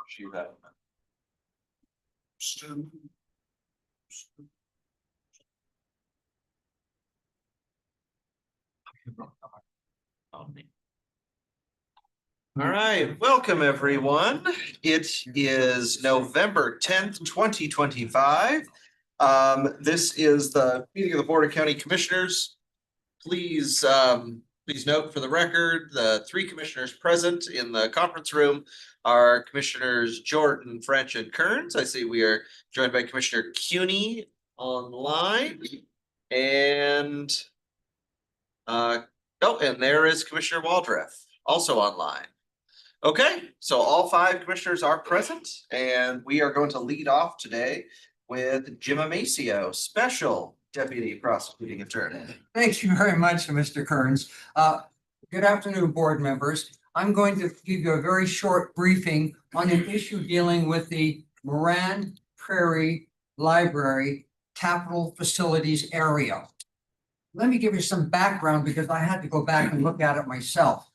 She that. All right, welcome everyone. It is November 10th, 2025. This is the meeting of the Board of County Commissioners. Please note for the record, the three commissioners present in the conference room are Commissioners Jordan, French, and Kearns. I see we are joined by Commissioner CUNY online. And and there is Commissioner Waldref, also online. Okay, so all five commissioners are present, and we are going to lead off today with Jim Amacio, Special Deputy Prosecuting Attorney. Thank you very much, Mr. Kearns. Good afternoon, board members. I'm going to give you a very short briefing on an issue dealing with the Moran Prairie Library Capital Facilities area. Let me give you some background because I had to go back and look at it myself.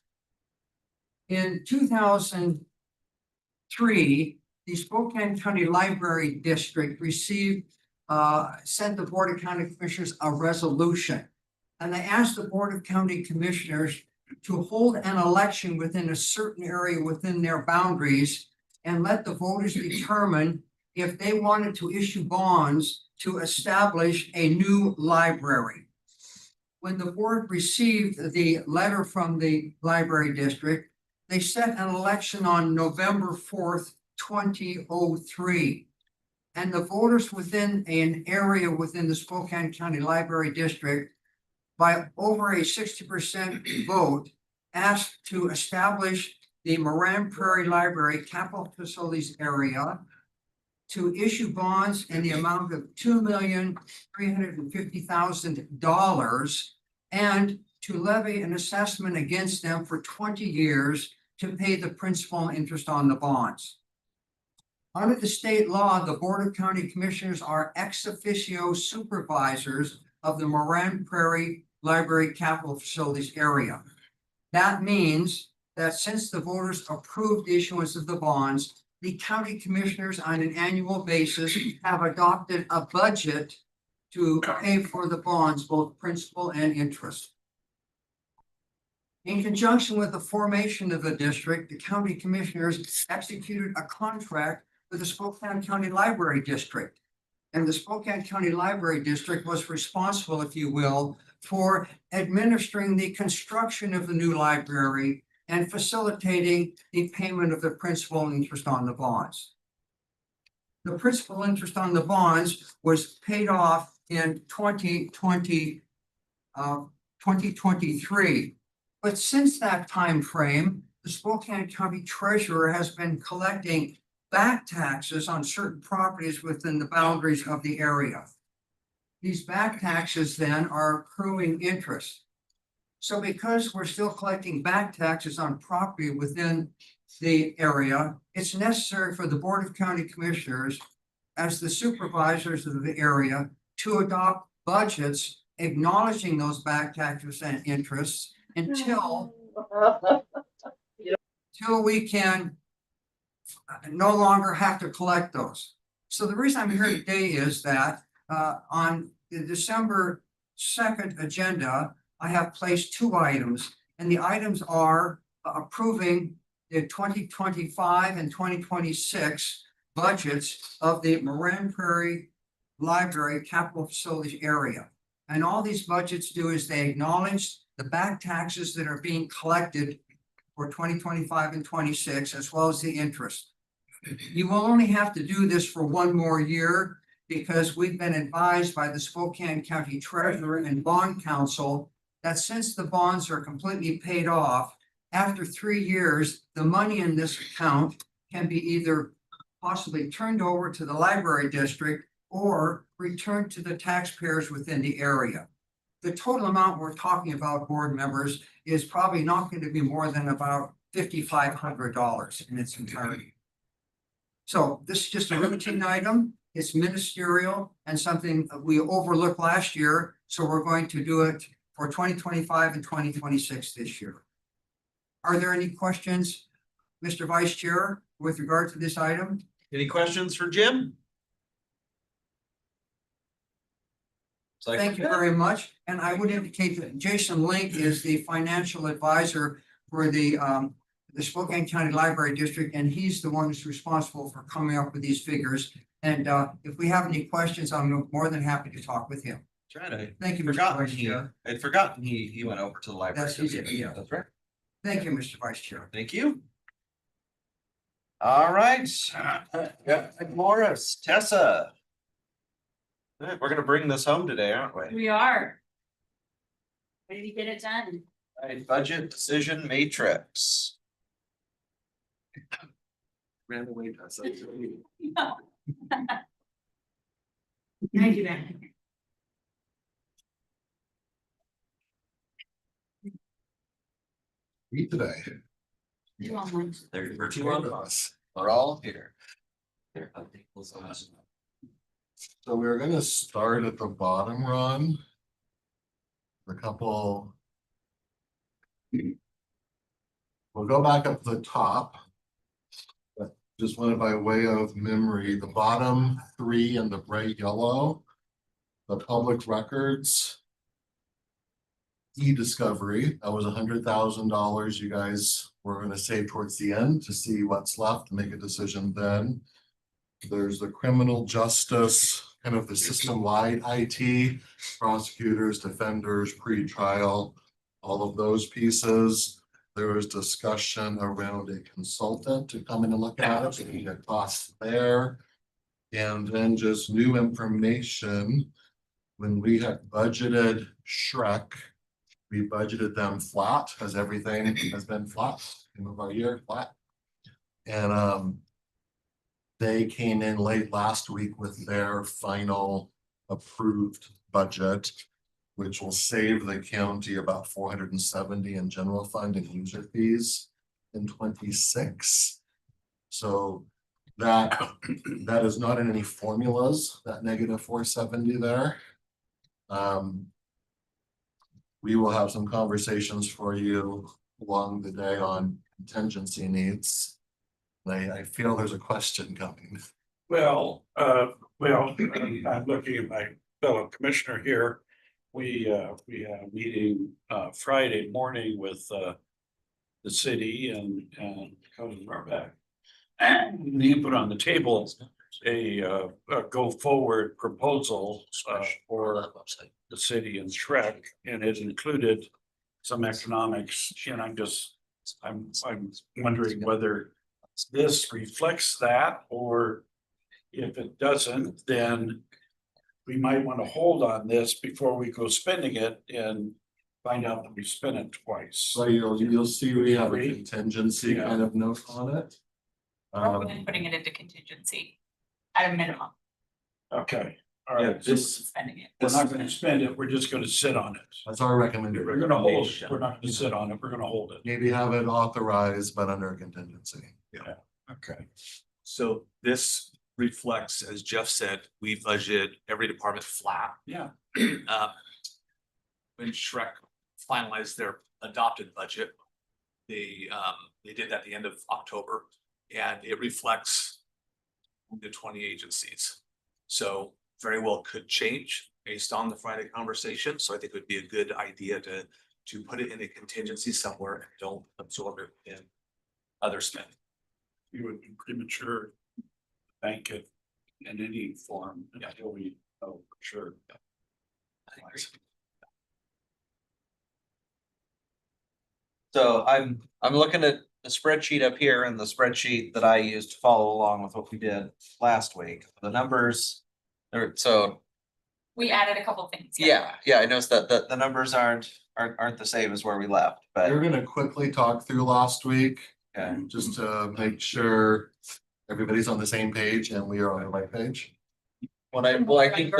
In 2003, the Spokane County Library District sent the Board of County Commissioners a resolution. And they asked the Board of County Commissioners to hold an election within a certain area within their boundaries and let the voters determine if they wanted to issue bonds to establish a new library. When the board received the letter from the library district, they set an election on November 4th, 2003. And the voters within an area within the Spokane County Library District, by over a 60% vote, asked to establish the Moran Prairie Library Capital Facilities area to issue bonds in the amount of $2,350,000 and to levy an assessment against them for 20 years to pay the principal and interest on the bonds. Under the state law, the Board of County Commissioners are ex officio supervisors of the Moran Prairie Library Capital Facilities area. That means that since the voters approved the issuance of the bonds, the county commissioners on an annual basis have adopted a budget to pay for the bonds, both principal and interest. In conjunction with the formation of the district, the county commissioners executed a contract with the Spokane County Library District. And the Spokane County Library District was responsible, if you will, for administering the construction of the new library and facilitating the payment of the principal and interest on the bonds. The principal interest on the bonds was paid off in 2023. But since that time frame, the Spokane County Treasurer has been collecting back taxes on certain properties within the boundaries of the area. These back taxes then are accruing interest. So because we're still collecting back taxes on property within the area, it's necessary for the Board of County Commissioners, as the supervisors of the area, to adopt budgets acknowledging those back taxes and interests until we can no longer have to collect those. So the reason I'm here today is that on the December 2nd agenda, I have placed two items, and the items are approving the 2025 and 2026 budgets of the Moran Prairie Library Capital Facilities area. And all these budgets do is they acknowledge the back taxes that are being collected for 2025 and 26, as well as the interest. You will only have to do this for one more year because we've been advised by the Spokane County Treasurer and Bond Counsel that since the bonds are completely paid off, after 3 years, the money in this account can be either possibly turned over to the library district or returned to the taxpayers within the area. The total amount we're talking about, board members, is probably not going to be more than about $5,500 in its entirety. So this is just a routine item. It's ministerial and something we overlooked last year. So we're going to do it for 2025 and 2026 this year. Are there any questions, Mr. Vice Chair with regard to this item. Any questions for Jim? Thank you very much. And I would indicate that Jason Link is the financial advisor for the Spokane County Library District, and he's the one who's responsible for coming up with these figures. And if we have any questions, I'm more than happy to talk with him. Thank you, Mr. Vice Chair. I'd forgotten he went over to the library. Yeah. That's right. Thank you, Mr. Vice Chair. Thank you. All right. Morris, Tessa. We're gonna bring this home today, aren't we? We are. Ready to get it done. Right, budget decision matrix. Ran away, Tessa. No. Thank you, Ben. Eat today. You want one? We're two on us. We're all here. So we're gonna start at the bottom run. A couple. We'll go back up to the top. But just wanted by way of memory, the bottom three in the bright yellow. The public records. E-discovery, that was $100,000 you guys were gonna save towards the end to see what's left, make a decision then. There's the criminal justice, kind of the system-wide IT, prosecutors, defenders, pre-trial, all of those pieces. There was discussion around a consultant to come in and look at it, so we had costs there. And then just new information. When we had budgeted Shrek, we budgeted them flat, as everything has been flat, in about a year, flat. And they came in late last week with their final approved budget, which will save the county about 470 in general fund and user fees in 26. So that is not in any formulas, that negative 470 there. We will have some conversations for you along the day on contingency needs. I feel there's a question coming. Well, I'm looking at my fellow commissioner here. We have a meeting Friday morning with the city and County Marback. And he put on the table a go forward proposal for the city and Shrek, and it included some economics, and I'm wondering whether this reflects that, or if it doesn't, then we might want to hold on this before we go spending it and find out that we spent it twice. So you'll see we have a contingency Yeah. kind of note on it. We're putting it into contingency at a minimum. Okay, all Yeah, right, Just spending it. we're not gonna spend it, we're just gonna sit on it. That's our recommendation. We're gonna hold, we're not gonna sit on it, we're gonna hold it. Maybe have it authorized, but under contingency. Okay. So this reflects, as Jeff said, we budget every department flat. Yeah. When Shrek finalized their adopted budget, they did that at the end of October, and it reflects the 20 agencies. So very well could change based on the Friday conversation. So I think it would be a good idea to put it in a contingency somewhere and don't absorb it in other spending. You would be premature to bank it in any form until we know for sure. So I'm looking at the spreadsheet up here and the spreadsheet that I used to follow along with what we did last week. The numbers are so. We added a couple things. Yeah, I noticed that the numbers aren't the same as where we left, but We're gonna quickly talk through last week, okay. just to make sure everybody's on the same page and we are on the right page. I think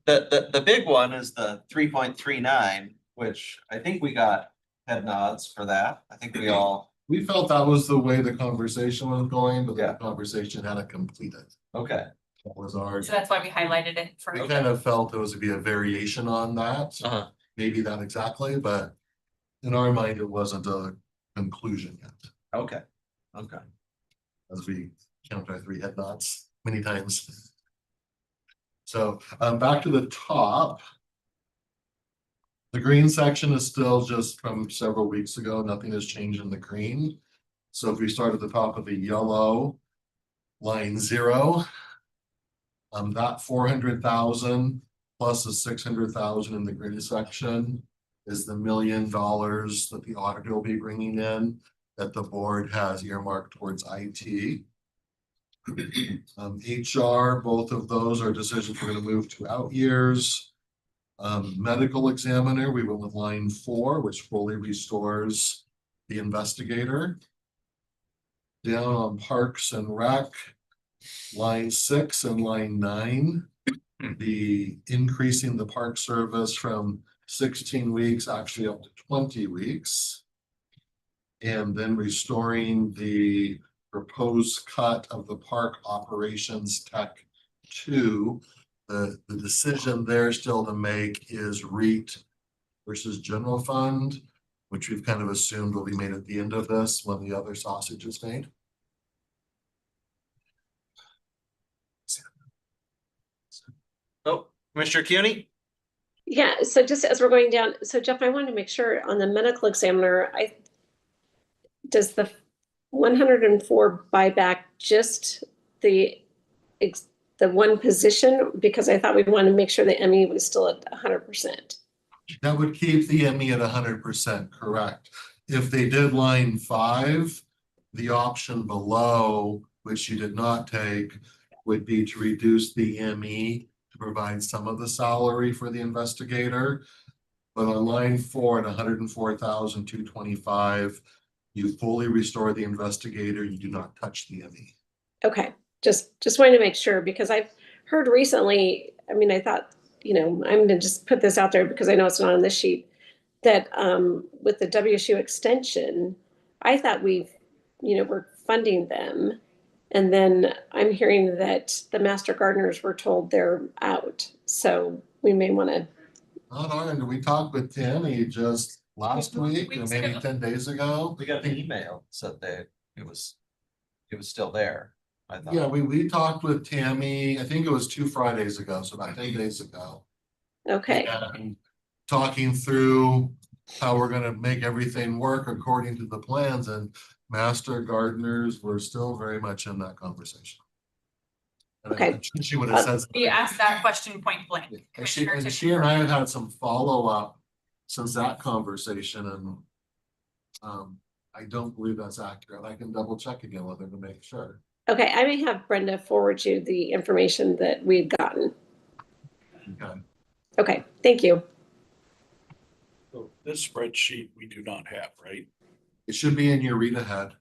the big one is the 3.39, which I think we got head nods for that. I think we all, We felt that was the way the conversation was going, but Yeah. the conversation hadn't completed. okay, That was our, So that's why we highlighted it for. we kind of felt there was to be a variation on that. uh-huh, Maybe not exactly, but in our mind, it wasn't a conclusion yet. okay. as we count our 3 head nods many times. So back to the top. The green section is still just from several weeks ago. Nothing has changed in the green. So if we start at the top of the yellow, line 0. That 400,000 plus the 600,000 in the green section is the $1 million that the auditor will be bringing in, that the board has earmarked towards IT. HR, both of those are decisions we're gonna move to out years. Medical examiner, we went with line 4, which fully restores the investigator. Down on Parks and Rec, line 6 and line 9. The increasing the park service from 16 weeks actually up to 20 weeks. And then restoring the proposed cut of the park operations tech 2. The decision there still to make is REIT versus general fund, which we've kind of assumed will be made at the end of this when the other sausage is made. Oh, Commissioner Kearney? Yeah, so just as we're going down, so Jeff, I wanted to make sure on the medical examiner, does the 104 buy back just the one position? Because I thought we wanted to make sure the ME was still at 100%. That would keep the ME at 100%, correct. If they did line 5, the option below, which you did not take, would be to reduce the ME to provide some of the salary for the investigator. But on line 4 at 104,225, you fully restore the investigator, you do not touch the ME. Okay, just wanted to make sure, because I've heard recently, I mean, I thought, you know, I'm gonna just put this out there because I know it's not on this sheet, that with the WSU extension, I thought we're funding them. And then I'm hearing that the master gardeners were told they're out. So we may want to. Not on, we talked with Tammy just last week or Weeks maybe ago. 10 days ago. We got an email, said that it was still there, I thought. Yeah, we talked with Tammy, I think it was 2 Fridays ago, so about 10 days ago. Okay. And talking through how we're gonna make everything work according to the plans, and master gardeners were still very much in that conversation. And Okay. she would have said. We asked that question point blank. And she Commissioner and I have had some follow-up since that conversation, and I don't believe that's accurate. I can double check again with her to make sure. Okay, I may have Brenda forward you the information that we've gotten. Okay. Okay, thank you. So this spreadsheet we do not have, right? It should be in your read ahead.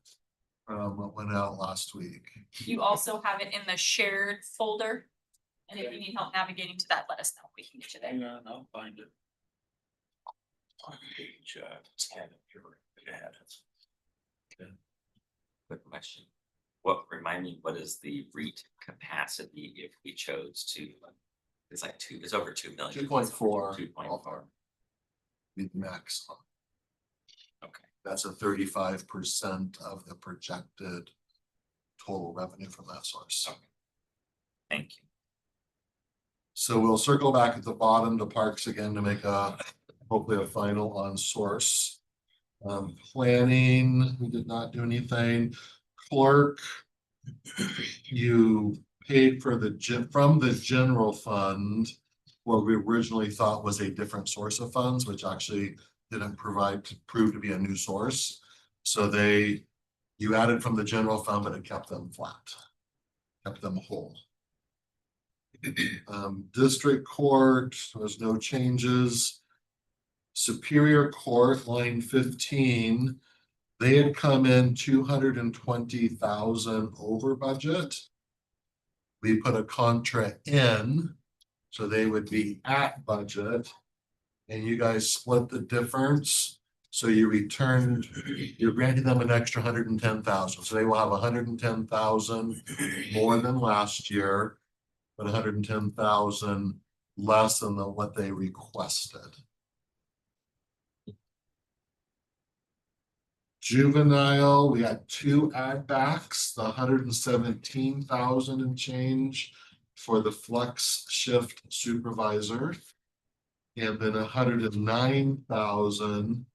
What went out last week. You also have it in the shared folder. And if you need help navigating to that, let us know. We can get you there. Hang on, I'll find it. On page 10 here. Ahead. Quick question. What, remind me, what is the REIT capacity if we chose to, it's like it's over 2 million. 2.4. 2.4. With max. Okay. That's a 35% of the projected total revenue from that source. Okay. Thank you. So we'll circle back at the bottom to parks again to make hopefully a final on source. Planning, we did not do anything. Clerk, you paid for from the general fund what we originally thought was a different source of funds, which actually didn't prove to be a new source. So you added from the general fund, but it kept them flat, kept them whole. District Court, there's no changes. Superior Court, line 15, they had come in 220,000 over budget. We put a contra in, so they would be at budget. And you guys split the difference. So you're granting them an extra 110,000. So they will have 110,000 more than last year, but 110,000 less than what they requested. Juvenile, we had two add backs, the 117,000 and change for the flex shift supervisor. And then 109,000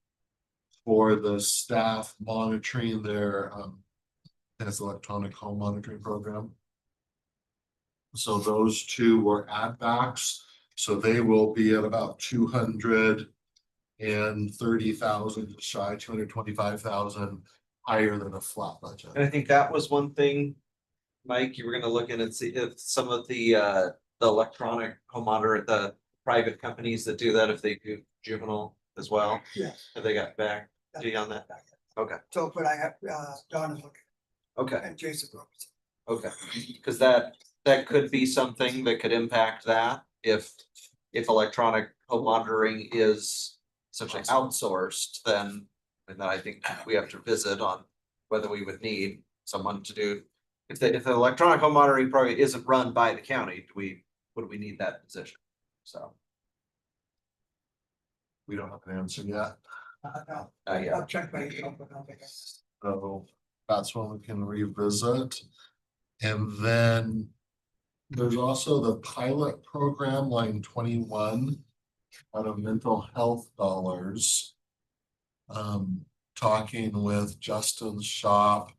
for the staff monitoring their as electronic home monitoring program. So those two were add backs, so they will be at about 230,000 shy, 225,000 higher than a flat budget. And I think that was one thing, Mike, you were gonna look in and see if some of the electronic home monitor, the private companies that do that, if they do juvenile as well, Yes. have they got back to you on that? Okay, So, but I have, Don is looking, okay, and Jason Robertson. okay, because that could be something that could impact that if electronic home monitoring is essentially outsourced, then I think we have to visit on whether we would need someone to do. If the electronic home monitoring program isn't run by the county, would we need that position? So. We don't have an answer yet, No, Yeah, I'll check my email, but I don't think I. so that's one we can revisit. And then there's also the pilot program, line 21, out of mental health dollars. Talking with Justin's shop,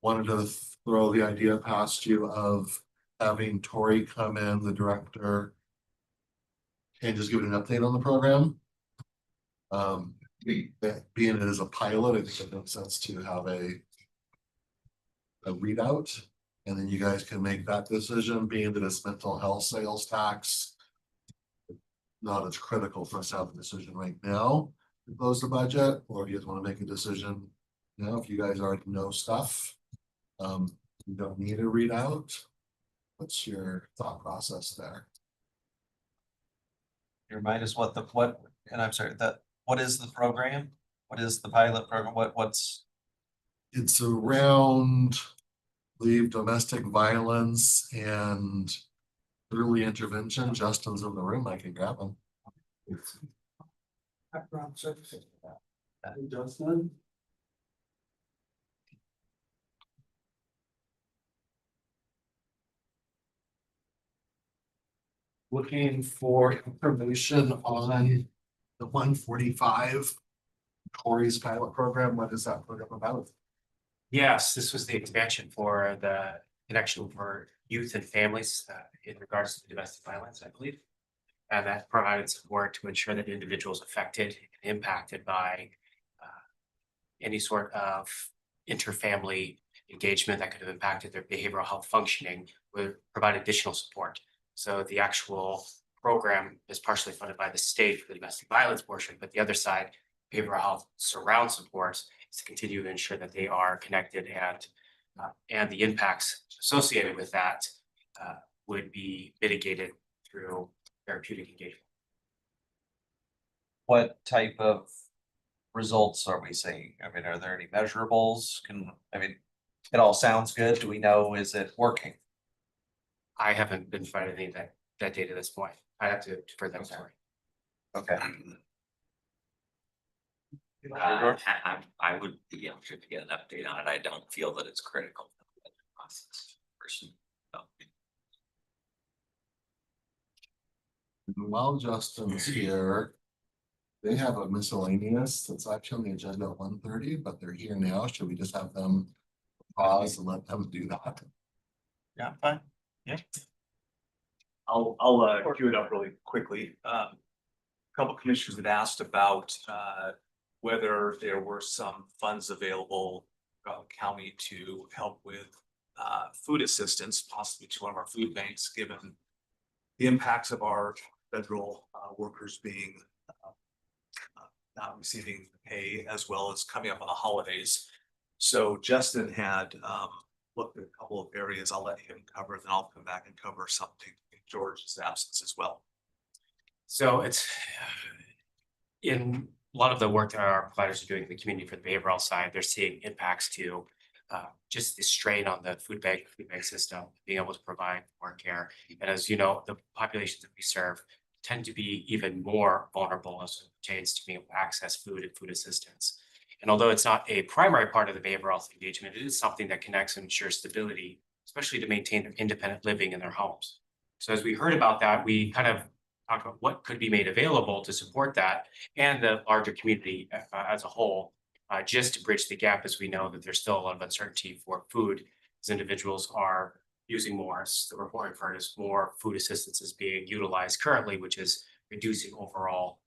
wanted to throw the idea past you of having Tori come in, the director, and just give an update on the program. Being it as a pilot, I think it makes sense to have a readout, and then you guys can make that decision, being that it's mental health sales tax. Not as critical for us to have a decision right now to close the budget, or if you guys want to make a decision now, if you guys already know stuff. You don't need a readout. What's your thought process there? you remind us what, and I'm sorry, what is the program? What is the pilot program? What's? It's around, leave domestic violence and early intervention. Justin's in the room, I can grab him. Background services. Justin? Looking for information on the 145 Corey's pilot program. What is that program about? Yes, this was the expansion for the connection for youth and families in regards to domestic violence, I believe. And that provided support to ensure that individuals affected and impacted by any sort of interfamily engagement that could have impacted their behavioral health functioning would provide additional support. So the actual program is partially funded by the state for the domestic violence portion, but the other side, behavioral health surround support, is to continue to ensure that they are connected and the impacts associated with that would be mitigated through therapeutic engagement. What type of results are we seeing? I mean, are there any measurables? It all sounds good. Do we know, is it working? I haven't been provided any of that data at this point. I have to defer that sorry. Okay. I would be interested to get an update on it. I don't feel that it's critical. Process person. So, While Justin's here, they have a miscellaneous that's actually on the agenda at 1:30, but they're here now. Should we just have them pause and let them do that? Yeah, fine. I'll queue it up really quickly. A couple commissioners had asked about whether there were some funds available county to help with food assistance, possibly to one of our food banks, given the impacts of our federal workers being not receiving pay, as well as coming up on the holidays. So Justin had looked at a couple of areas. I'll let him cover, then I'll come back and cover something in George's absence as well. So it's in a lot of the work that our providers are doing in the community for the behavioral side, they're seeing impacts to just the strain on the food bank system, being able to provide more care. And as you know, the populations that we serve tend to be even more vulnerable as it pertains to being able to access food and food assistance. And although it's not a primary part of the behavioral health engagement, it is something that connects and ensures stability, especially to maintain their independent living in their homes. So as we heard about that, we kind of talked about what could be made available to support that and the larger community as a whole, just to bridge the gap, as we know that there's still a lot of uncertainty for food as individuals are using more, as the report I've heard is more food assistance is being utilized currently, which is reducing overall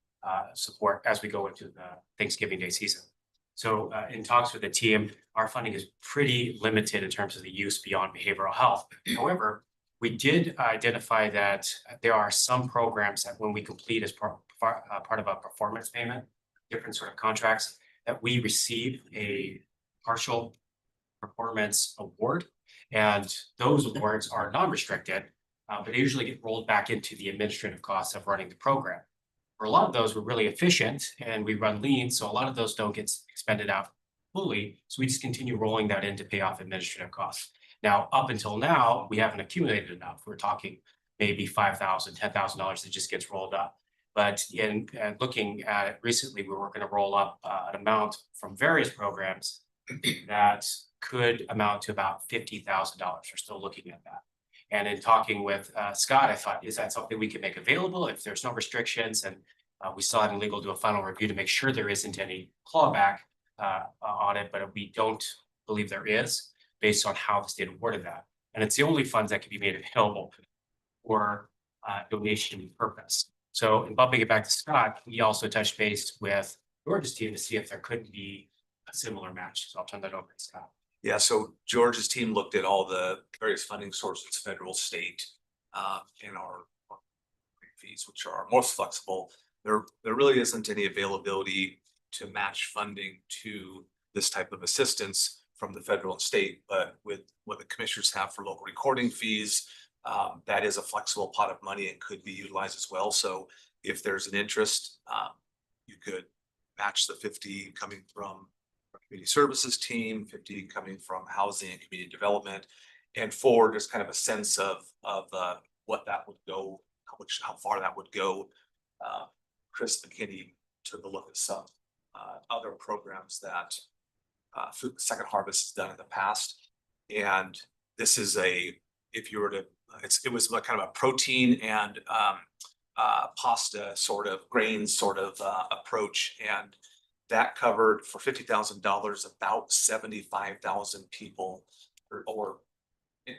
support as we go into the Thanksgiving Day season. So in talks with the team, our funding is pretty limited in terms of the use beyond behavioral health. However, we did identify that there are some programs that when we complete as part of a performance payment, different sort of contracts, that we receive a partial performance award. And those awards are non-restricted, but they usually get rolled back into the administrative costs of running the program. For a lot of those, we're really efficient and we run lean, so a lot of those don't get expended out fully. So we just continue rolling that in to pay off administrative costs. Now, up until now, we haven't accumulated enough. We're talking maybe $5,000, $10,000 that just gets rolled up. But in looking at it recently, we were going to roll up an amount from various programs that could amount to about $50,000. We're still looking at that. And in talking with Scott, I thought, is that something we can make available if there's no restrictions? And we still haven't legal do a final review to make sure there isn't any clawback on it, but we don't believe there is based on how the state awarded that. And it's the only funds that can be made available for donation purpose. So in bumping it back to Scott, we also touched base with George's team to see if there could be a similar match. So I'll turn that over to Scott. Yeah, so George's team looked at all the various funding sources, federal, state, and our fees, which are most flexible. There really isn't any availability to match funding to this type of assistance from the federal and state, but with what the commissioners have for local recording fees, that is a flexible pot of money and could be utilized as well. So if there's an interest, you could match the 50 coming from our community services team, 50 coming from housing and community development, and for just kind of a sense of what that would go, how far that would go. Chris McKinney took a look at some other programs that Second Harvest has done in the past, and this is if you were to, it was kind of a protein and pasta sort of grains sort of approach, and that covered for $50,000 about 75,000 people or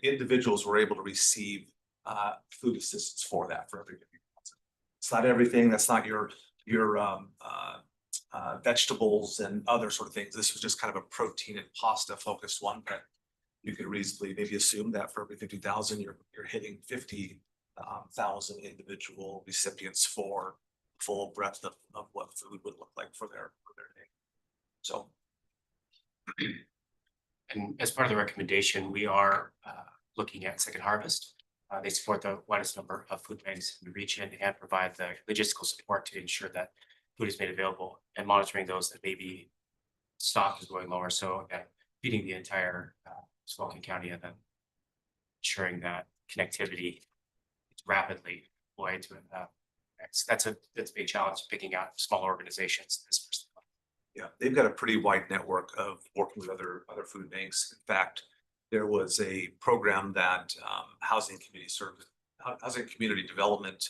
individuals were able to receive food assistance for that for every 50,000. It's not everything. That's not your vegetables and other sort of things. This was just kind of a protein and pasta focused one, but you could reasonably maybe assume that for every 50,000, you're hitting 50,000 individual recipients for full breadth of what food would look like for their day. So, and as part of the recommendation, we are looking at Second Harvest. They support the widest number of food banks in the region and provide the logistical support to ensure that food is made available and monitoring those that maybe stock is going lower. So feeding the entire Spokane County and then ensuring that connectivity is rapidly deployed to it. That's a big challenge, picking out smaller organizations. Yeah, they've got a pretty wide network of working with other food banks. In fact, there was a program that Housing Community Development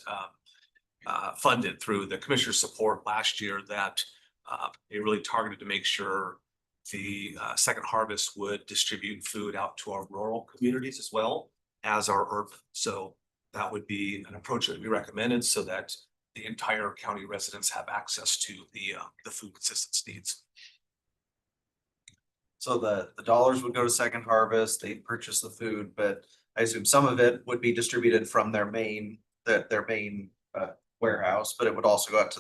funded through the commissioner support last year that they really targeted to make sure the Second Harvest would distribute food out to our rural communities as well as our urban. So that would be an approach that we recommended so that the entire county residents have access to the food assistance needs. So the dollars would go to Second Harvest, they'd purchase the food, but I assume some of it would be distributed from their main warehouse, but it would also go out to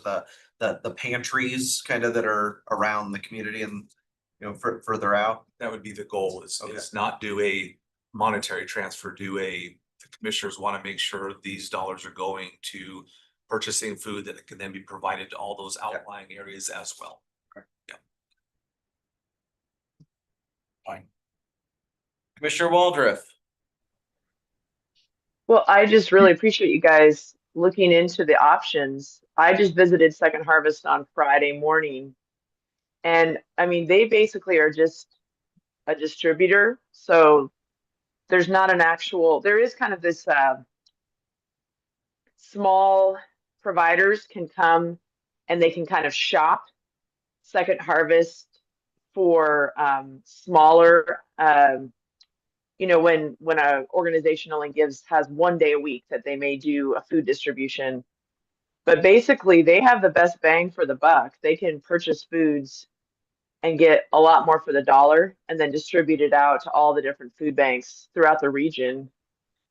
the pantries kind of that are around the community and, you know, further out. That would be the goal is not do a monetary transfer, the commissioners want to make sure these dollars are going to purchasing food that can then be provided to all those outlying areas as well. Yeah. Fine. Commissioner Waldreth. Well, I just really appreciate you guys looking into the options. I just visited Second Harvest on Friday morning, And I mean, they basically are just a distributor. So there's not an actual, there is kind of this small providers can come and they can kind of shop Second Harvest for smaller you know, when a organization only has 1 day a week that they may do a food distribution. But basically they have the best bang for the buck. They can purchase foods and get a lot more for the dollar and then distribute it out to all the different food banks throughout the region,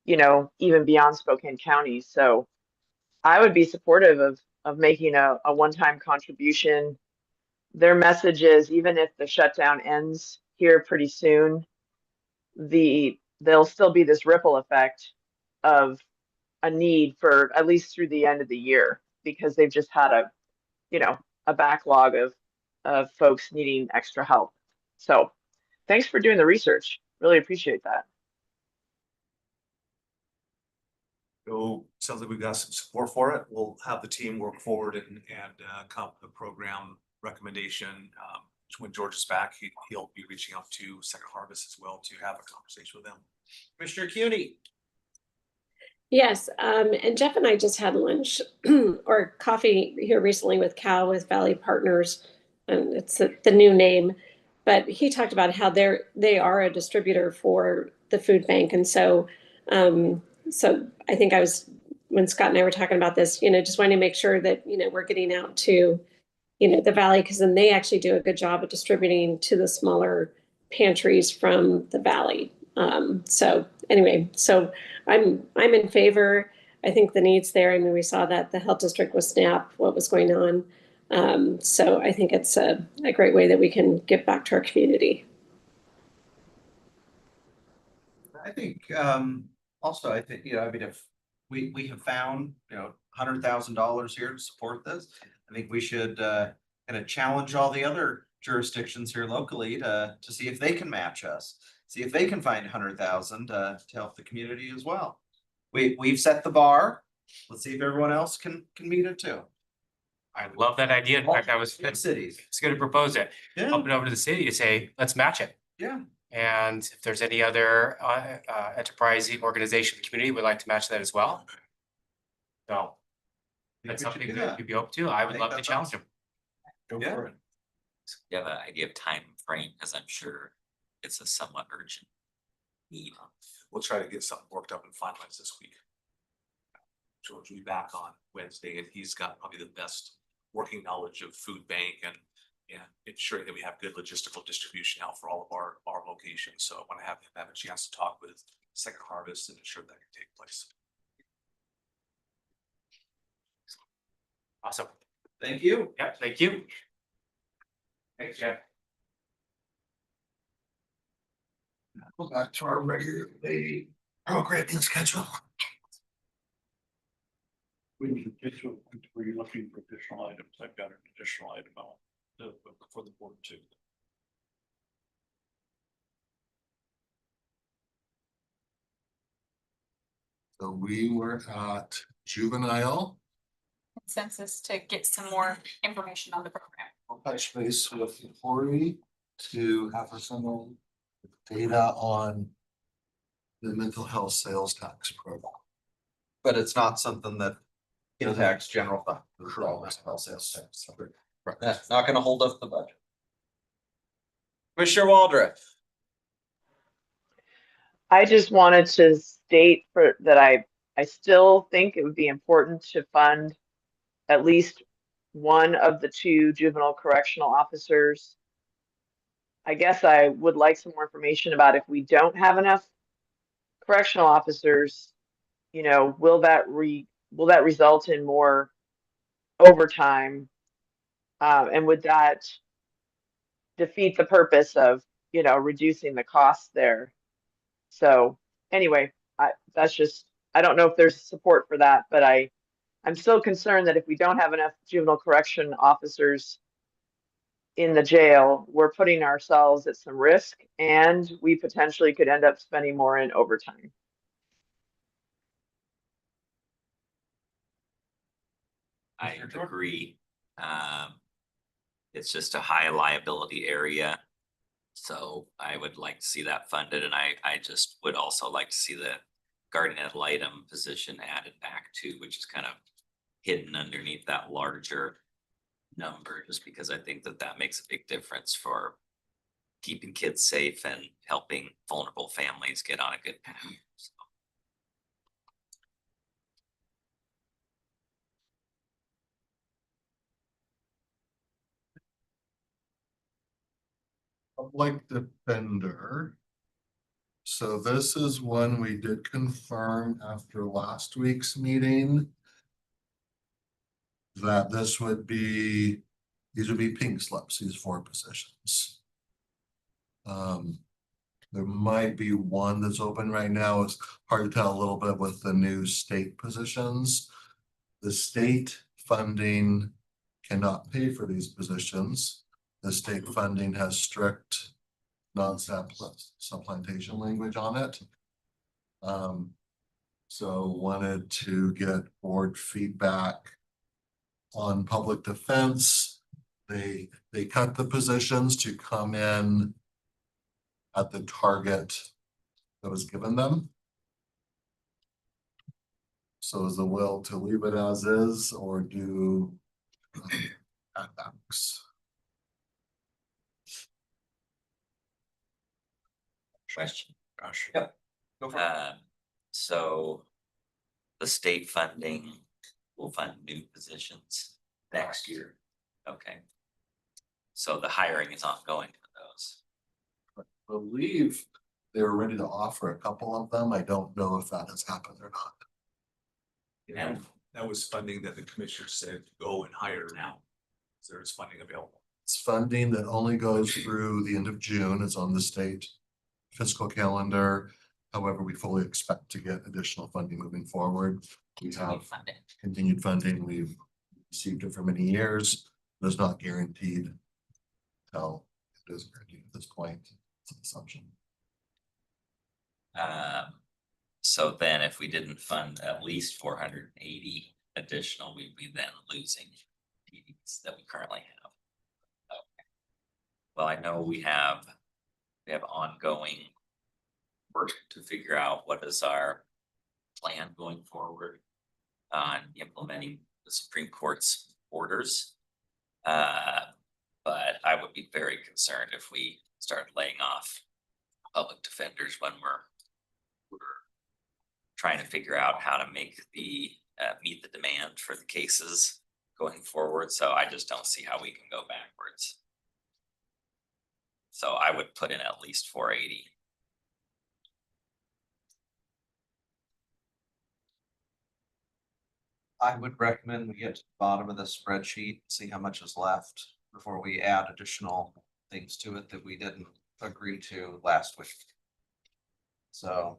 you know, even beyond Spokane County. So I would be supportive of making a one-time contribution. Their message is even if the shutdown ends here pretty soon, there'll still be this ripple effect of a need for at least through the end of the year because they've just had a backlog of folks needing extra help. So thanks for doing the research. Really appreciate that. So sounds like we've got some support for it. We'll have the team work forward and come up with a program recommendation. When George is back, he'll be reaching out to Second Harvest as well to have a conversation with them. Commissioner CUNY. Yes, and Jeff and I just had lunch or coffee here recently with Cal with Valley Partners, and it's the new name. But he talked about how they are a distributor for the food bank, and so I think when Scott and I were talking about this, just wanting to make sure that we're getting out to the Valley, because then they actually do a good job of distributing to the smaller pantries from the Valley. So anyway, so I'm in favor. I think the need's there. I mean, we saw that the health district was SNAP, what was going on. So I think it's a great way that we can give back to our community. I think, also, I think, I mean, if we have found, $100,000 here to support this, I think we should, kind of challenge all the other jurisdictions here locally to see if they can match us, see if they can find 100,000 to help the community as well. We've set the bar. Let's see if everyone else can meet it too. I love that idea. In fact, Big cities. it's going to propose it. Yeah, Up and over to the city to say, let's match it. yeah. And if there's any other enterprising organization in the community would like to match that as well. So that's something that you'd be open to. I would think love to that's challenge them. Go Yeah. for it. You have an idea of time frame, because I'm sure it's a somewhat urgent need. We'll try to get something worked up and finalized this week. George will be back on Wednesday and he's got probably the best working knowledge of food bank and ensuring that we have good logistical distribution out for all of our locations. So I want to have him have a chance to talk with Second Harvest and ensure that can take place. Awesome. Thank you. Yeah, thank you. Thanks, Jeff. Go back to our regularly programming schedule. We need to, were you looking for additional items? I've got an additional item on for the board too. So we were at juvenile. Consensus to get some more information on the program. I'll touch base with Lori to have her send on data on The mental health sales tax program. But it's not something that impacts general fund. For all mental health sales tax. That's not gonna hold up the budget. Commissioner Waldron. I just wanted to state that I still think it would be important to fund at least one of the two juvenile correctional officers. I guess I would like some more information about if we don't have enough correctional officers, will that result in more overtime? And would that defeat the purpose of, reducing the costs there? So anyway, I don't know if there's support for that, but I'm still concerned that if we don't have enough juvenile correction officers in the jail, we're putting ourselves at some risk and we potentially could end up spending more in overtime. I agree. It's just a high liability area. So I would like to see that funded, and I just would also like to see the guardian ad litem position added back too, which is kind of hidden underneath that larger number, just because I think that that makes a big difference for keeping kids safe and helping vulnerable families get on a good path. So, Public defender. So this is one we did confirm after last week's meeting. That this would be, these would be pink slips, these 4 positions. There might be one that's open right now. It's hard to tell a little bit with the new state positions. The state funding cannot pay for these positions. The state funding has strict non-supplantation language on it. So wanted to get board feedback on public defense. They cut the positions to come in at the target that was given them. So is the will to leave it as is or do cutbacks? question. Gosh. Yep. Go for it. So the state funding will fund new positions next year. Okay. So the hiring is ongoing for those. I believe they were ready to offer a couple of them. I don't know if that has happened or not. And That was funding that the commissioner said, go and hire now. So there's funding available. It's funding that only goes through the end of June. It's on the state fiscal calendar. However, we fully expect to get additional funding moving forward. We have funding. continued funding. We've received it for many years. It's not guaranteed. Till it is guaranteed at this point. It's an assumption. So then if we didn't fund at least 480 additional, we'd be then losing PDs that we currently have. Okay. Well, I know we have ongoing work to figure out what is our plan going forward on implementing the Supreme Court's orders. But I would be very concerned if we start laying off public defenders when we're trying to figure out how to make the meet the demand for the cases going forward. So I just don't see how we can go backwards. So I would put in at least 480. I would recommend we get to the bottom of the spreadsheet, see how much is left before we add additional things to it that we didn't agree to last week. So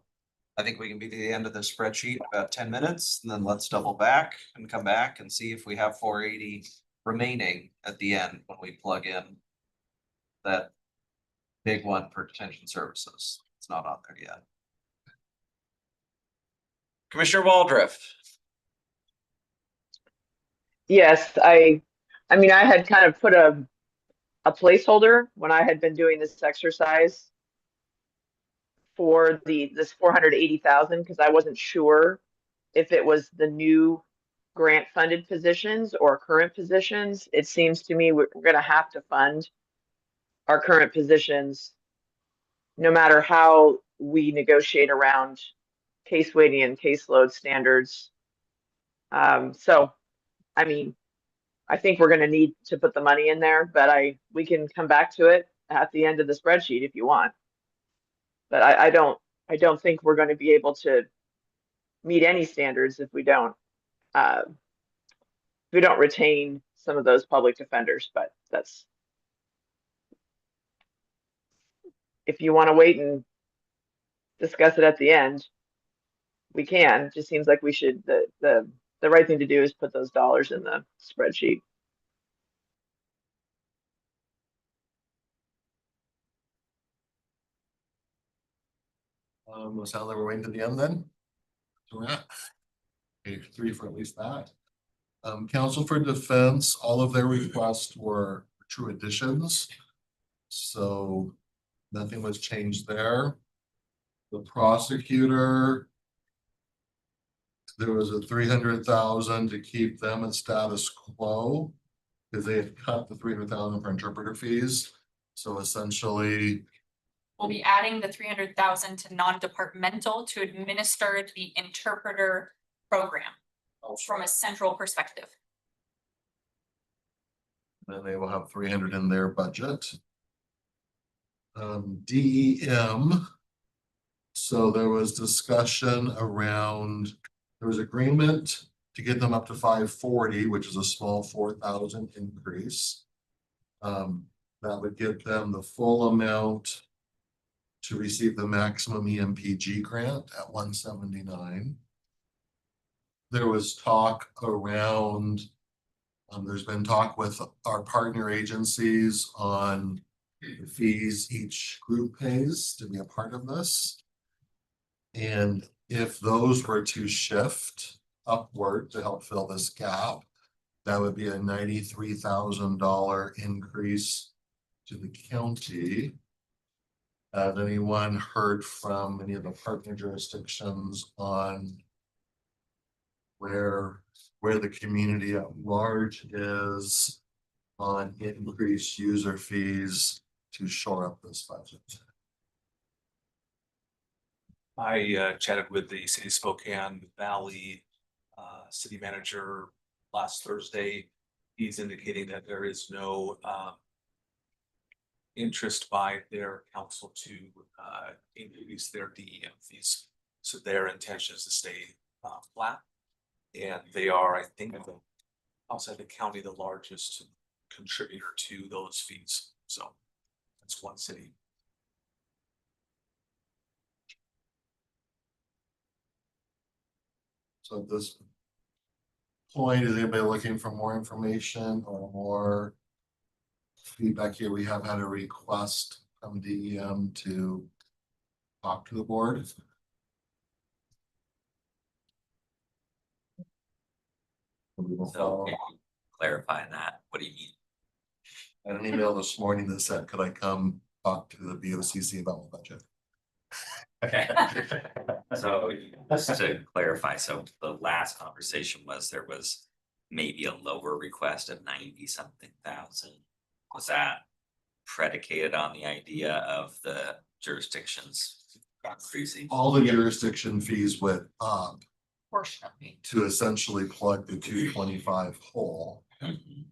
I think we can be to the end of the spreadsheet in about 10 minutes, and then let's double back and come back and see if we have 480 remaining at the end when we plug in that big one for detention services. It's not on there yet. Commissioner Waldriff. Yes, I mean, I had kind of put a placeholder when I had been doing this exercise for this 480,000, because I wasn't sure if it was the new grant funded positions or current positions. It seems to me we're going to have to fund our current positions no matter how we negotiate around case weighting and caseload standards. So I mean, I think we're going to need to put the money in there, but we can come back to it at the end of the spreadsheet if you want. But I don't think we're going to be able to meet any standards if we don't retain some of those public defenders. But that's, if you want to wait and discuss it at the end, we can. It just seems like we should, the right thing to do is put those dollars in the spreadsheet. It sounds like we're waiting to the end then. So we're at page 3 for at least that. Counsel for Defense, all of their requests were true additions. So nothing was changed there. The prosecutor. There was a 300,000 to keep them at status quo. Because they had cut the 300,000 for interpreter fees. So essentially, We'll be adding the 300,000 to non-departmental to administer the interpreter program from a central perspective. then they will have 300 in their budget. DEM. So there was discussion around, there was agreement to get them up to 540, which is a small 4,000 increase. That would give them the full amount to receive the maximum EMPG grant at 179. There was talk around, there's been talk with our partner agencies on the fees each group pays to be a part of this. And if those were to shift upward to help fill this gap, that would be a $93,000 increase to the county. Have anyone heard from any of the partner jurisdictions on where the community at large is on increased user fees to shore up this budget? I chatted with the city of Spokane Valley city manager last Thursday. He's indicating that there is no interest by their council to increase their DEM fees. So their intention is to stay flat. And they are, I think, outside the county, the largest contributor to those fees. So that's one city. So at this point, is anybody looking for more information or more feedback here? We have had a request from DEM to talk to the board. We will So follow. can you clarify that? What do you mean? I had an email this morning that said, could I come talk to the BOCC about the budget? Okay. So just to clarify, so the last conversation was there was maybe a lower request of 90 something thousand. Was that predicated on the idea of the jurisdictions increasing? All the jurisdiction fees went up Portion of me. to essentially plug the 225 hole. Mhm.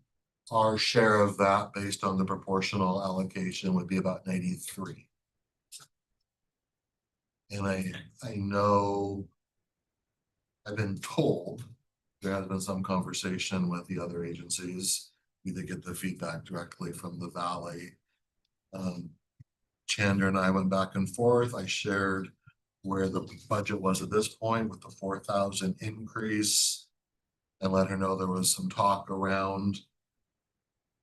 Our share of that, based on the proportional allocation, would be about 93. And I know I've been told there has been some conversation with the other agencies. We did get the feedback directly from the valley. Chandra and I went back and forth. I shared where the budget was at this point with the 4,000 increase. And let her know there was some talk around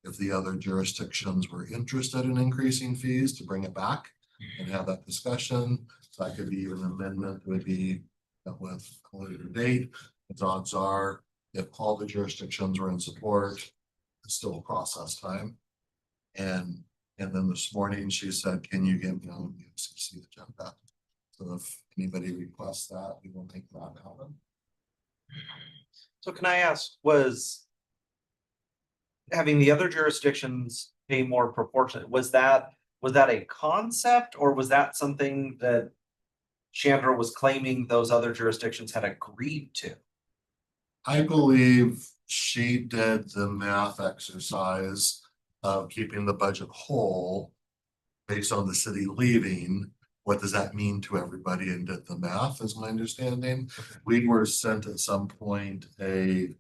if the other jurisdictions were interested in increasing fees to bring it back and have that discussion. So that could be an amendment, would be with a later date. Its odds are, if all the jurisdictions were in support, it's still a process time. And then this morning she said, can you get me on the UCC agenda? So if anybody requests that, we will make that happen. So can I ask, was having the other jurisdictions pay more proportionate, was that a concept, or was that something that Chandra was claiming those other jurisdictions had agreed to? I believe she did the math exercise of keeping the budget whole based on the city leaving. What does that mean to everybody, and did the math, is my understanding. We were sent at some point a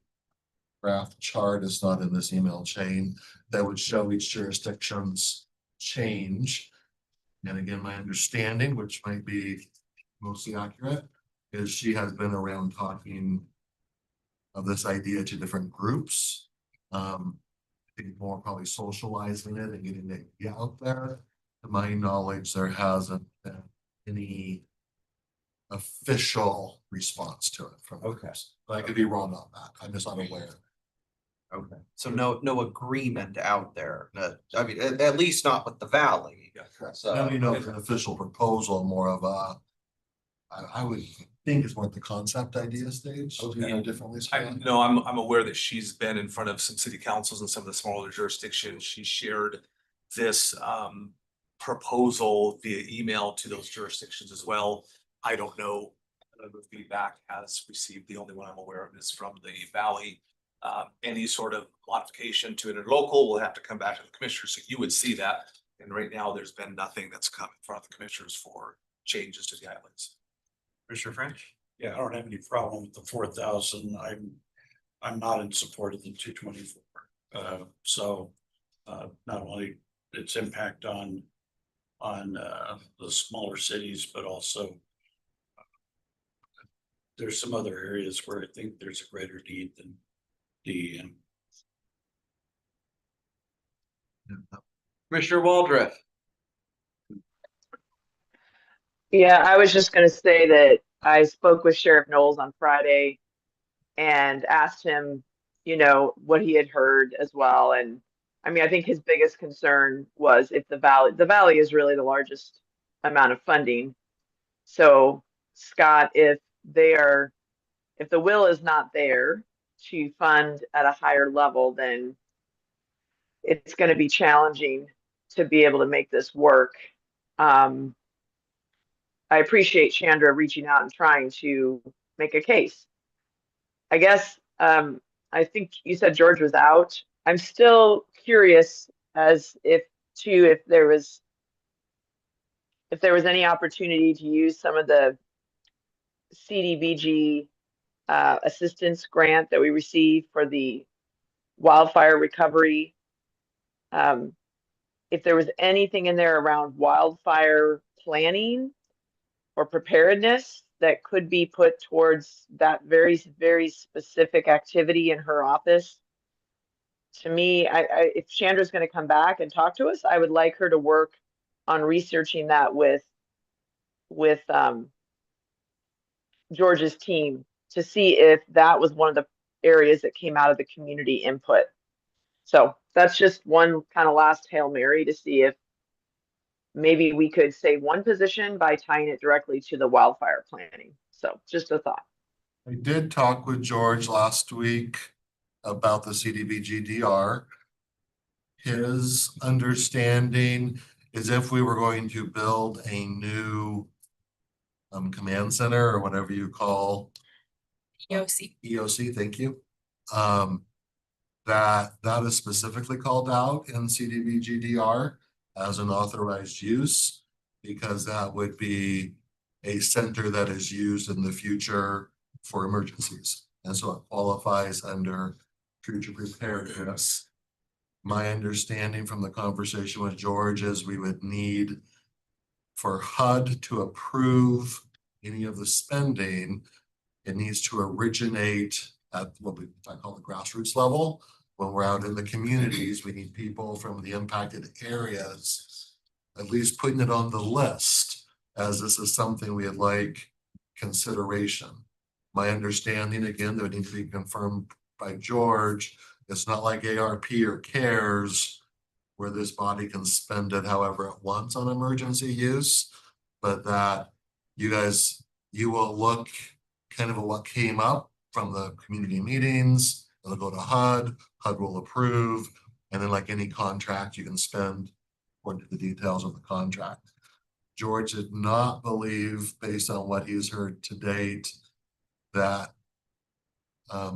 graph chart, it's not in this email chain, that would show each jurisdiction's change. And again, my understanding, which might be mostly accurate, is she has been around talking of this idea to different groups. I think more probably socializing it and getting it out there. To my knowledge, there hasn't been any official response to it from others. But I could be wrong on that. I'm just not aware. Okay, so no agreement out there, I mean, at least not with the valley. So. Now, you know, it's an official proposal, more of a, I would think it's more at the concept idea stage, you know, differently. No, I'm aware that she's been in front of some city councils in some of the smaller jurisdictions. She shared this proposal via email to those jurisdictions as well. I don't know the feedback has received. The only one I'm aware of is from the valley. Any sort of modification to interlocal will have to come back to the commissioners, so you would see that. And right now, there's been nothing that's come in front of the commissioners for changes to the islands. Commissioner French? Yeah, I don't have any problem with the 4,000. I'm not in support of the 224. Not only its impact on the smaller cities, but also there's some other areas where I think there's a greater need than DEM. Commissioner Waldreth? Yeah, I was just gonna say that I spoke with Sheriff Knowles on Friday and asked him, you know, what he had heard as well. And I mean, I think his biggest concern was if the valley is really the largest amount of funding. So Scott, if the will is not there to fund at a higher level, then it's going to be challenging to be able to make this work. I appreciate Chandra reaching out and trying to make a case. I guess, I think you said George was out. I'm still curious as if there was any opportunity to use some of the CDBG assistance grant that we received for the wildfire recovery. If there was anything in there around wildfire planning or preparedness that could be put towards that very, very specific activity in her office. To me, if Chandra's going to come back and talk to us, I would like her to work on researching that with George's team to see if that was one of the areas that came out of the community input. So that's just one kind of last Hail Mary to see if maybe we could save one position by tying it directly to the wildfire planning. So just a thought. I did talk with George last week about the CDBG-DR. His understanding is if we were going to build a new command center or whatever you call EOC, thank you. That is specifically called out in CDBG-DR as an authorized use, because that would be a center that is used in the future for emergencies. And so it qualifies under future preparedness. My understanding from the conversation with George is we would need for HUD to approve any of the spending. It needs to originate at what I call the grassroots level. When we're out in the communities, we need people from the impacted areas, at least putting it on the list, as this is something we'd like consideration. My understanding, again, that would need to be confirmed by George, it's not like ARP or CARES, where this body can spend it however it wants on emergency use, but that you will look kind of at what came up from the community meetings. It'll go to HUD will approve, and then like any contract, you can spend according to the details of the contract. George did not believe, based on what he's heard to date, that I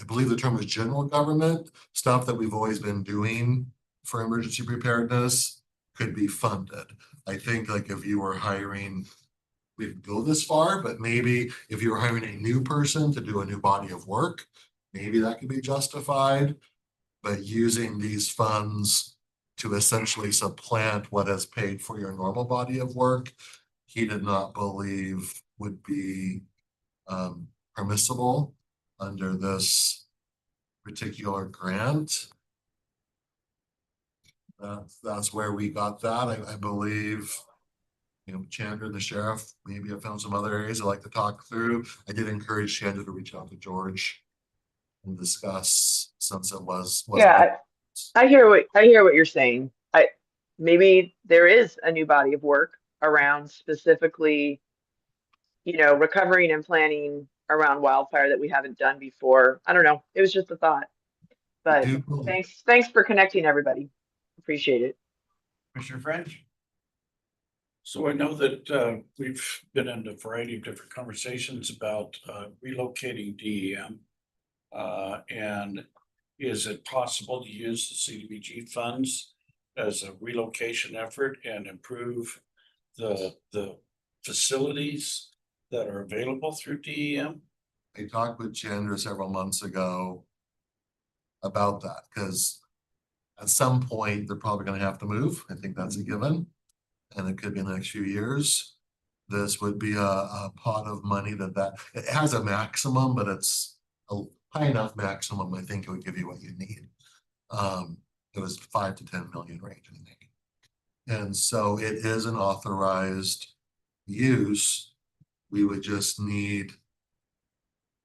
believe the term is general government, stuff that we've always been doing for emergency preparedness could be funded. I think like if you were hiring, we could go this far, but maybe if you were hiring a new person to do a new body of work, maybe that could be justified. But using these funds to essentially supplant what is paid for your normal body of work, he did not believe would be permissible under this particular grant. That's where we got that. I believe, you know, Chandra, the sheriff, maybe I found some other areas I'd like to talk through. I did encourage Chandra to reach out to George and discuss since it was. Yeah, I hear what you're saying. Maybe there is a new body of work around specifically, recovering and planning around wildfire that we haven't done before. I don't know. It was just a thought. But thanks for connecting everybody. Appreciate it. Commissioner French? So I know that we've been in a variety of different conversations about relocating DEM. And is it possible to use the CDBG funds as a relocation effort and improve the facilities that are available through DEM? I talked with Chandra several months ago about that, because at some point, they're probably gonna have to move. I think that's a given. And it could be in the next few years. This would be a pot of money that it has a maximum, but it's a high enough maximum, I think it would give you what you need. It was 5 to 10 million range, I think. And so it is an authorized use. We would just need,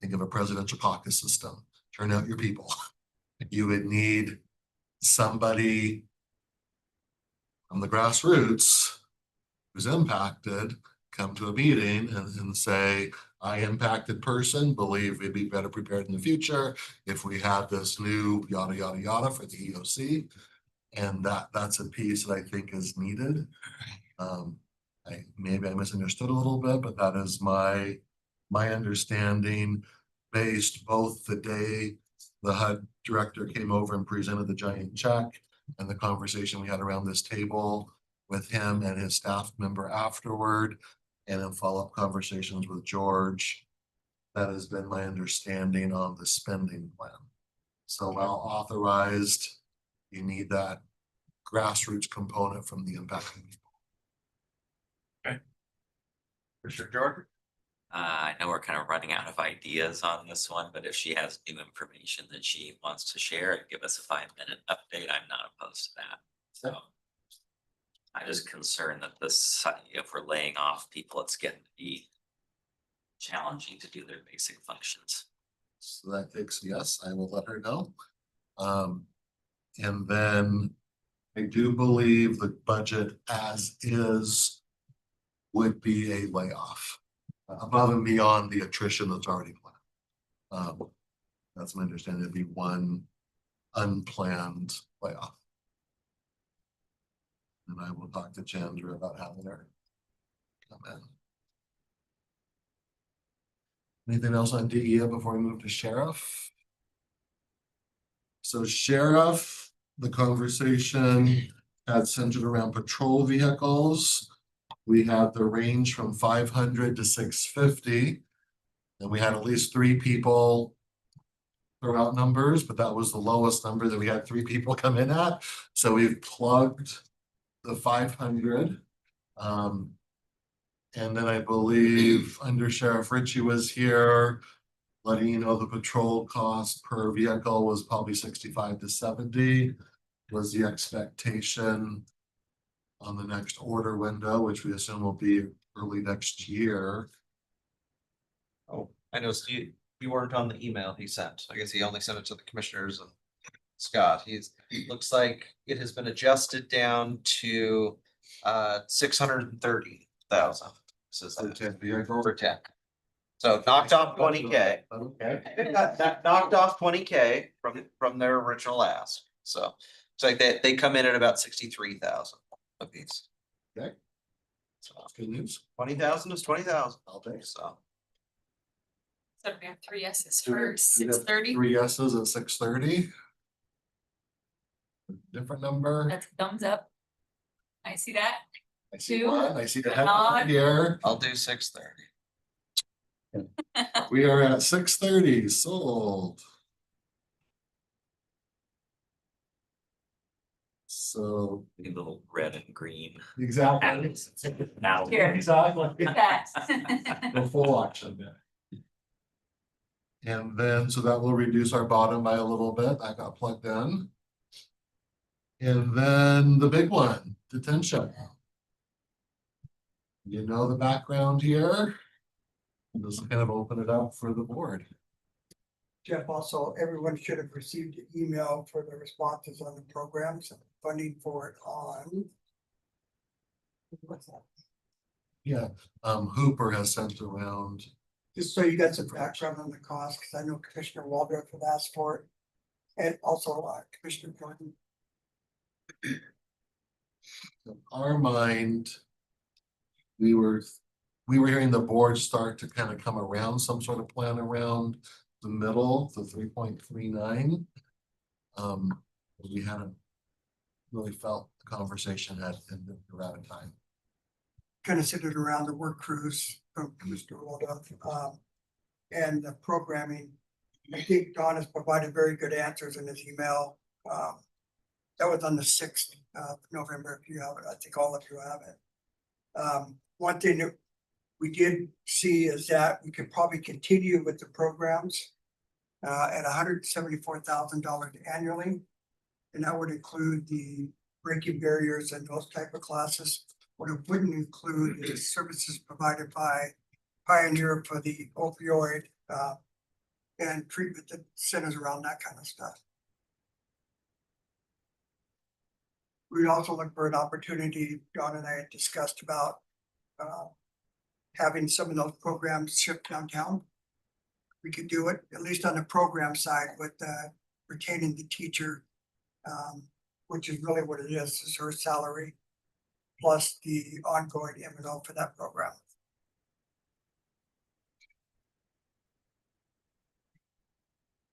think of a presidential caucus system, turn out your people. You would need somebody from the grassroots who's impacted, come to a meeting and say, I impacted person, believe we'd be better prepared in the future if we had this new yada, yada, yada for the EOC. And that's a piece that I think is needed. Maybe I misunderstood a little bit, but that is my understanding, based both the day the HUD director came over and presented the giant check and the conversation we had around this table with him and his staff member afterward, and in follow-up conversations with George. That has been my understanding on the spending plan. So while authorized, you need that grassroots component from the impacted people. Commissioner Jordan? I know we're kind of running out of ideas on this one, but if she has new information that she wants to share and give us a 5-minute update, I'm not opposed to that. So I'm just concerned that this, if we're laying off people, it's getting to be challenging to do their basic functions. So that takes, yes, I will let her know. And then I do believe the budget as is would be a layoff above and beyond the attrition that's already planned. That's my understanding. It'd be one unplanned layoff. And I will talk to Chandra about having her come in. Anything else on DEA before we move to sheriff? So sheriff, the conversation had centered around patrol vehicles. We had the range from 500 to 650. And we had at least 3 people throw out numbers, but that was the lowest number that we had 3 people come in at. So we've plugged the 500. And then I believe Under Sheriff Ritchie was here, letting you know the patrol cost per vehicle was probably 65 to 70 was the expectation on the next order window, which we assume will be early next year. Oh, I know Steve, you weren't on the email he sent. I guess he only sent it to the commissioners and Scott. It looks like it has been adjusted down to 630,000. Says For 10 vehicles. for 10. So knocked off 20K. Okay. That knocked off 20K from their original ask. So it's like they come in at about 63,000 of these. Okay. So Good news. 20,000 is 20,000. I'll take So So we have 3 S's for 630. 3 yeses at 630. Different number. That's a thumbs up. I see that. I see 2. one. I see the head Nod. here. I'll do 630. We are at 630 sold. So A little red and green. exactly. Now. Here. Exactly. That. The full auction there. And then, so that will reduce our bottom by a little bit. That got plugged in. And then the big one, detention. You know the background here. Just kind of open it up for the board. Jeff, also, everyone should have received an email for the responses on the programs, funding for it on. What's that? Yeah, Hooper has sent around, Just so you got some background on the cost, because I know Commissioner Waldron had asked for it. And also Commissioner Jordan. in our mind. We were hearing the board start to kind of come around some sort of plan around the middle, the 3.39. We hadn't really felt the conversation had ended around a time. Kind of centered around the work crews from Commissioner Waldron, and the programming. I think Don has provided very good answers in his email. That was on the 6th of November, if you have it. I think all of you have it. One thing that we did see is that we could probably continue with the programs at $174,000 annually. And that would include the breaking barriers and those type of classes. What it wouldn't include is services provided by Pioneer for the opioid and treatment that centers around that kind of stuff. We'd also look for an opportunity, Don and I had discussed about having some of those programs shipped downtown. We could do it, at least on the program side, with retaining the teacher, which is really what it is her salary, plus the ongoing M&O for that program.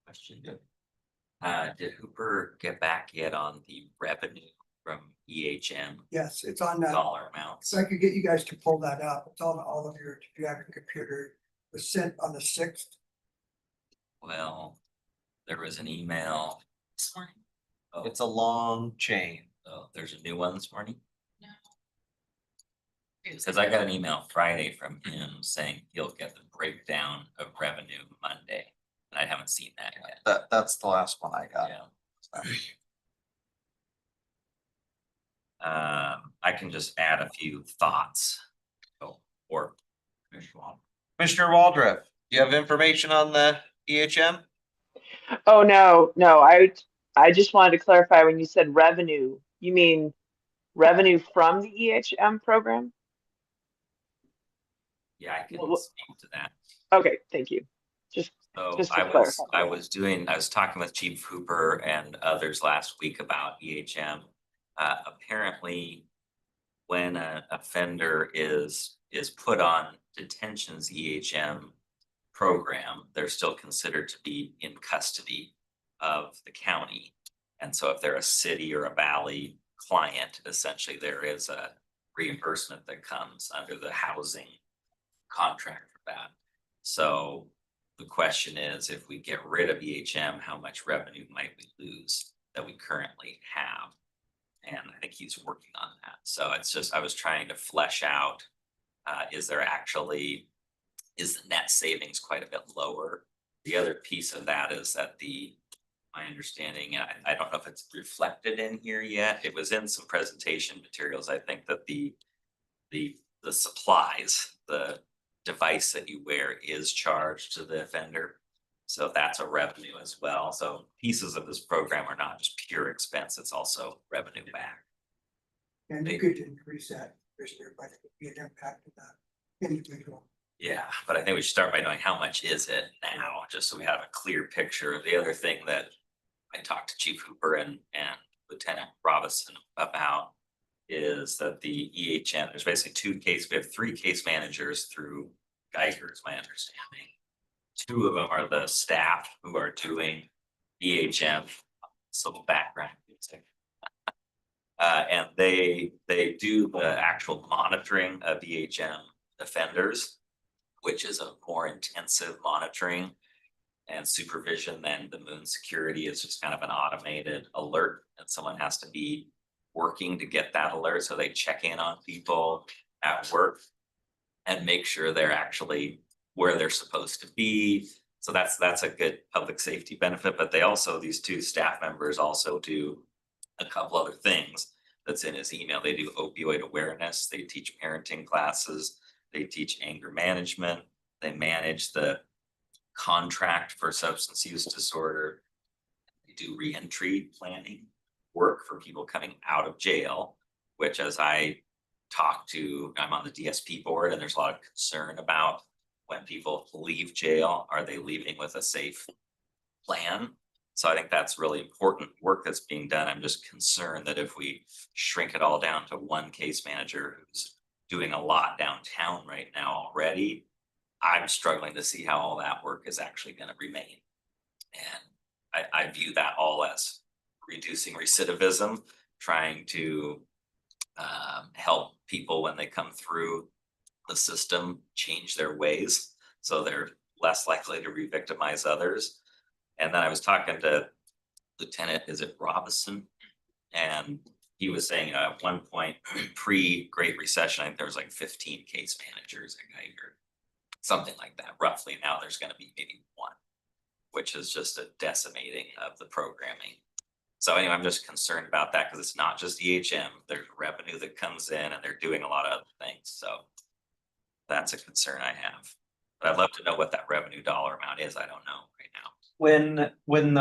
Question. Did Hooper get back yet on the revenue from EHM Yes, it's on that. dollar amounts? So I could get you guys to pull that up. It's on all of your, if you have your computer. It was sent on the 6th. Well, there was an email this morning. Oh, It's a long chain. oh, there's a new one this morning. No. It was Cause I got an email Friday from him saying he'll get the breakdown of revenue Monday. And I haven't seen that yet. That's the last one I got. Yeah. I can just add a few thoughts. Oh, or. Commissioner Waldron, do you have information on the EHM? Oh, no, I just wanted to clarify when you said revenue, you mean revenue from the EHM program? Yeah, I can Well, speak to that. Okay, thank you. So Just to I clarify. was talking with Chief Hooper and others last week about EHM. Apparently, when an offender is put on detention's EHM program, they're still considered to be in custody of the county. And so if they're a city or a valley client, essentially there is a reimbursement that comes under the housing contract for that. So the question is, if we get rid of EHM, how much revenue might we lose that we currently have? And I think he's working on that. So it's just, I was trying to flesh out, is the net savings quite a bit lower? The other piece of that is that my understanding, I don't know if it's reflected in here yet. It was in some presentation materials. I think that the supplies, the device that you wear is charged to the offender. So that's a revenue as well. So pieces of this program are not just pure expense, it's also revenue back. And you could increase that, Commissioner, but it would be an impact of that individual. Yeah, but I think we should start by knowing how much is it now, just so we have a clear picture. The other thing that I talked to Chief Hooper and Lieutenant Robinson about is that the EHM, there's basically we have 3 case managers through Geiger, is my understanding. 2 of them are the staff who are doing EHM, some background music. And they do the actual monitoring of EHM offenders, which is a more intensive monitoring and supervision than the Moon Security. Is just kind of an automated alert, and someone has to be working to get that alert. So they check in on people at work and make sure they're actually where they're supposed to be. So that's a good public safety benefit. But they also, these 2 staff members also do a couple other things that's in his email. They do opioid awareness, they teach parenting classes, they teach anger management, they manage the contract for substance use disorder. They do reentry planning work for people coming out of jail, which as I I'm on the DSP board, and there's a lot of concern about when people leave jail, are they leaving with a safe plan? So I think that's really important work that's being done. I'm just concerned that if we shrink it all down to one case manager who's doing a lot downtown right now already, I'm struggling to see how all that work is actually going to remain. And I view that all as reducing recidivism, trying to help people when they come through the system change their ways so they're less likely to re-victimize others. And then I was talking to Lieutenant, is it Robinson? And he was saying at one point pre-Great Recession, I think there was like 15 case managers at Geiger, something like that roughly. Now there's going to be maybe one, which is just a decimating of the programming. So anyway, I'm just concerned about that because it's not just EHM. There's revenue that comes in and they're doing a lot of other things. So that's a concern I have. But I'd love to know what that revenue dollar amount is. I don't know right now. When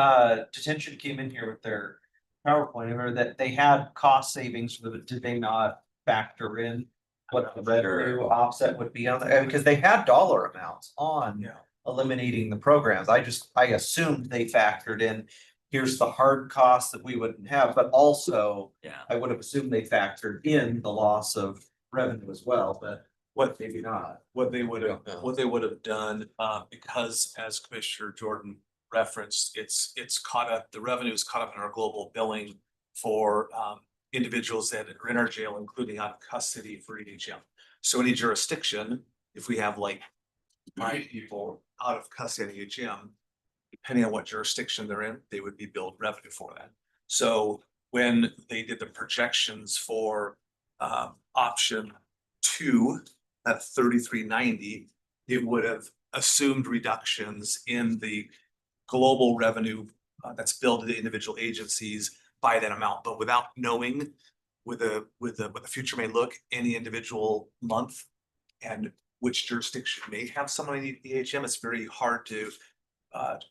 detention came in here with their PowerPoint, or that they had cost savings, did they not factor in what the revenue offset would be on that? Because they had dollar amounts on eliminating the programs. I assumed they factored in, here's the hard costs that we wouldn't have, but also I would have assumed they factored in the loss of revenue as well, but maybe not. What they would have done, because as Commissioner Jordan referenced, it's caught up, the revenue is caught up in our global billing for individuals that are in our jail, including out of custody for EHM. So any jurisdiction, if we have like 5 people out of custody at EHM, depending on what jurisdiction they're in, they would be billed revenue for that. So when they did the projections for option 2, at 3390, it would have assumed reductions in the global revenue that's billed to the individual agencies by that amount, but without knowing what the future may look any individual month and which jurisdiction may have someone in EHM, it's very hard to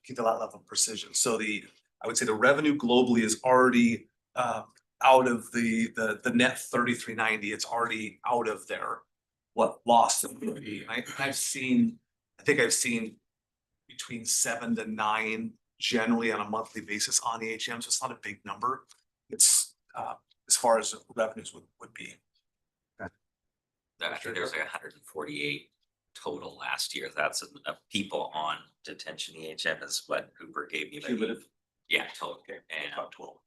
get that level of precision. So I would say the revenue globally is already out of the net 3390. It's already out of there. What loss it would be. I think I've seen between 7 to 9 generally on a monthly basis on EHM, so it's not a big number. It's as far as revenues would be. I think there's like 148 total last year. That's enough people on detention EHM is what Cooper gave me. Cumulative? Yeah, total. Okay. And About 12.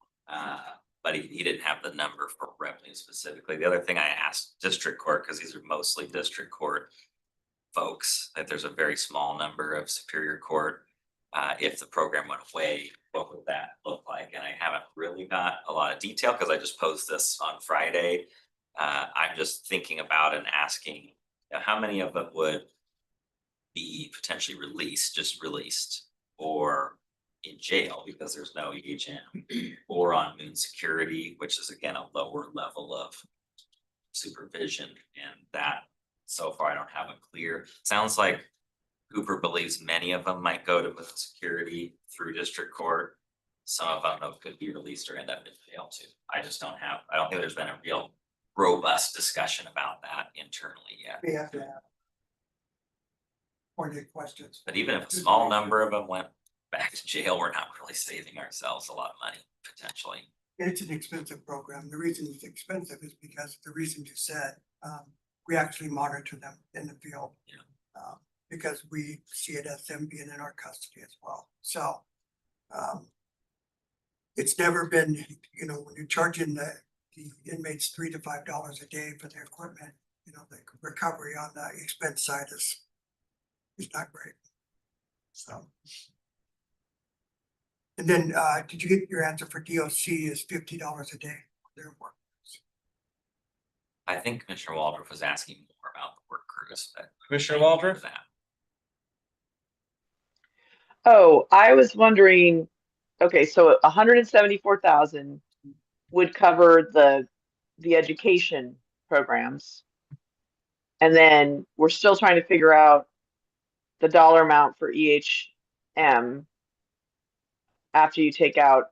but he didn't have the number for revenue specifically. The other thing I asked district court, because these are mostly district court folks, that there's a very small number of superior court. If the program went away, what would that look like? And I haven't really got a lot of detail because I just posted this on Friday. I'm just thinking about and asking, how many of it would be potentially just released, or in jail because there's no EHM, or on Moon Security, which is again a lower level of supervision. And that so far I don't have a clear. Sounds like Cooper believes many of them might go to Moon Security through district court. Some of them could be released or end up in jail too. I don't think there's been a real robust discussion about that internally yet. We have to have pointed questions. But even if a small number of them went back to jail, we're not really saving ourselves a lot of money potentially. It's an expensive program. The reason it's expensive is because the reason you said, we actually monitor them in the field. Because we see it as them being in our custody as well. So it's never been, when you're charging the inmates $3 to $5 a day for their equipment, the recovery on the expense side is not great. So. And then did you get your answer for DOC is $50 a day for their work? I think Commissioner Waldrop was asking more about the work crews. Commissioner Waldrop? Oh, I was wondering, okay, so 174,000 would cover the education programs. And then we're still trying to figure out the dollar amount for EHM after you take out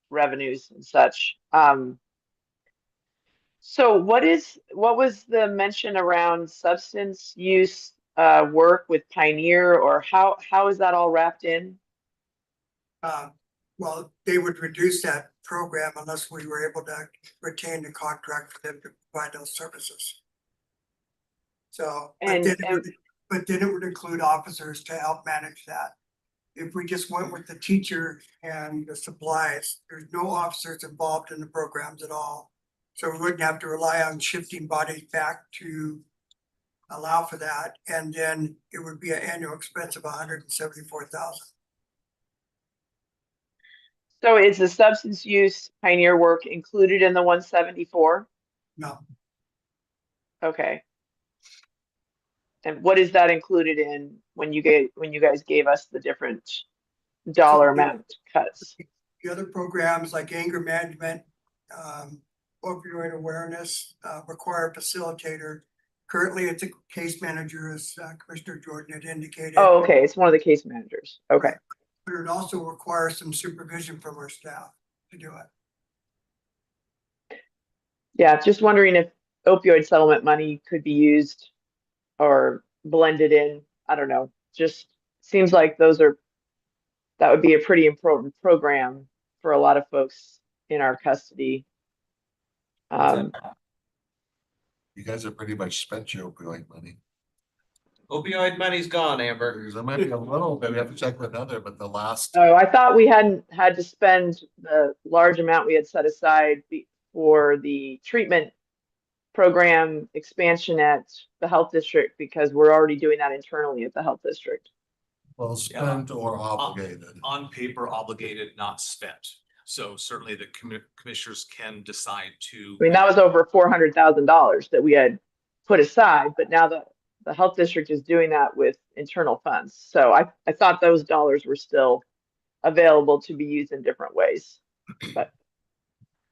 revenues and such. So what was the mention around substance use work with Pioneer, or how is that all wrapped in? Well, they would reduce that program unless we were able to retain the contract for them to provide those services. So, And- but then it would include officers to help manage that. If we just went with the teacher and the supplies, there's no officers involved in the programs at all. So we wouldn't have to rely on shifting bodies back to allow for that. And then it would be an annual expense of $174,000. So is the substance use Pioneer work included in the 174? No, Okay. And what is that included in when you guys gave us the different dollar amount cuts? the other programs like anger management, opioid awareness, require a facilitator. Currently, it's a case manager, as Commissioner Jordan had indicated. Oh, okay, it's one of the case managers. Okay. But it also requires some supervision from our staff to do it. Yeah, just wondering if opioid settlement money could be used or blended in. I don't know. Just seems like that would be a pretty important program for a lot of folks in our custody. You guys have pretty much spent your opioid money. Opioid money's gone, Amber. There might be a little bit, we have to check with Heather, but the last, Oh, I thought we hadn't had to spend the large amount we had set aside for the treatment program expansion at the health district, because we're already doing that internally at the health district. well, spent or obligated. On paper obligated, not spent. So certainly the commissioners can decide to. I mean, that was over $400,000 that we had put aside, but now the health district is doing that with internal funds. So I thought those dollars were still available to be used in different ways. But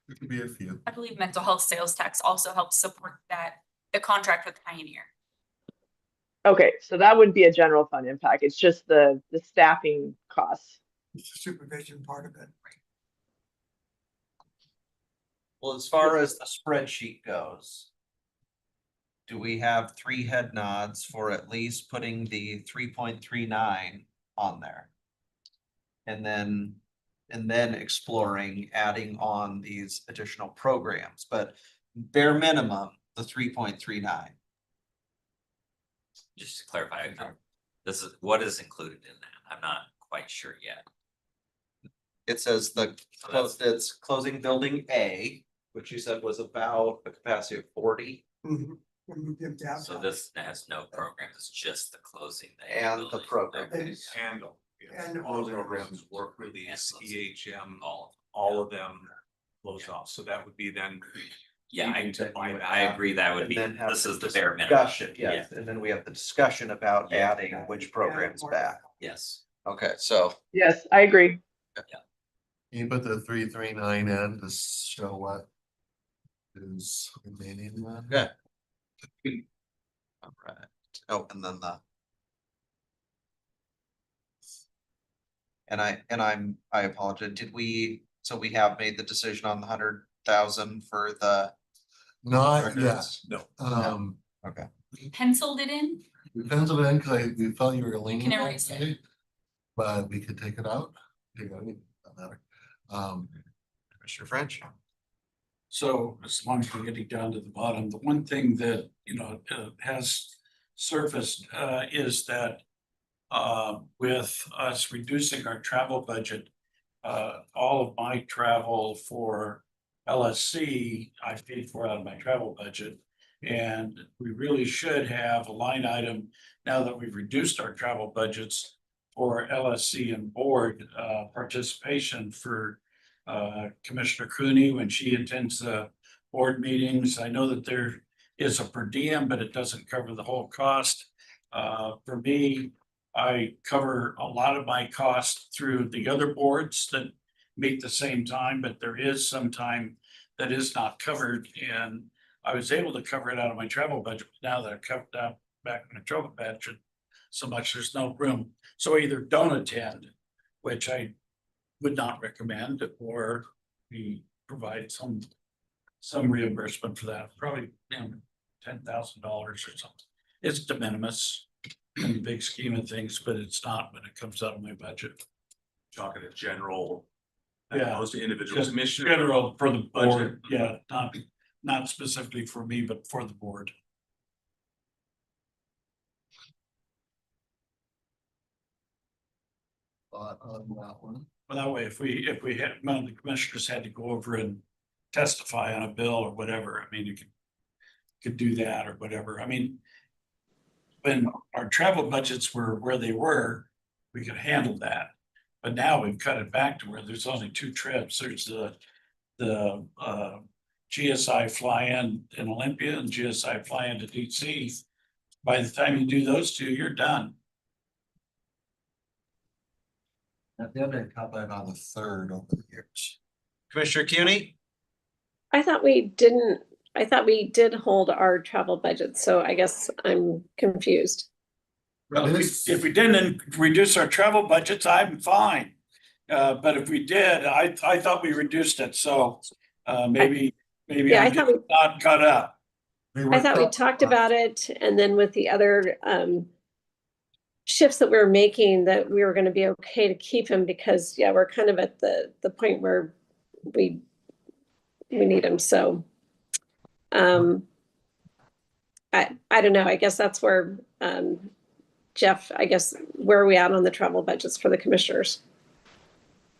There could be a few. I believe mental health sales tax also helps support the contract with Pioneer. okay, so that would be a general fund impact. It's just the staffing costs. It's the supervision part of it. Well, as far as the spreadsheet goes, do we have 3 head nods for at least putting the 3.39 on there? And then exploring adding on these additional programs, but bare minimum, the 3.39. Just to clarify, this is what is included in that. I'm not quite sure yet. It says it's closing building A, which you said was about a capacity of 40. Mhm. When we give that. So this has no program, it's just the closing. And the program. Okay. Handle. And All the programs, work release, EHM, All. all of them close off. So that would be then. Yeah, needing to buy that. I agree, that would And be, then have this the is the bare minimum. Discussion, yes, and then we have the discussion about Yeah. adding which programs back. Yes. Okay, so Yes, I agree. Can you put the 339 in to show what is remaining? Yeah. All right. Oh, and then I apologize. So we have made the decision on the 100,000 for the. Not yet. records? No. Okay. Penciled it in? We penciled it in because we felt you were leaning. Can that erase it. way, but we could take it out. Take it out, doesn't matter. Commissioner French. So as long as we're getting down to the bottom, the one thing that, has surfaced, is that with us reducing our travel budget, all of my travel for LSC, I paid for out of my travel budget. And we really should have a line item now that we've reduced our travel budgets for LSC and board participation for Commissioner Cooney when she attends board meetings. I know that there is a per diem, but it doesn't cover the whole cost. For me, I cover a lot of my costs through the other boards that meet the same time, but there is some time that is not covered, and I was able to cover it out of my travel budget. Now that I've cut down back my travel budget, so much, there's no room. So either don't attend, which I would not recommend, or we provide some reimbursement for that, probably, $10,000 or something. It's de minimis in the big scheme of things, but it's not when it comes out of my budget. Talking in general. Yeah. Opposed to individual Just commissioner. general for the board, Budget. yeah, not specifically for me, but for the board. Thought on that one. But that way, if we had, one of the commissioners had to go over and testify on a bill or whatever, I mean, you could do that or whatever. I mean, when our travel budgets were where they were, we could handle that. But now we've cut it back to where there's only 2 trips. There's the GSI fly-in Olympia and GSI fly-in to DC. By the time you do those 2, you're done. They've been cut back on the third over the years. Commissioner CUNY? I thought we did hold our travel budget, so I guess I'm confused. Well, if we didn't reduce our travel budgets, I'm fine. But if we did, I thought we reduced it, so maybe Yeah, I I'm thought just not caught up. I thought we talked about it, and then with the other shifts that we were making, that we were gonna be okay to keep him because, yeah, we're kind of at the point where we need him, so. I don't know, I guess that's where, Jeff, I guess, where are we at on the travel budgets for the commissioners?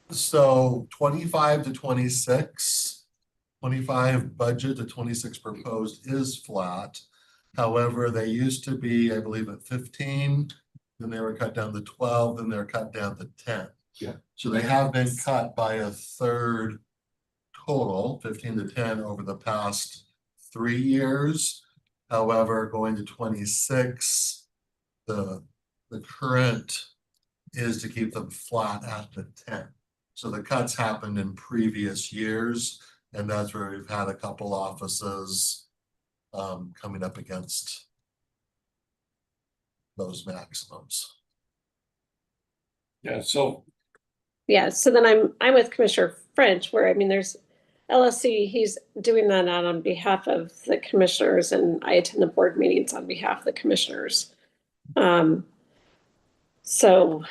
So 25 to 26, 25 budget to 26 proposed is flat. However, they used to be, I believe, at 15, then they were cut down to 12, then they're cut down to 10. Yeah. So they have been cut by a third total, 15 to 10 over the past 3 years. However, going to 26, the current is to keep them flat at the 10. So the cuts happened in previous years, and that's where we've had a couple offices coming up against those maximums. Yeah, so Yeah, so then I'm with Commissioner French, where, I mean, there's LSC, he's doing that out on behalf of the commissioners, and I attend the board meetings on behalf of the commissioners. So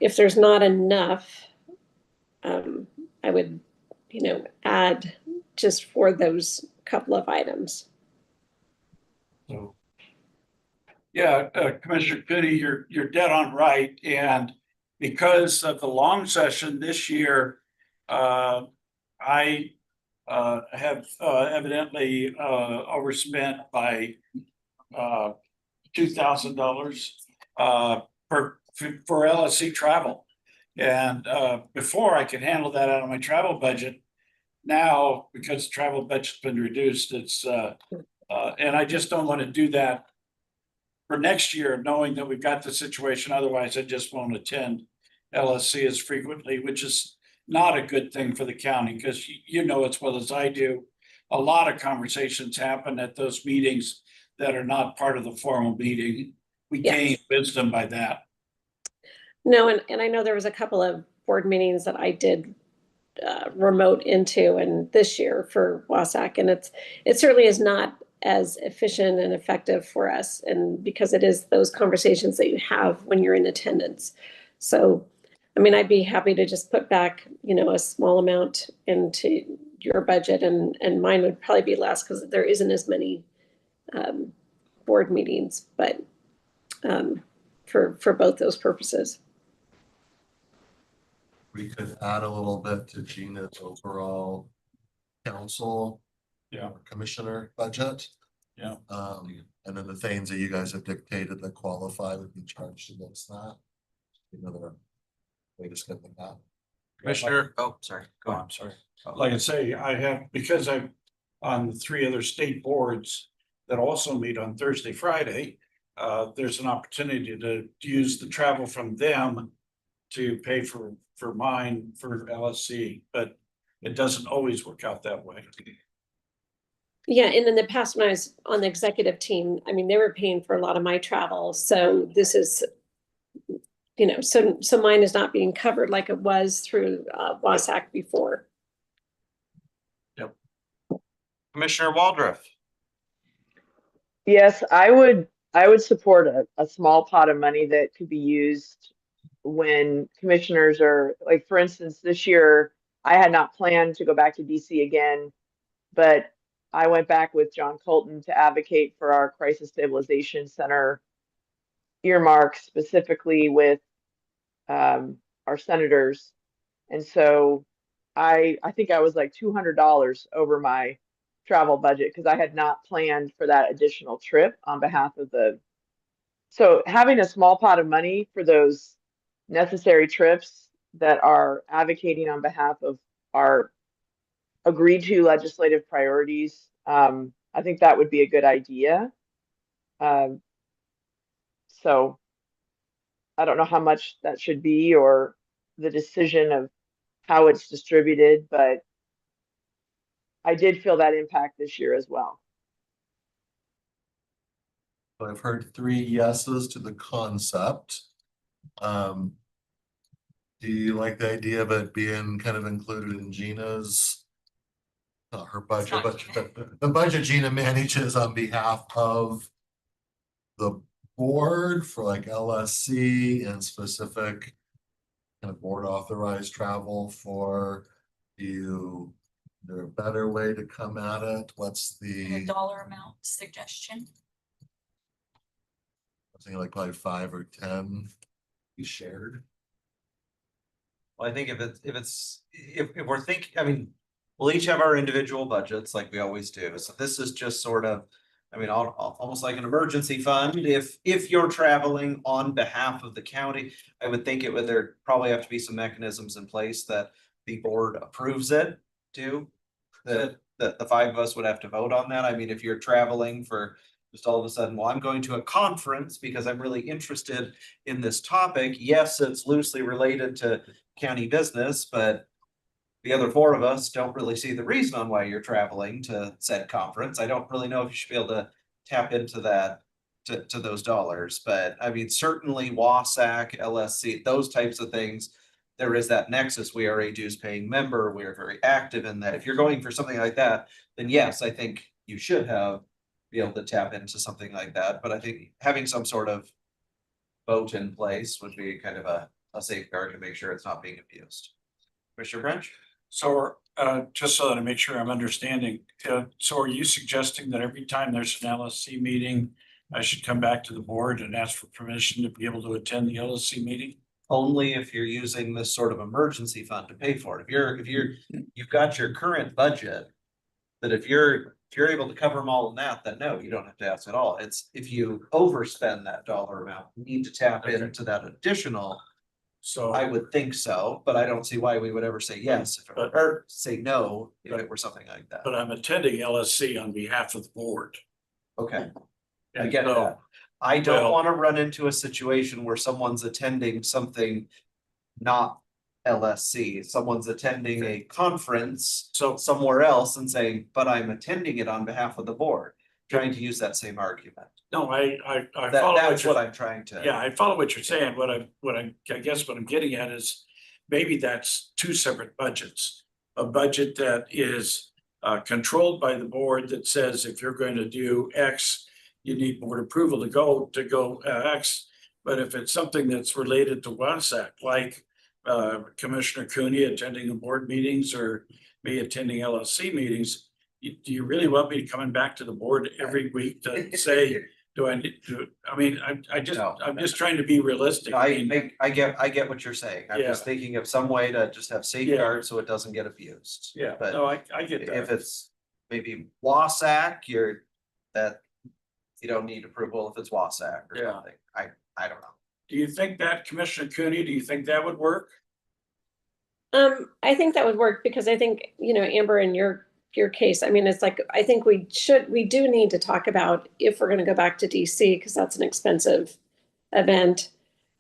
if there's not enough, I would, add just for those couple of items. So. Yeah, Commissioner Goody, you're dead on right, and because of the long session this year, I have evidently overspent by $2,000 for LSC travel. And before I could handle that out of my travel budget. Now, because the travel budget's been reduced, it's and I just don't want to do that for next year, knowing that we've got the situation. Otherwise, I just won't attend LSC as frequently, which is not a good thing for the county, because you know as well as I do, a lot of conversations happen at those meetings that are not part of the formal meeting. We gain wisdom by that. No, and I know there was a couple of board meetings that I did remote into, and this year for Wasac, and it certainly is not as efficient and effective for us, and because it is those conversations that you have when you're in attendance. So, I mean, I'd be happy to just put back, a small amount into your budget, and mine would probably be less because there isn't as many board meetings, but for both those purposes. We could add a little bit to Gina's overall council. Or commissioner budget. Yeah. And then the things that you guys have dictated that qualify would be charged against that. Another way to spend that. Commissioner, oh, sorry, go on. Sorry. Like I say, I have, because I'm on 3 other state boards that also meet on Thursday, Friday. There's an opportunity to use the travel from them to pay for mine for LSC, but it doesn't always work out that way. Yeah, and in the past, when I was on the executive team, I mean, they were paying for a lot of my travel, so this is, so mine is not being covered like it was through WASAC before. Commissioner Waldron. Yes, I would support a small pot of money that could be used when commissioners are, like, for instance, this year, I had not planned to go back to DC again, but I went back with John Colton to advocate for our Crisis Stabilization Center earmark specifically with our senators. And so I think I was like $200 over my travel budget because I had not planned for that additional trip on behalf of so having a small pot of money for those necessary trips that are advocating on behalf of our agreed to legislative priorities, I think that would be a good idea. So I don't know how much that should be or the decision of how it's distributed, but I did feel that impact this year as well. I've heard 3 yeses to the concept. Do you like the idea of it being kind of included in Gina's? Not her budget, not but Gina. the budget Gina manages on behalf of the board for like LSC and specific kind of board authorized travel for you. Is there a better way to come at it? What's The the, dollar amount suggestion. I think like probably 5 or 10 be shared? Well, I think if we're thinking, I mean, we'll each have our individual budgets like we always do. So this is just sort of, I mean, almost like an emergency fund. If you're traveling on behalf of the county, I would think there probably have to be some mechanisms in place that the board approves it too. That the 5 of us would have to vote on that. I mean, if you're traveling for just all of a sudden, well, I'm going to a conference because I'm really interested in this topic. Yes, it's loosely related to county business, but the other 4 of us don't really see the reason on why you're traveling to said conference. I don't really know if you should be able to tap into that to those dollars, but I mean, certainly WASAC, LSC, those types of things. There is that nexus. We are a dues paying member. We are very active in that. If you're going for something like that, then yes, I think you should be able to tap into something like that. But I think having some sort of vote in place would be kind of a safeguard to make sure it's not being abused. Commissioner French? So, just so that I make sure I'm understanding, so are you suggesting that every time there's an LSC meeting, I should come back to the board and ask for permission to be able to attend the LSC meeting? Only if you're using this sort of emergency fund to pay for it. You've got your current budget. That if you're able to cover them all in that, then no, you don't have to ask at all. It's if you overspend that dollar amount, you need to tap into that additional. So I would think so, but I don't see why we would ever say yes or say no if it were something like that. but I'm attending LSC on behalf of the board. Okay, I And get so- that. I don't well- want to run into a situation where someone's attending something not LSC, someone's attending a conference So, somewhere else and saying, but I'm attending it on behalf of the board, trying to use that same argument. no, I That, follow that's what what you're, I'm trying to. yeah, I follow what you're saying. I guess what I'm getting at is maybe that's 2 separate budgets. A budget that is controlled by the board that says if you're going to do X, you need board approval to go X. But if it's something that's related to WASAC, like Commissioner Cooney attending the board meetings or me attending LSC meetings, do you really want me coming back to the board every week to say, do I need to, I mean, I'm just trying to be realistic. I mean, I get what you're saying. I'm just thinking of some way to just have safeguards so it doesn't get abused. yeah, But no, I get if that. it's maybe WASAC, that you don't need approval if it's WASAC or Yeah. something. I don't know. Do you think that, Commissioner Cooney, do you think that would work? I think that would work because I think, Amber, in your case, I mean, it's like, I think we do need to talk about if we're going to go back to DC, because that's an expensive event,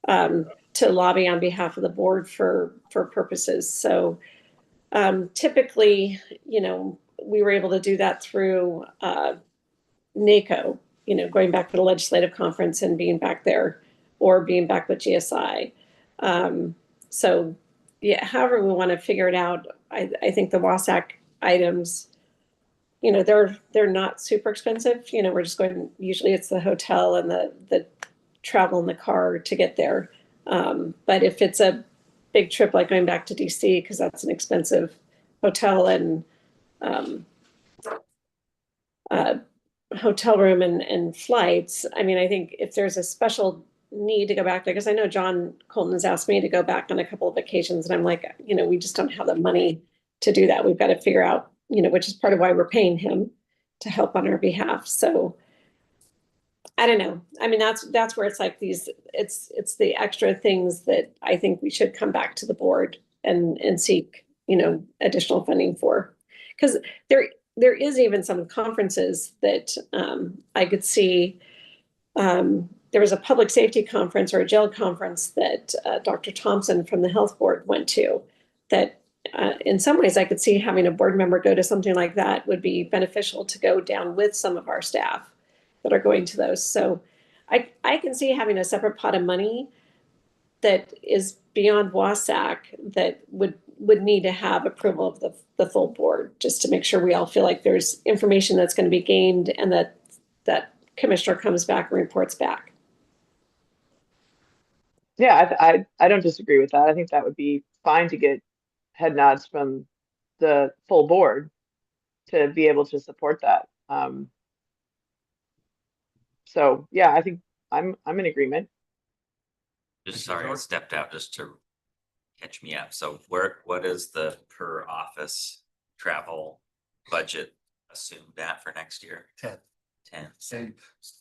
to lobby on behalf of the board for purposes. So typically, we were able to do that through NACO, you know, going back for the legislative conference and being back there, or being back with GSI. So yeah, however we want to figure it out, I think the WASAC items, you know, they're not super expensive. You know, we're just going, usually it's the hotel and the travel in the car to get there. But if it's a big trip like going back to DC, because that's an expensive hotel and hotel room and flights, I mean, I think if there's a special need to go back there, because I know John Colton has asked me to go back on a couple of occasions, and I'm like, you know, we just don't have the money to do that. We've got to figure out, you know, which is part of why we're paying him to help on our behalf. So I don't know. I mean, that's where it's like it's the extra things that I think we should come back to the board and seek, you know, additional funding for. Because there is even some conferences that I could see. There was a public safety conference or a jail conference that Dr. Thompson from the health board went to, that in some ways I could see having a board member go to something like that would be beneficial, to go down with some of our staff that are going to those. So I can see having a separate pot of money that is beyond WASAC that would need to have approval of the full board, just to make sure we all feel like there's information that's going to be gained, and that commissioner comes back and reports back. Yeah, I don't disagree with that. I think that would be fine to get head nods from the full board to be able to support that. So yeah, I think I'm in agreement. Just sorry, I stepped out just to catch me up. So what is the per office travel budget assumed at for next year? 10. 10. Same,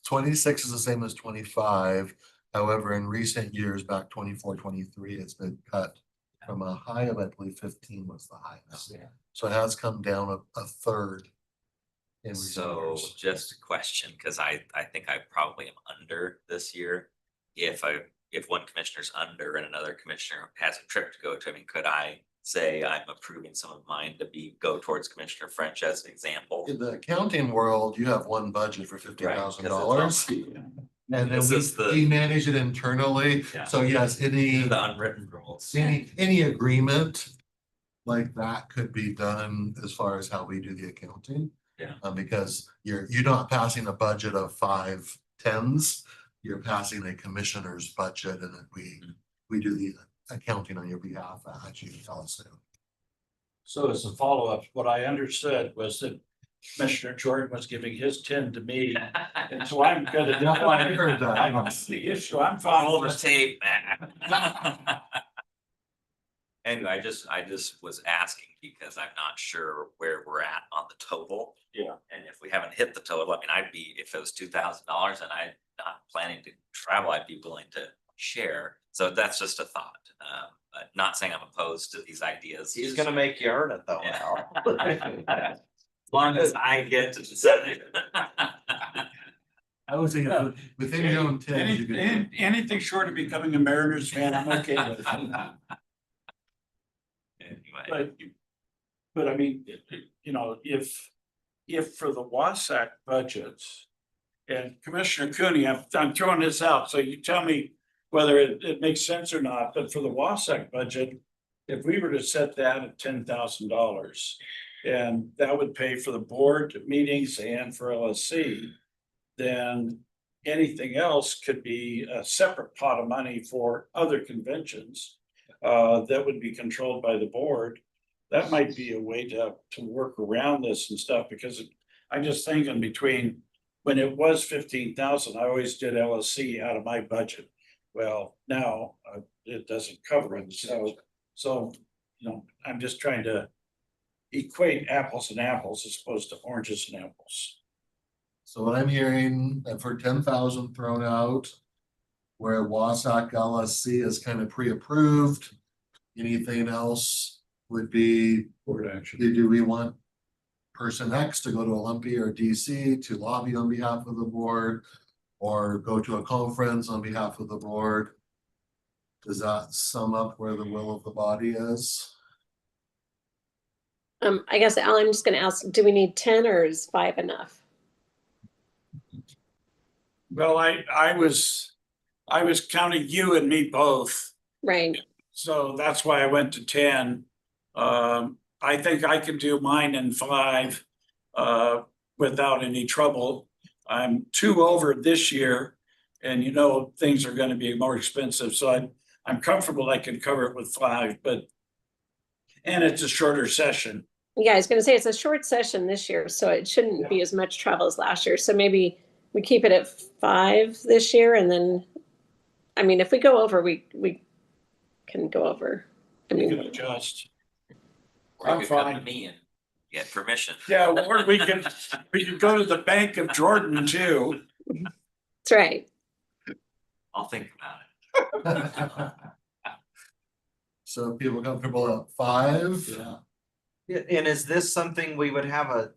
26 is the same as 25. However, in recent years, back 24, 23, it's been cut from a high of, I believe 15 was the highest. Yeah. So it has come down a third. In recent So years. just a question, because I think I probably am under this year. If one commissioner's under and another commissioner has a trip to go to, I mean, could I say I'm approving some of mine to go towards Commissioner French as an example? In the accounting world, you have one budget for $50,000. And then we manage it internally. Yeah. So yes, any The unwritten rules. any agreement like that could be done as far as how we do the accounting. Yeah. Because you're not passing a budget of 5 tens, you're passing a commissioner's budget, and then we do the accounting on your behalf at you tell us to. So as a follow-up, what I understood was that Commissioner Jordan was giving his 10 to me, and so I'm gonna. I heard that. That's the issue. I'm fine. All the tape, man. Anyway, I just was asking because I'm not sure where we're at on the total. Yeah. And if we haven't hit the total, I mean, if it was $2,000 and I'm not planning to travel, I'd be willing to share. So that's just a thought. But not saying I'm opposed to these ideas. He's gonna make you earn it though. Yeah. Al. As long as I get to decide. I was thinking within your own 10. you could- Anything short of becoming a Mariners fan, I'm okay with. Anyway, But I mean, you know, if for the WASAC budgets, and Commissioner Cooney, I'm throwing this out, so you tell me whether it makes sense or not, but for the WASAC budget, if we were to set that at $10,000, and that would pay for the board meetings and for LSC, then anything else could be a separate pot of money for other conventions that would be controlled by the board. That might be a way to work around this and stuff, because I'm just thinking between when it was 15,000, I always did LSC out of my budget. Well, now it doesn't cover it. So, you know, I'm just trying to equate apples and apples as opposed to oranges and apples. So what I'm hearing, I've heard 10,000 thrown out, where Wasac LSC is kind of pre-approved. Anything else would be, Board action. do we want person X to go to Olympia or DC to lobby on behalf of the board, or go to a conference on behalf of the board? Does that sum up where the will of the body is? I guess Al, I'm just gonna ask, do we need 10 or is 5 enough? Well, I was counting you and me both, Right, so that's why I went to 10. I think I can do mine in 5, without any trouble. I'm 2 over this year, and you know, things are gonna be more expensive, so I'm comfortable I can cover it with 5, but and it's a shorter session. yeah, I was gonna say it's a short session this year, so it shouldn't be as much travel as last year, so maybe we keep it at 5 this year and then, I mean, if we go over, we can go over. I We mean, can adjust. Or you I'm could come to fine. me and get permission. Yeah, or we can go to the Bank of Jordan too. that's right. I'll think about it. So people comfortable at 5? Yeah. Yeah, and is this something we would have a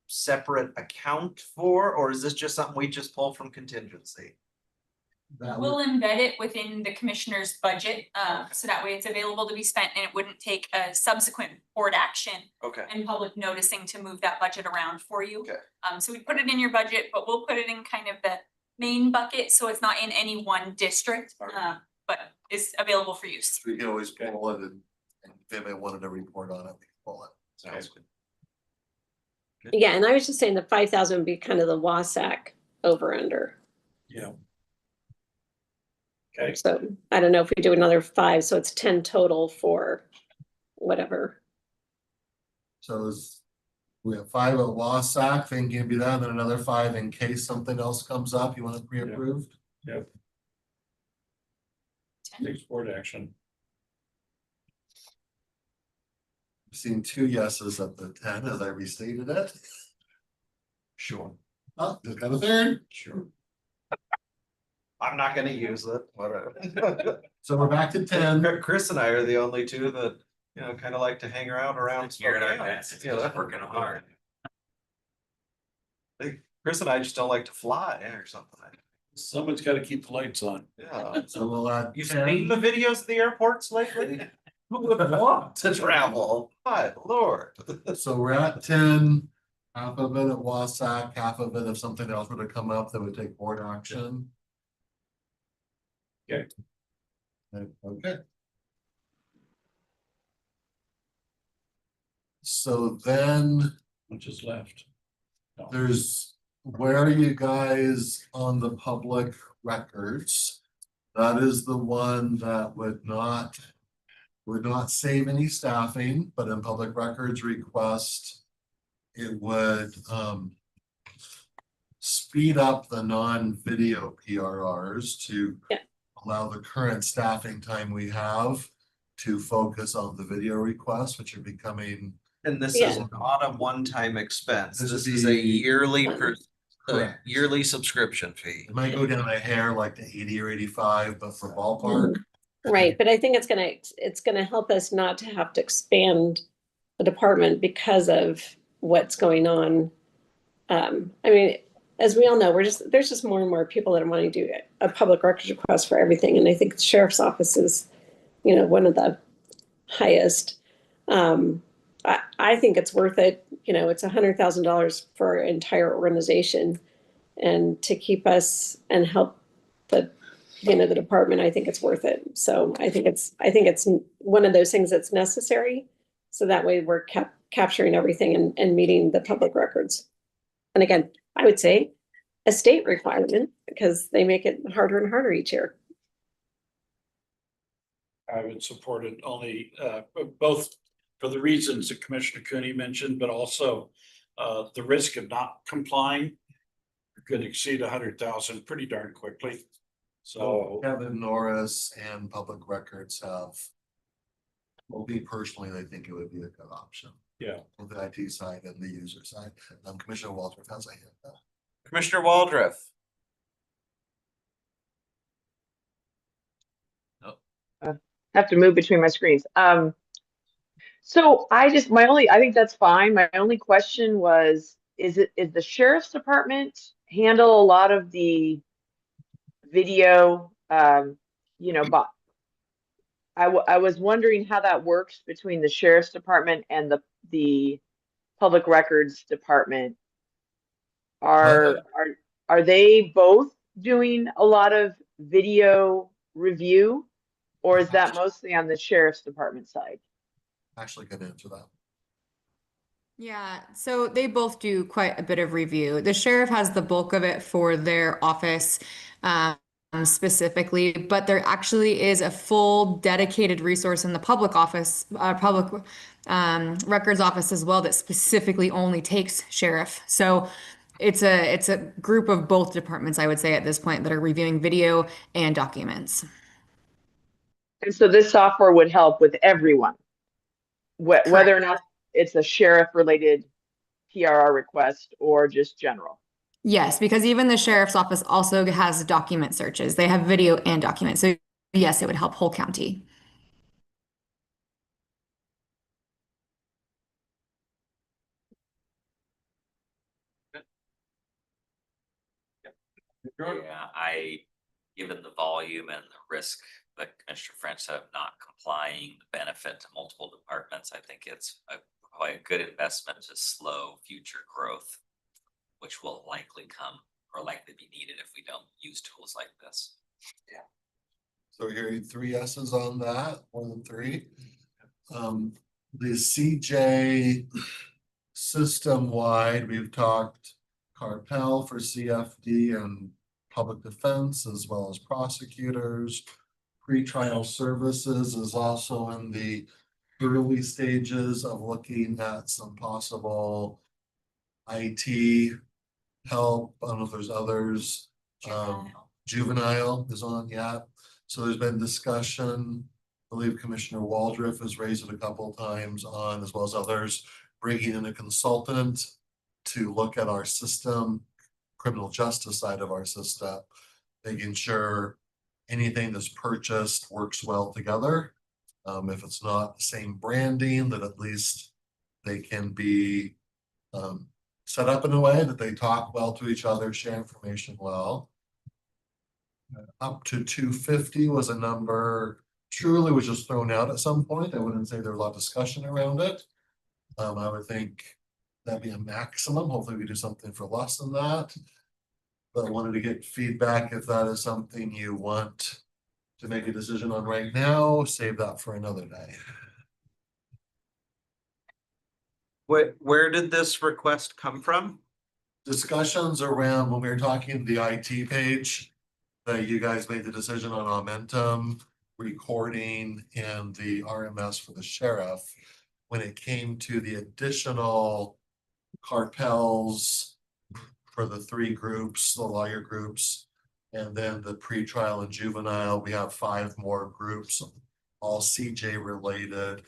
separate account for, or is this just something we just pull from contingency? That We'll would, embed it within the commissioner's budget, so that way it's available to be spent and it wouldn't take a subsequent board action Okay. and public noticing to move that budget around for you. Okay. So we put it in your budget, but we'll put it in kind of the main bucket, so it's not in any one district, but is available for use. we can always pull it and if anybody wanted to report on it, we can pull it. Sounds good. Yeah, and I was just saying the 5,000 would be kind of the Wasac over under. Yeah. Okay, So I don't know if we do another 5, so it's 10 total for whatever. So we have 5 at Wasac, then give you that, then another 5 in case something else comes up, you want it pre-approved? takes board action. I've seen 2 yeses at the 10 as I restated it. Sure. Oh, just got a 3rd. Sure. I'm not gonna use it, whatever. So we're back to 10. Chris and I are the only two that, you know, kind of like to hang around You're in our Spokane, best, you know. working hard. Chris and I just don't like to fly or something. Someone's gotta keep the lights on. Yeah. So we'll add You've 10. seen the videos of the airports lately? Who would want to travel? My lord. So we're at 10, half of it at Wasac, half of it if something else were to come up that would take board action. Okay. Okay. So then Which is left. No. there's, where are you guys on the public records? That is the one that would not save any staffing, but in public records request, it would speed up the non-video PRRs to Yeah. allow the current staffing time we have to focus on the video requests, which are becoming. And this is Yeah. not a one-time expense. This This would is a be- Correct. yearly subscription fee. It might go down a hair like to 80 or 85, but for ballpark, Right, but I think it's gonna help us not to have to expand the department because of what's going on. I mean, as we all know, there's just more and more people that are wanting to do a public records request for everything, and I think the sheriff's office is, you know, one of the highest. I think it's worth it, you know, it's $100,000 for our entire organization. And to keep us and help the, you know, the department, I think it's worth it. So I think it's one of those things that's necessary. So that way we're capturing everything and meeting the public records. And again, I would say a state requirement because they make it harder and harder each year. I would support it only, both for the reasons that Commissioner Cooney mentioned, but also the risk of not complying could exceed 100,000 pretty darn quickly. So, Kevin Norris and public records have. Well, me personally, I think it would be a good option. yeah, On the IT side and the user side. Commissioner Walter has a hand up. Commissioner Waldref. Have to move between my screens. So I think that's fine. My only question was, is the sheriff's department handle a lot of the video, you know, I was wondering how that works between the sheriff's department and the public records department. Are they both doing a lot of video review? Or is that mostly on the sheriff's department side? Actually could answer that. Yeah, so they both do quite a bit of review. The sheriff has the bulk of it for their office specifically, but there actually is a full dedicated resource in the public office, public records office as well that specifically only takes sheriff. So it's a group of both departments, I would say at this point, that are reviewing video and documents. And so this software would help with everyone, whether or not it's a sheriff related PRR request or just general. Yes, because even the sheriff's office also has document searches. They have video and documents. So yes, it would help whole county. Yeah, given the volume and the risk that Commissioner French said of not complying, the benefit to multiple departments, I think it's quite a good investment to slow future growth, which will likely come or likely be needed if we don't use tools like this. Yeah. So we're hearing 3 S's on that, more than 3. The CJ system-wide, we've talked Carpel for CFD and public defense, as well as prosecutors. Pretrial services is also in the early stages of looking at some possible IT help. I don't know if there's others. Juvenile is on yet. So there's been discussion. I believe Commissioner Waldriff has raised it a couple of times on, as well as others, bringing in a consultant to look at our system, criminal justice side of our system, making sure anything that's purchased works well together. If it's not the same branding, that at least they can be set up in a way that they talk well to each other, share information well. Up to 250 was a number truly was just thrown out at some point. I wouldn't say there was a lot of discussion around it. I would think that'd be a maximum. Hopefully we do something for less than that. But I wanted to get feedback if that is something you want to make a decision on right now, save that for another day. Where did this request come from? Discussions around when we were talking the IT page, that you guys made the decision on Aumentum, recording, and the RMS for the sheriff. When it came to the additional cartels for the 3 groups, the lawyer groups, and then the pretrial and juvenile, we have 5 more groups, all CJ related.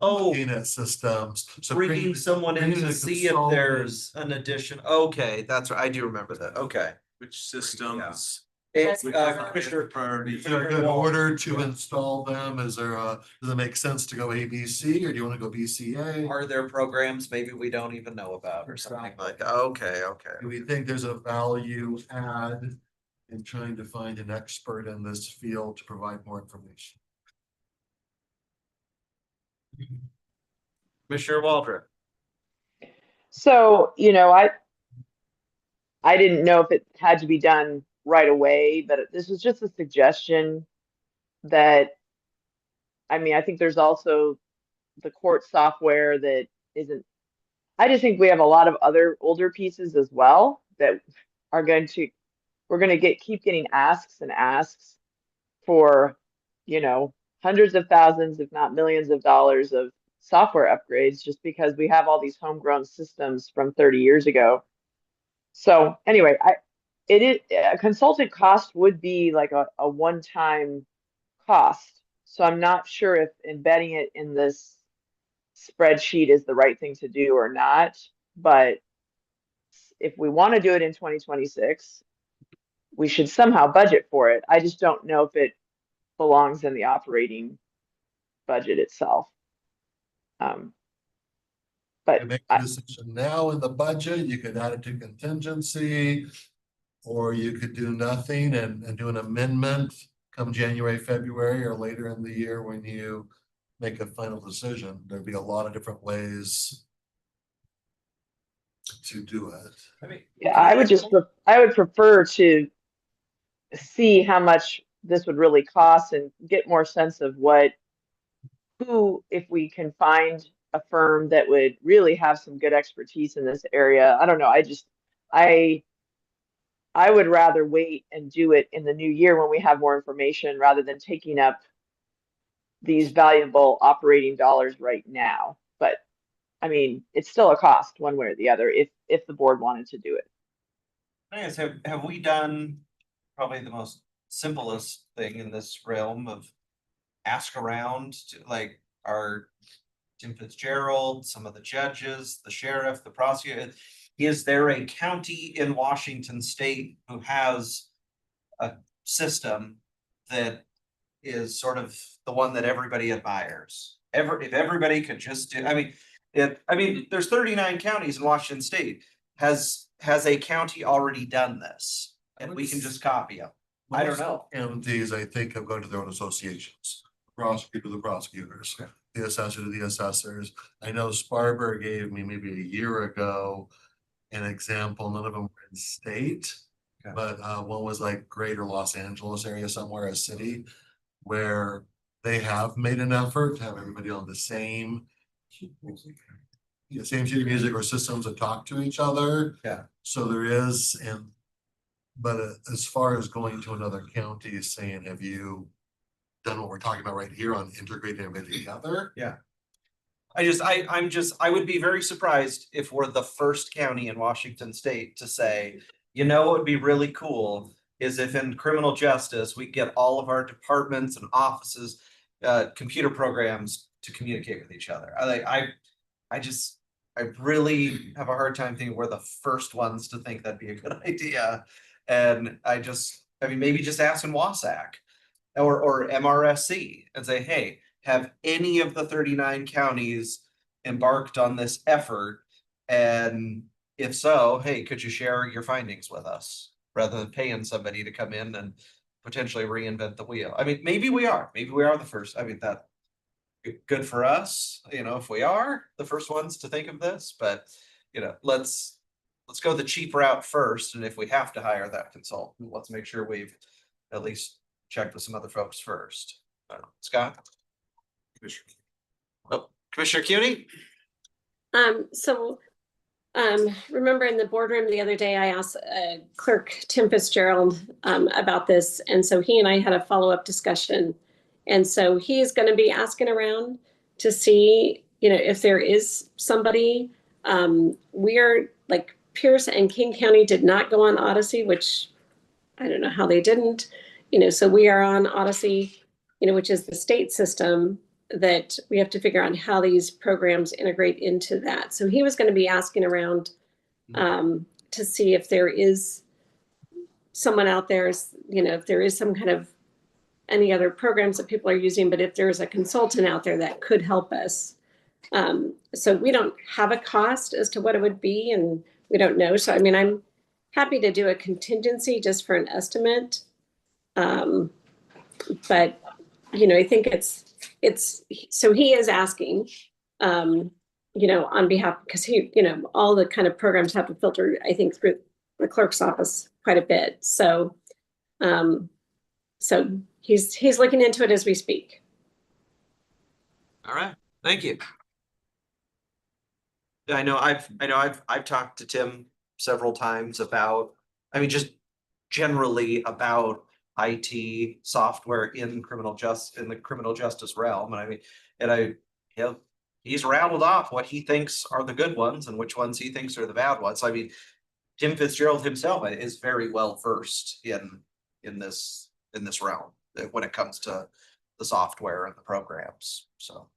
Oh, Looking at systems. So bringing someone in bringing to a see if consultant. there's an addition. Okay, that's right. I do remember that. Okay. Which systems? It's Commissioner priority. Is there a good order to install them? Is there does it make sense to go ABC or do you want to go BCA? Are there programs maybe we don't even know about or something like that? Okay, okay. Do we think there's a value add in trying to find an expert in this field to provide more information? Commissioner Waldron. So, I didn't know if it had to be done right away, but this was just a suggestion that, I think there's also the court software that isn't, I just think we have a lot of other older pieces as well that are we're going to keep getting asks and asks for, hundreds of thousands, if not millions of dollars of software upgrades, just because we have all these homegrown systems from 30 years ago. So anyway, a consultant cost would be like a one-time cost. So I'm not sure if embedding it in this spreadsheet is the right thing to do or not. But if we want to do it in 2026, we should somehow budget for it. I just don't know if it belongs in the operating budget itself. But You make a decision now in the budget, you could add it to contingency, or you could do nothing and do an amendment come January, February, or later in the year when you make a final decision, there'd be a lot of different ways to do it. I mean, Yeah, I would prefer to see how much this would really cost and get more sense of who, if we can find a firm that would really have some good expertise in this area. I don't know. I would rather wait and do it in the new year when we have more information rather than taking up these valuable operating dollars right now. But I mean, it's still a cost one way or the other if the board wanted to do it. I guess, have we done probably the most simplest thing in this realm of ask around to like our Tim Fitzgerald, some of the judges, the sheriff, the prosecutor? Is there a county in Washington state who has a system that is sort of the one that everybody admires? If everybody could just do, there's 39 counties in Washington state. Has a county already done this? And we can just copy them. I don't know. Counties, I think, have gone to their own associations, prosecutor to the prosecutors, the assessor to the assessors. I know Sparber gave me maybe a year ago an example, none of them were in state. Okay. But one was like greater Los Angeles area somewhere, a city, where they have made an effort to have everybody on the same sheet of music or systems that talk to each other. Yeah. So there is, but as far as going to another county saying, have you done what we're talking about right here on integrating everything together? Yeah. I would be very surprised if we're the first county in Washington state to say, you know, what would be really cool is if in criminal justice, we get all of our departments and offices, computer programs to communicate with each other. I really have a hard time thinking we're the first ones to think that'd be a good idea. And maybe just ask in Wasac or MRSC and say, hey, have any of the 39 counties embarked on this effort? And if so, hey, could you share your findings with us rather than paying somebody to come in and potentially reinvent the wheel? I mean, maybe we are the first. I mean, that good for us, you know, if we are the first ones to think of this, but you know, let's go the cheap route first. And if we have to hire that consultant, let's make sure we've at least checked with some other folks first. Scott? Commissioner CUNY? Remember in the boardroom the other day, I asked Clerk Tim Fitzgerald about this. And so he and I had a follow-up discussion. And so he's going to be asking around to see, you know, if there is somebody. We are like Pierce and King County did not go on Odyssey, which I don't know how they didn't, you know, so we are on Odyssey, you know, which is the state system that we have to figure out how these programs integrate into that. So he was going to be asking around to see if there is someone out there, you know, if there is some kind of any other programs that people are using, but if there's a consultant out there that could help us. So we don't have a cost as to what it would be, and we don't know. So, I mean, I'm happy to do a contingency just for an estimate. But, you know, I think so he is asking, you know, on behalf, because he, you know, all the kind of programs have to filter, I think, through the clerk's office quite a bit. So, so he's looking into it as we speak. All right, thank you. I know I've talked to Tim several times about, I mean, just generally about IT software in the criminal justice realm. And I mean, you know, he's rattled off what he thinks are the good ones and which ones he thinks are the bad ones. I mean, Tim Fitzgerald himself is very well versed in this realm when it comes to the software and the programs. So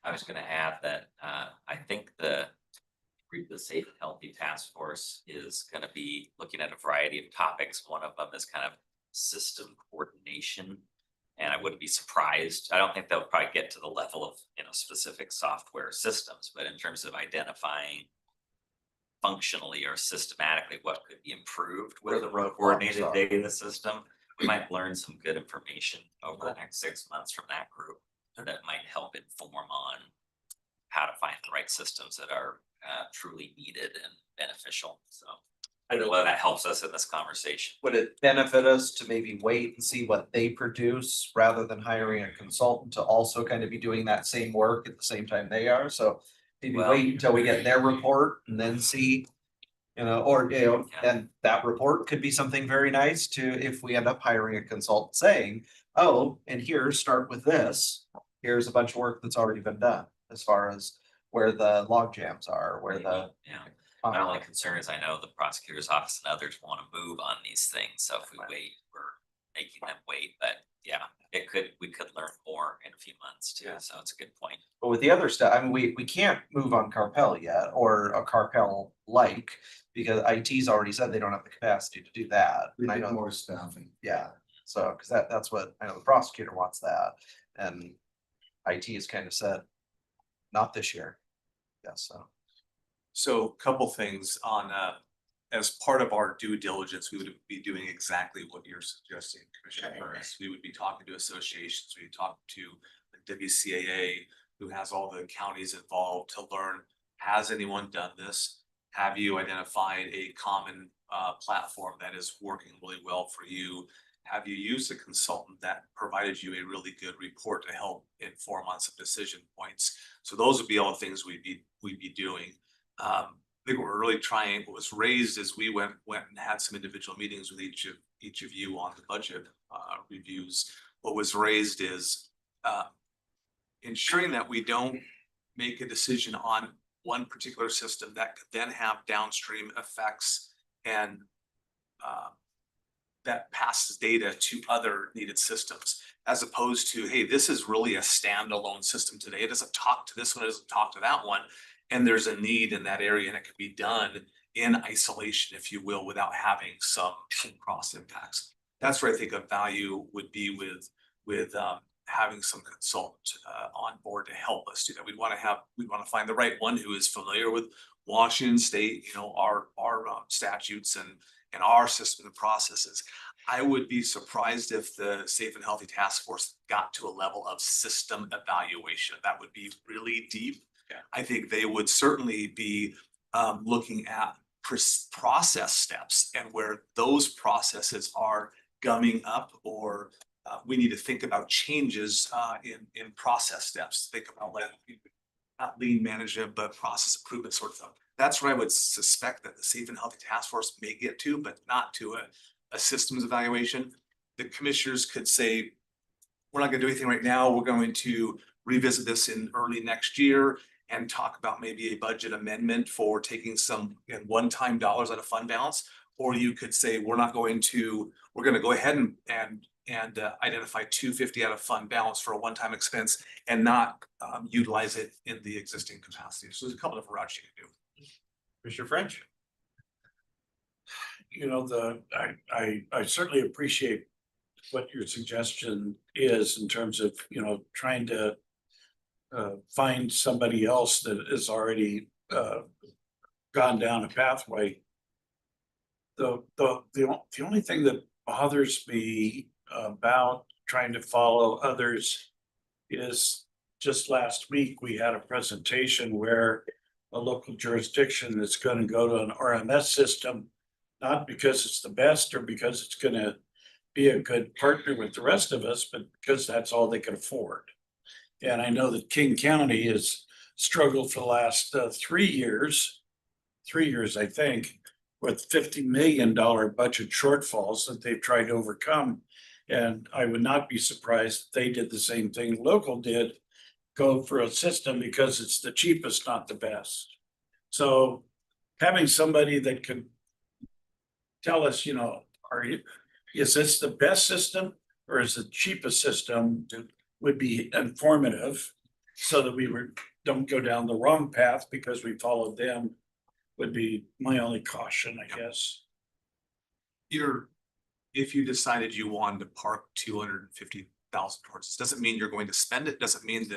I was gonna add that I think the Safe and Healthy Task Force is gonna be looking at a variety of topics. One of them is kind of system coordination. And I wouldn't be surprised. I don't think they'll probably get to the level of, you know, specific software systems, but in terms of identifying functionally or systematically what could be improved Where with the the roadblocks coordinated are. data system. We might learn some good information over the next 6 months from that group that might help inform on how to find the right systems that are truly needed and beneficial. So I don't know whether that helps us in this conversation. Would it benefit us to maybe wait and see what they produce rather than hiring a consultant to also kind of be doing that same work at the same time they are? So maybe Well- wait until we get their report and then see, or, Yeah. and that report could be something very nice to, if we end up hiring a consultant saying, oh, and here, start with this. Here's a bunch of work that's already been done as far as where the log jams are, where the. Yeah. My only concern is I know the prosecutor's office and others want to move on these things, so if we wait, we're making them wait, but yeah, we could learn more in a few months too, so it's a good point. But with the other stuff, I mean, we can't move on Carpel yet, or a Carpel like, because IT's already said they don't have the capacity to do that. We And I need know, more staffing. yeah, so, cause that's what, I know the prosecutor wants that, and IT has kind of said, not this year. Yeah, so. So a couple things on, as part of our due diligence, we would be doing exactly what you're suggesting, Commissioner Burris. We would be talking to associations, we would talk to the WCAA, who has all the counties involved, to learn, has anyone done this? Have you identified a common platform that is working really well for you? Have you used a consultant that provided you a really good report to help inform on some decision points? So those would be all the things we'd be doing. I think we're really trying, what was raised as we went and had some individual meetings with each of you on the budget reviews. What was raised is ensuring that we don't make a decision on one particular system that could then have downstream effects and that passes data to other needed systems, as opposed to, hey, this is really a standalone system today. It doesn't talk to this one, it doesn't talk to that one. And there's a need in that area and it can be done in isolation, if you will, without having some cross impacts. That's where I think a value would be with having some consultant on board to help us do that. We'd want to find the right one who is familiar with Washington State, our statutes and our system and processes. I would be surprised if the Safe and Healthy Task Force got to a level of system evaluation. That would be really deep. Yeah. I think they would certainly be looking at process steps and where those processes are gumming up, or we need to think about changes in process steps. Think about like not lean management, but process improvement sort of thing. That's what I would suspect that the Safe and Healthy Task Force may get to, but not to a systems evaluation. The commissioners could say, we're not going to do anything right now. We're going to revisit this in early next year and talk about maybe a budget amendment for taking some one-time dollars out of fund balance. Or you could say, we're going to go ahead and identify $250 out of fund balance for a one-time expense and not utilize it in the existing capacity. So there's a couple of routes you can do. Mr. French? I certainly appreciate what your suggestion is in terms of, trying to find somebody else that has already gone down a pathway. The only thing that bothers me about trying to follow others is just last week, we had a presentation where a local jurisdiction is going to go to an RMS system, not because it's the best or because it's going to be a good partner with the rest of us, but because that's all they can afford. And I know that King County has struggled for the last 3 years, I think, with $50 million budget shortfalls that they've tried to overcome. And I would not be surprised if they did the same thing local did, go for a system because it's the cheapest, not the best. So having somebody that could tell us, is this the best system or is the cheapest system would be informative so that we don't go down the wrong path because we followed them, would be my only caution, I guess. If you decided you wanted to park $250,000 towards this, doesn't mean you're going to spend it, doesn't mean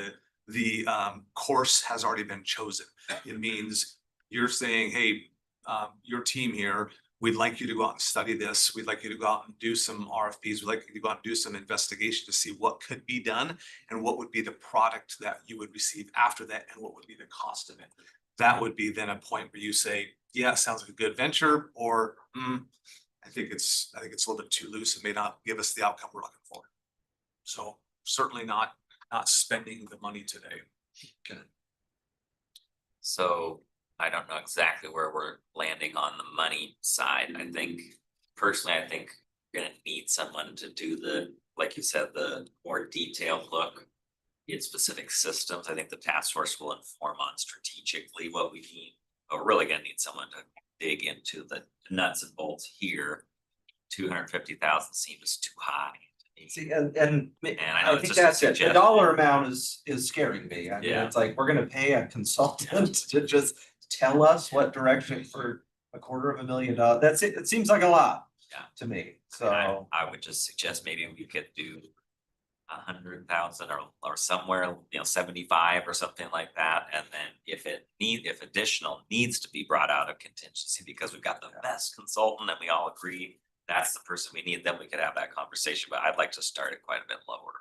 the course has already been chosen. It means you're saying, hey, your team here, we'd like you to go out and study this. We'd like you to go out and do some RFPs. We'd like you to go out and do some investigation to see what could be done and what would be the product that you would receive after that and what would be the cost of it. That would be then a point where you say, yeah, sounds like a good venture, or I think it's a little bit too loose and may not give us the outcome we're looking for. So certainly not spending the money today. So I don't know exactly where we're landing on the money side. I think personally, I think you're gonna need someone to do the, like you said, the more detailed look in specific systems. I think the task force will inform on strategically what we need. But we're really gonna need someone to dig into the nuts and bolts here. 250,000 seems too high. See, and I know I it's think just a that's it. The suggestion. dollar amount is scaring me. I mean, Yeah. it's like, we're gonna pay a consultant to just tell us what direction for $250,000. That's it. It seems like a lot. Yeah. To me, I so. would just suggest maybe we could do 100,000 or somewhere, 75 or something like that. And then if additional needs to be brought out of contingency because we've got the best consultant and we all agree that's the person we need, then we could have that conversation. But I'd like to start it quite a bit lower.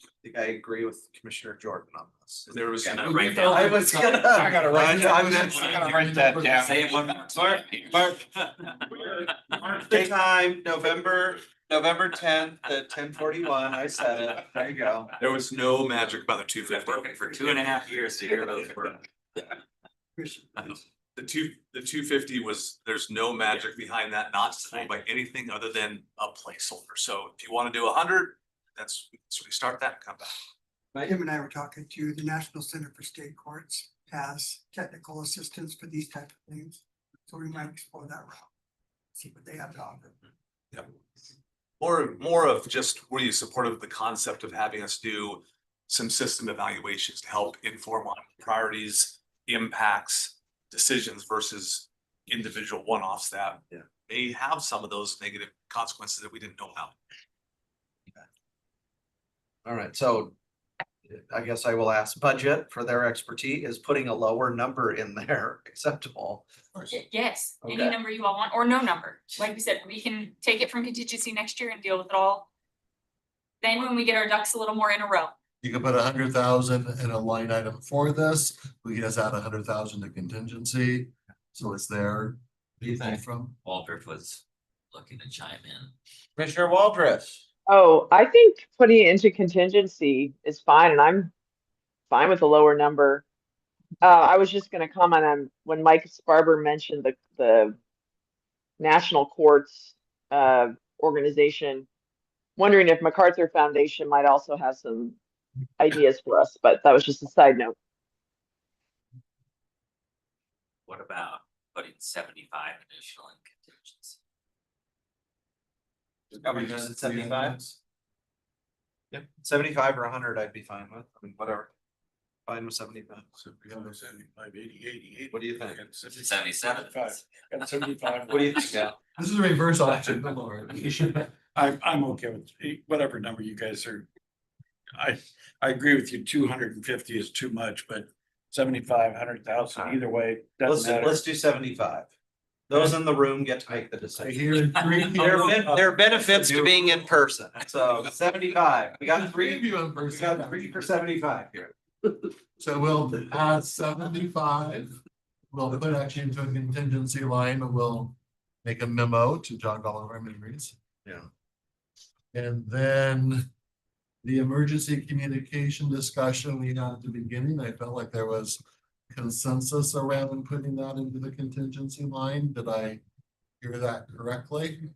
I think I agree with Commissioner Jordan on this. There was. Gonna write down. I was gonna. I gotta write that- I'm gonna write that down. Say it one more time. Mark the time, November 10th at 10:41. I said it. There you go. There was no magic about the two I've fifty. worked for 2.5 years to hear those words. The 250 was, there's no magic behind that, not supported by anything other than a placeholder. So if you want to do 100, that's, we start that and come back. Tim and I were talking to the National Center for State Courts has technical assistance for these type of things. So we might explore that route. See what they have to offer. Yep. More of just, were you supportive of the concept of having us do some system evaluations to help inform on priorities, impacts, decisions versus individual one-offs that may have some of those negative consequences that we didn't know about. All right, so I guess I will ask budget for their expertise. Is putting a lower number in there acceptable? Yes, any Okay. number you all want, or no number. Like we said, we can take it from contingency next year and deal with it all. Then when we get our ducks a little more in a row. You could put 100,000 in a line item for this, we just add 100,000 to contingency, so it's there. What do you think? From? Waldriff was looking to chime in. Commissioner Waldress. Oh, I think putting it into contingency is fine, and I'm fine with a lower number. I was just gonna comment on when Mike Sparber mentioned the national courts organization. Wondering if MacArthur Foundation might also have some ideas for us, but that was just a side note. What about putting 75 additional in contingency? How much is it, 75? Yep, 75 or 100, I'd be fine with. I mean, whatever. Fine with 75. So 75, 80, 88. What do you think? 77. And 75. What do you think, Al? This is a reverse option, good lord. I'm okay with whatever number you guys are. I agree with you, 250 is too much, but 75, 100,000, either way, doesn't matter. Let's do 75. Those in the room get to make the I decision. hear three. There are benefits to being in person, so 75. We got Three three. of you in We person. got three for 75 here. So we'll add 75. We'll put actually into a contingency line, but we'll make a memo to jog all of our memories. Yeah. And then the emergency communication discussion we had at the beginning, I felt like there was consensus around putting that into the contingency line. Did I hear that correctly?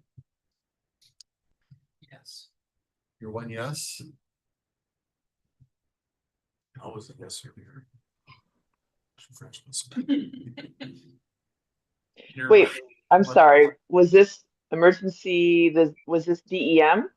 Yes. You're one yes? How was it yes earlier? Wait, I'm sorry, was this emergency, was this DEM?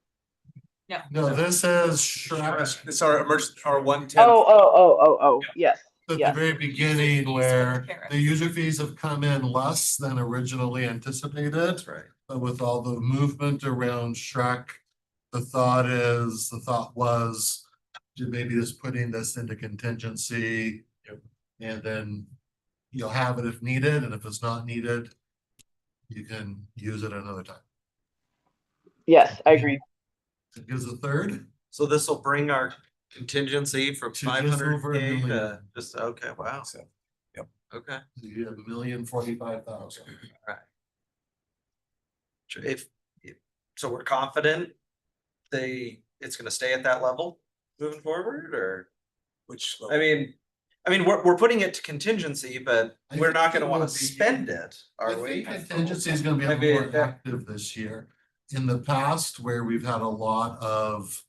No, this is Shrek It's our emergency, our 110. Yes, at the yes. very beginning where Tariff. the user fees have come in less than originally anticipated. That's right. But with all the movement around Shrek, the thought was to maybe just putting this into contingency. And then you'll have it if needed, and if it's not needed, you can use it another time. Yes, I agree. It gives a third. So this will bring our contingency from To just 500 over a K to million. just, okay, wow. Yep. Okay. You have 1,045,000. So we're confident it's gonna stay at that level moving forward, or? Which. I mean, we're putting it to contingency, but I we're not think gonna it wanna will be- spend it, I are we? think contingency is gonna be a I little mean, more active this year. In the past, where we've had a lot of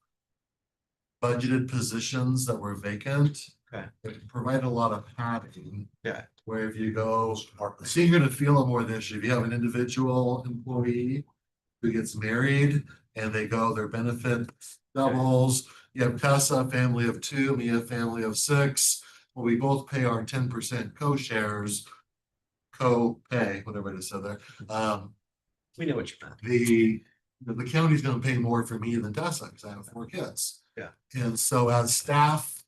budgeted positions that were vacant. Okay. It provided a lot of padding. Yeah. Where if you go, so you're gonna feel it more this year. If you have an individual employee who gets married and they go, their benefit doubles. You have Tessa, family of 2, me, a family of 6. Well, we both pay our 10% co-shares, co-pay, whatever it is said there. We know what you meant. The county's gonna pay more for me than Tessa, because I have 4 kids. Yeah. And so as staff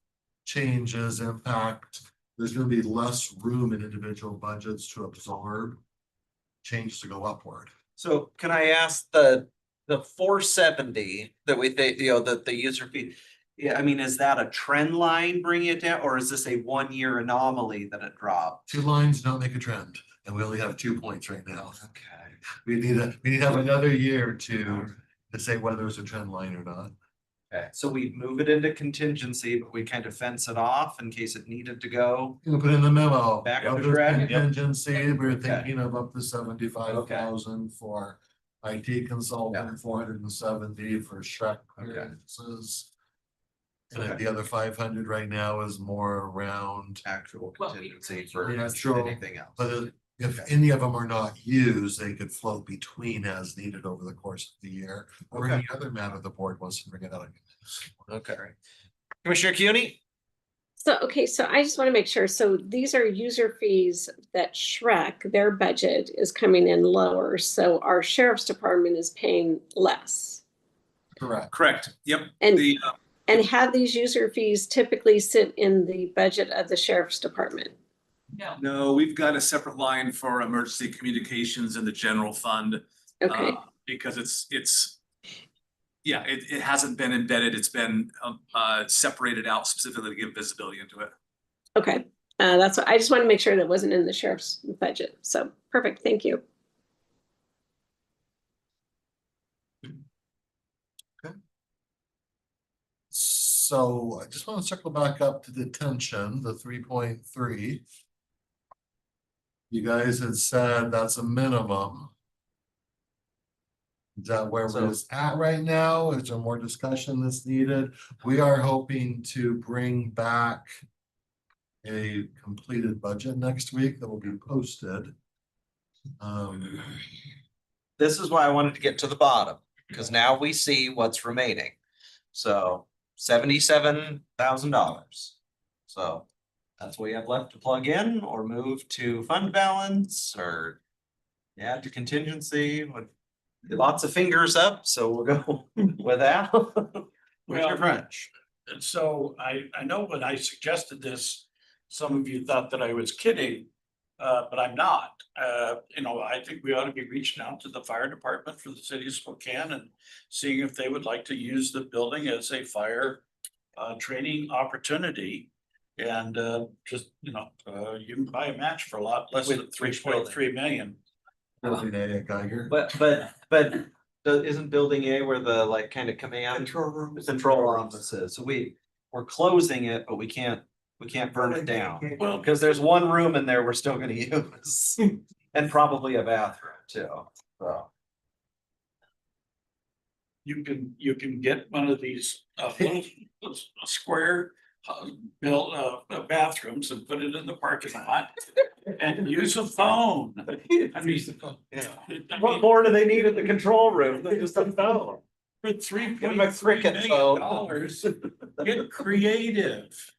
changes impact, there's gonna be less room in individual budgets to absorb changes to go upward. So can I ask the 470 that we think, the user fee? Yeah, I mean, is that a trend line bringing it down, or is this a 1-year anomaly that it dropped? 2 lines don't make a trend, and we only have 2 points right now. Okay. We need to have another year to say whether it's a trend line or not. Okay, so we move it into contingency, but we kind of fence it off in case it needed to go. You know, put in the memo. Back to Other track. contingency, we're Okay. thinking of up to 75,000 for IT consultant, Yeah. 470 for Shrek Okay. clearances. And then Okay. the other 500 right now is more around, Actual Well, we- contingency for Yeah, sure. anything else. but if any of them are not used, they could float between as needed over the course of the year. Or any other matter the board wants to bring it out. Okay. Commissioner Cuny? So, okay, so I just want to make sure. So these are user fees that Shrek, their budget is coming in lower. So our sheriff's department is paying less. Correct. Correct, yep. And, The, and have these user fees typically sit in the budget of the sheriff's department? No, No, we've got a separate line for emergency communications in the general fund. Okay, Because it hasn't been embedded, it's been separated out specifically to give visibility into it. okay. That's what, I just want to make sure that wasn't in the sheriff's budget. So perfect, thank you. So I just want to circle back up to detention, the 3.3. You guys had said that's a minimum. Is that where we're at right now? Is there more discussion that's needed? We are hoping to bring back a completed budget next week that will be posted. This is why I wanted to get to the bottom, because now we see what's remaining. So $77,000. So that's what we have left to plug in or move to fund balance or add to contingency. Lots of fingers up, so we'll go with that. Mr. French. And so I know when I suggested this, some of you thought that I was kidding, but I'm not. I think we ought to be reaching out to the fire department for the city of Spokane and seeing if they would like to use the building as a fire training opportunity. And you can buy a match for a lot less than 3.3 million. Building A at Geiger. But isn't building A where the kind of command control office is? So we're closing it, but we can't burn it down. Well, Because there's one room in there we're still gonna use. And probably a bathroom too, so. you can get one of these little square built bathrooms and put it in the parking lot and use a phone. I mean, What more do they need in the control room than just a phone? for Give $3.3 them a cricket phone. million, get creative.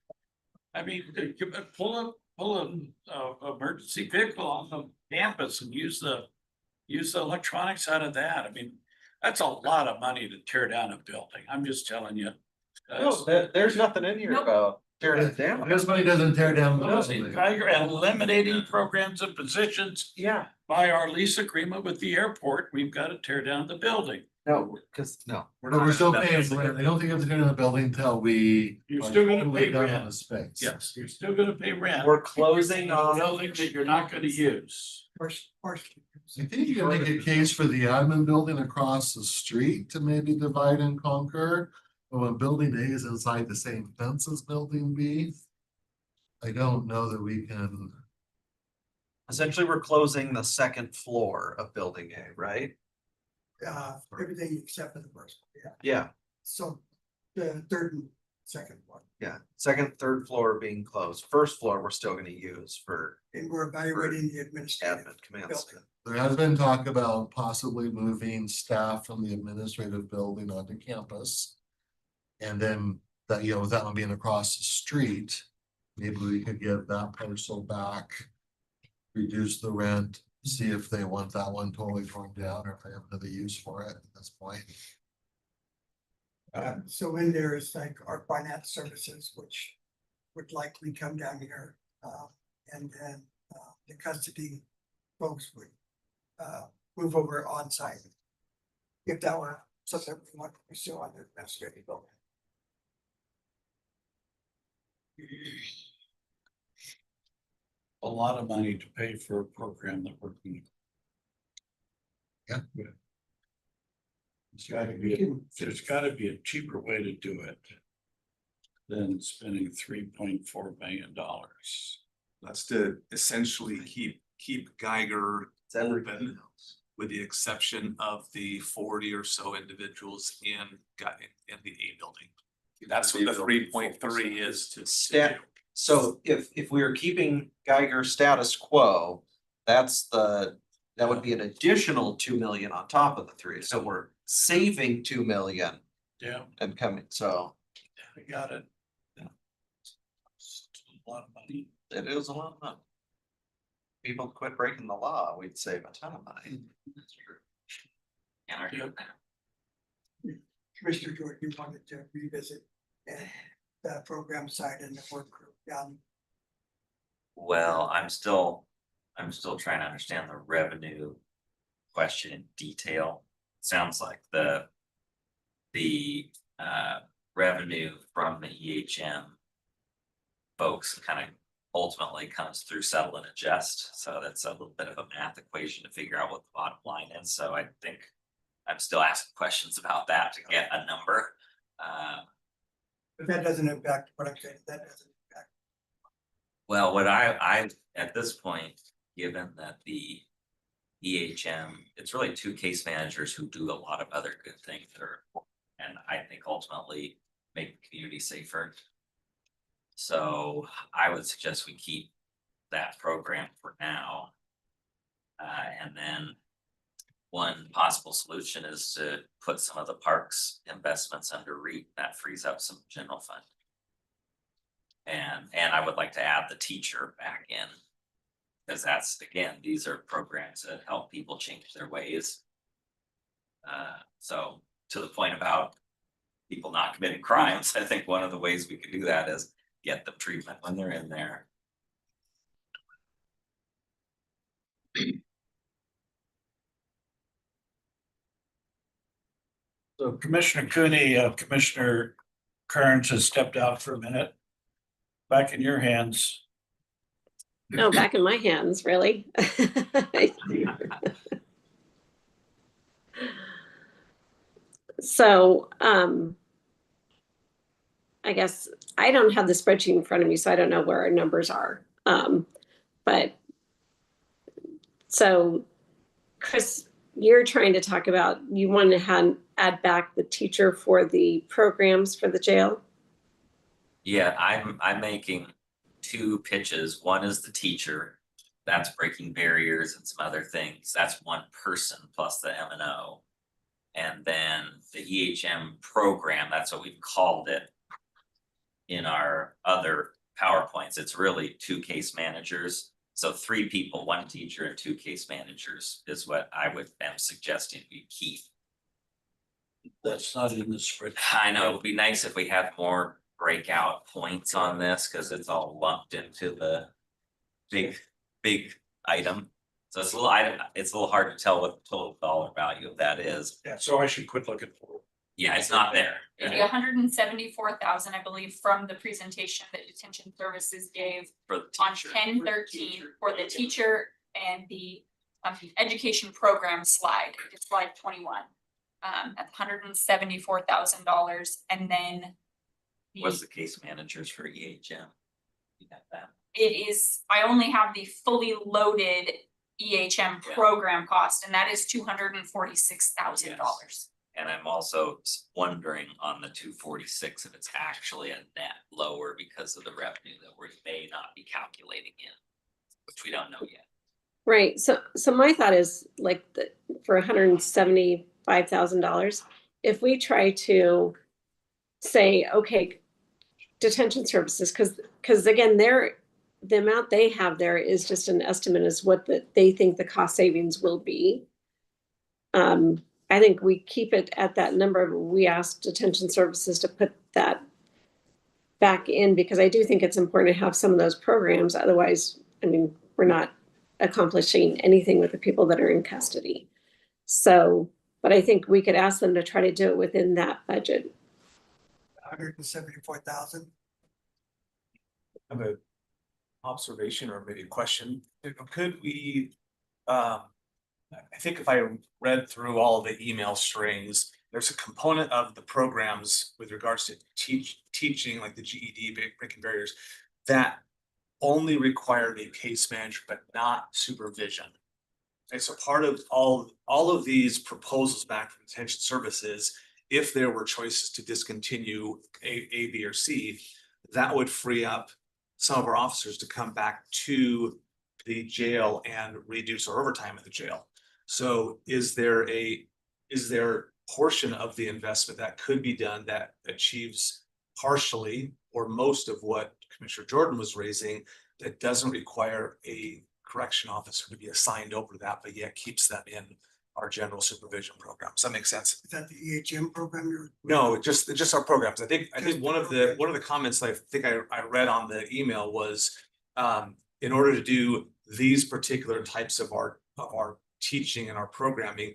I mean, pull a emergency vehicle on the campus and use the electronics out of that. I mean, that's a lot of money to tear down a building. I'm just telling you. No, there's nothing in here Nope. about Tear it down. Because money doesn't tear down the Building, building. Geiger, and eliminating programs and positions Yeah, by our lease agreement with the airport, we've got to tear down the building. no, because, no. But we're still paying rent. I don't think it's gonna the building until we. You're are still gonna totally pay done rent. on the space. Yes, you're still gonna pay rent. We're closing on a on. building that you're not gonna use. Partially. I think you can make a case for the admin building across the street to maybe divide and conquer. But when building A is inside the same fence as building B. I don't know that we can. Essentially, we're closing the second floor of building A, right? Everything except for the first, one, yeah. Yeah, So the third and second one, yeah. Second, third floor being closed. First floor, we're still gonna use for and we're evaluating the administrative. admin commands. building. There has been talk about possibly moving staff from the administrative building onto campus. And then that, you know, with that one being across the street, maybe we could give that parcel back. Reduce the rent, see if they want that one totally torn down or if they have another use for it at this point. So in there is like our finance services, which would likely come down here. And then the custody folks would move over on site. If that were something we want to pursue on the administrative building. A lot of money to pay for a program that we're doing. Yeah. There's gotta be a cheaper way to do it. Than spending $3.4 million. That's to essentially keep Geiger open, with the exception of the 40 or so individuals in the A building. That's what the 3.3 is to. Stat, so if we are keeping Geiger status quo, that would be an additional 2 million on top of the 3, so we're saving 2 million Yeah, and coming, so I got it. Yeah. It's a lot of money. it is a lot of money. People quit breaking the law, we'd save a ton of money. That's true. Can't argue with that. Commissioner Jordan, you wanted to revisit the program side and the work group down. Well, I'm still trying to understand the revenue question in detail. Sounds like the revenue from the EHM folks kind of ultimately comes through settle and adjust. So that's a little bit of a math equation to figure out what the bottom line is. So I think I'm still asking questions about that to get a number. But that doesn't impact what I'm saying, that doesn't impact. Well, what I, at this point, given that the EHM, it's really 2 case managers who do a lot of other good things that are, and I think ultimately make the community safer. So I would suggest we keep that program for now. And then one possible solution is to put some of the parks investments under REIT, that frees up some general fund. And I would like to add the teacher back in. Because that's, again, these are programs that help people change their ways. So to the point about people not committing crimes, I think one of the ways we could do that is get them treatment when they're in there. So Commissioner Cooney, Commissioner Kearns has stepped out for a minute. Back in your hands. No, back in my hands, really. So, I guess I don't have the spreadsheet in front of me, so I don't know where our numbers are. But so Chris, you're trying to talk about, you want to add back the teacher for the programs for the jail? Yeah, I'm making 2 pitches. One is the teacher. That's breaking barriers and some other things. That's one person plus the M&O. And then the EHM program, that's what we've called it in our other PowerPoints. It's really 2 case managers. So 3 people, 1 teacher and 2 case managers is what I am suggesting we keep. That's not in the spreadsheet. I know, it would be nice if we had more break out points on this, cause it's all lumped into the big item. So it's a little, it's a little hard to tell what the total dollar value of that is. Yeah, so I should quit looking for. Yeah, it's not there. It'd be 174,000, I believe, from the presentation that detention services gave For the on teacher. 10/13 for the teacher and the education program slide, it's slide 21. At $174,000, and then What's the case managers for EHM? You got that? it is, I only have the fully loaded EHM Yeah. program cost, and that is $246,000. And I'm also wondering on the 246 if it's actually a net lower because of the revenue that we may not be calculating in, which we don't know yet. Right, so my thought is like for $175,000, if we try to say, okay, detention services, because again, the amount they have there is just an estimate as what they think the cost savings will be. I think we keep it at that number. We asked detention services to put that back in because I do think it's important to have some of those programs. Otherwise, I mean, we're not accomplishing anything with the people that are in custody. So, but I think we could ask them to try to do it within that budget. 174,000. I have a observation or maybe a question. Could we, I think if I read through all of the email strings, there's a component of the programs with regards to teaching, like the GED, breaking barriers, that only required a case manager, but not supervision. And so part of all of these proposals back from detention services, if there were choices to discontinue A, B, or C, that would free up some of our officers to come back to the jail and reduce our overtime at the jail. So is there portion of the investment that could be done that achieves partially or most of what Commissioner Jordan was raising that doesn't require a correction officer to be assigned over to that, but yet keeps them in our general supervision program? Does that make sense? Is that the EHM program you're? No, just our programs. I think Just one of the comments that I think I read on the email was in order to do these particular types of our teaching and our programming,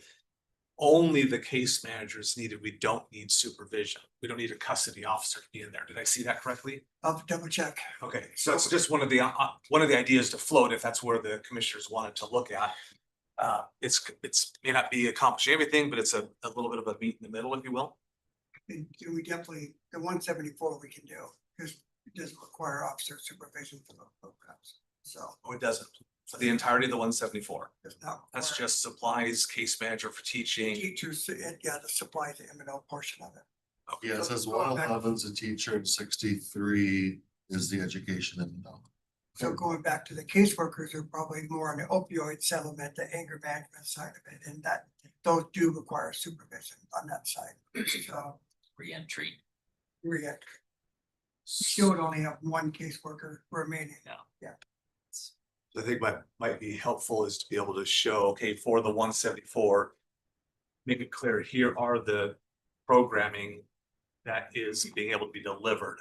only the case manager is needed. We don't need supervision. We don't need a custody officer to be in there. Did I see that correctly? I'll double check. Okay, so it's just one of the ideas to float if that's where the commissioners wanted to look at. It's may not be accomplishing everything, but it's a little bit of a meet in the middle, if you will. And we definitely, the 174 we can do, because it doesn't require officer supervision for those programs. So Oh, it doesn't. For the entirety of the 174. it's not. That's required. just supplies, case manager for teaching. Teachers, yeah, the supply, the M&O portion of it. Yeah, it says 111's a teacher and 63 is the education and So going back to the caseworkers are probably more on the opioid settlement, the anger management side of it, and that those do require supervision on that side. So Re-entry. we still would only have one caseworker remaining. I think what might be helpful is to be able to show, okay, for the 174, make it clear, here are the programming that is being able to be delivered.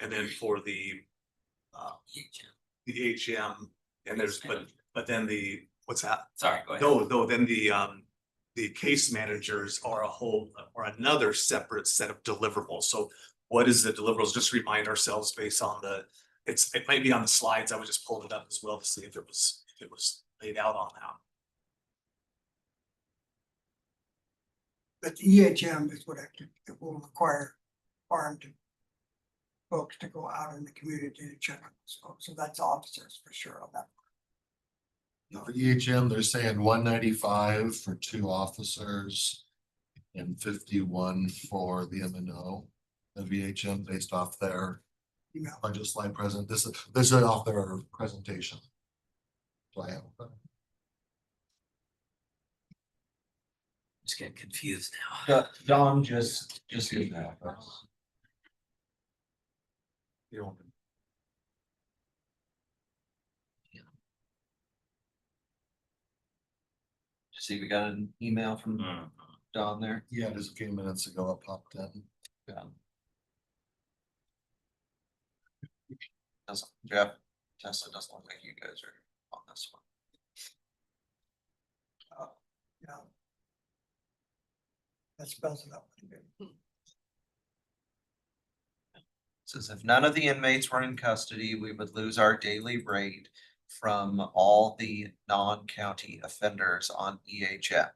And then for the HM, and there's, but then what's that? Sorry, go ahead. No, then the case managers are a whole, or another separate set of deliverables. So what is the deliverables? Just remind ourselves based on it might be on the slides. I was just pulling it up as well to see if it was laid out on that. But the EHM is what it will require armed folks to go out in the community to check on those folks. So that's officers for sure on that. For EHM, they're saying 195 for 2 officers and 51 for the M&O of EHM based off their Email. budget slide present. This is off their presentation. So I have. Just getting confused now. Don just did that. You know, See, we got an email from Don there. Yeah, just a few minutes ago it popped in. Yeah. Doesn't, Jeff, Tessa doesn't look like you guys are on this one. Yeah. That spells it out. pretty good. Says if none of the inmates were in custody, we would lose our daily rate from all the non-county offenders on EHM.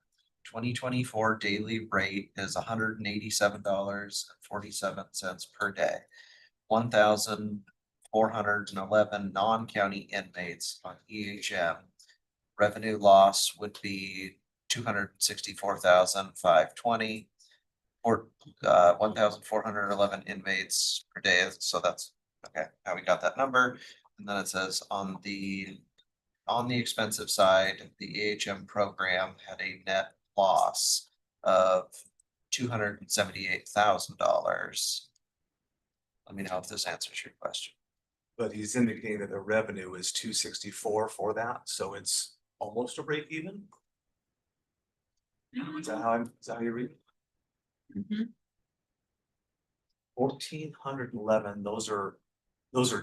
2024 daily rate is $187.47 per day. 1,411 non-county inmates on EHM. Revenue loss would be 264,520. Or 1,411 inmates per day, so that's, okay, how we got that number. And then it says on the expensive side, the AHM program had a net loss of $278,000. Let me know if this answers your question. But he's indicating that the revenue is 264 for that, so it's almost a break even? Is that how you read it? 1,411, those are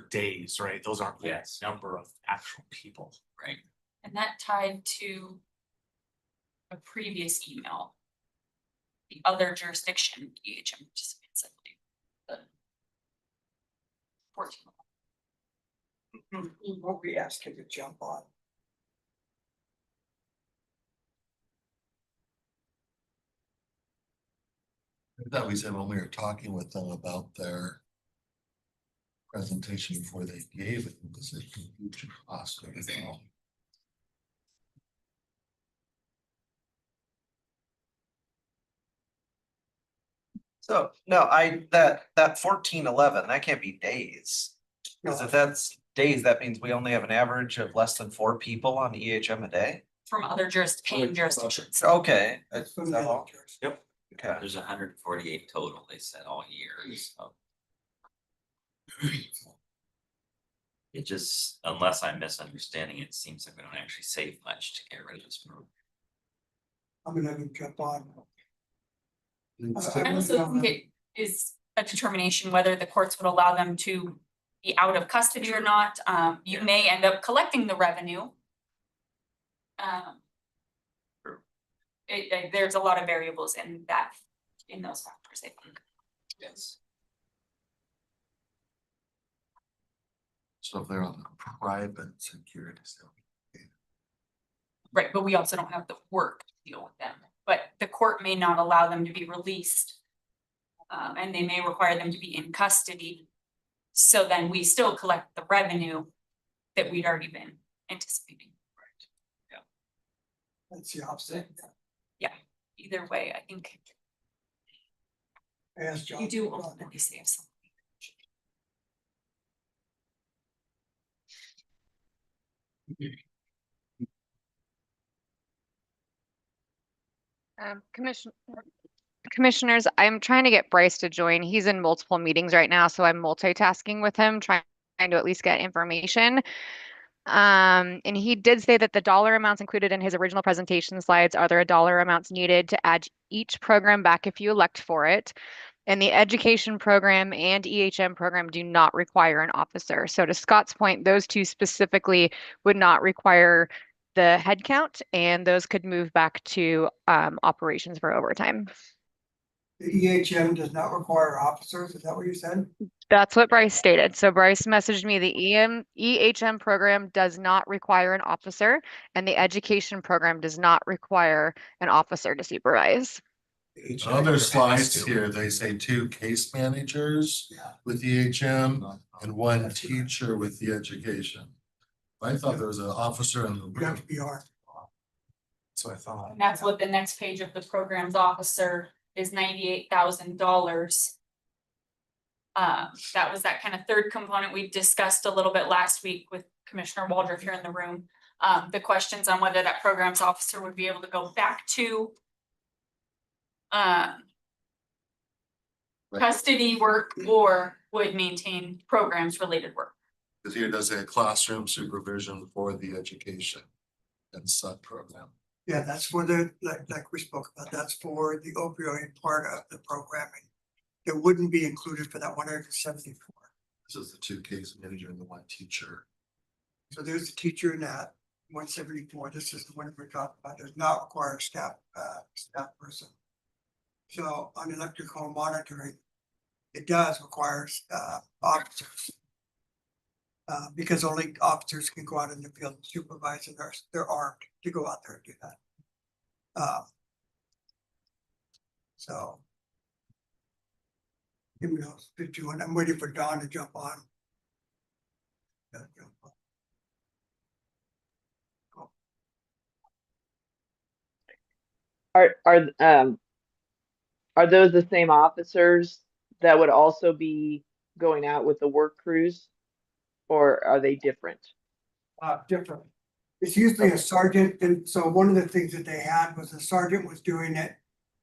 days, right? Those aren't the Yes. number of actual people. Right. And that tied to a previous email. The other jurisdiction EHM participants, I believe. The 14. What we ask him to jump on. I thought we said when we were talking with them about their presentation before they gave it, it was a huge cost of it all. So, no, that 1411, that can't be days. Because if that's days, that means we only have an average of less than 4 people on EHM a day. From other paying jurisdictions. Okay. That's Is from that the all? others. Yep. Okay. There's 148 total, they said all year, so. It just, unless I'm misunderstanding, it seems like we don't actually save much to get rid of this program. I'm gonna have him jump on. I also think it is a determination whether the courts would allow them to be out of custody or not. You may end up collecting the revenue. There's a lot of variables in those factors, I think. Yes. So if they're on a private security, so. Right, but we also don't have the work to deal with them, but the court may not allow them to be released. And they may require them to be in custody. So then we still collect the revenue that we'd already been anticipating. That's the opposite. Either way, I think I asked John. you do ultimately save some. Commissioners, I'm trying to get Bryce to join. He's in multiple meetings right now, so I'm multitasking with him, trying to at least get information. And he did say that the dollar amounts included in his original presentation slides are there dollar amounts needed to add each program back if you elect for it. And the education program and EHM program do not require an officer. So to Scott's point, those two specifically would not require the head count, and those could move back to operations for overtime. The EHM does not require officers, is that what you said? That's what Bryce stated. So Bryce messaged me the EHM program does not require an officer, and the education program does not require an officer to supervise. On their slides here, they say 2 case managers with EHM and 1 teacher with the education. I thought there was an officer in the. You have to be armed. That's what I thought. And that's what the next page of the program's officer is $98,000. That was that kind of third component we discussed a little bit last week with Commissioner Waldron here in the room. The questions on whether that program's officer would be able to go back to custody work or would maintain programs related work. Because here it does say classroom supervision for the education and sub program. Yeah, that's for the, like we spoke about, that's for the opioid part of the programming. It wouldn't be included for that 174. This is the two case manager and the one teacher. So there's a teacher in that 174. This is the one we're talking about. Does not require a staff person. So on electrical monitoring, it does require officers. Because only officers can go out in the field and supervise, and they're armed to go out there and do that. So. Give me those 51. I'm waiting for Don to jump on. Are those the same officers that would also be going out with the work crews? Or are they different? Different. It's usually a sergeant, and so one of the things that they had was the sergeant was doing it.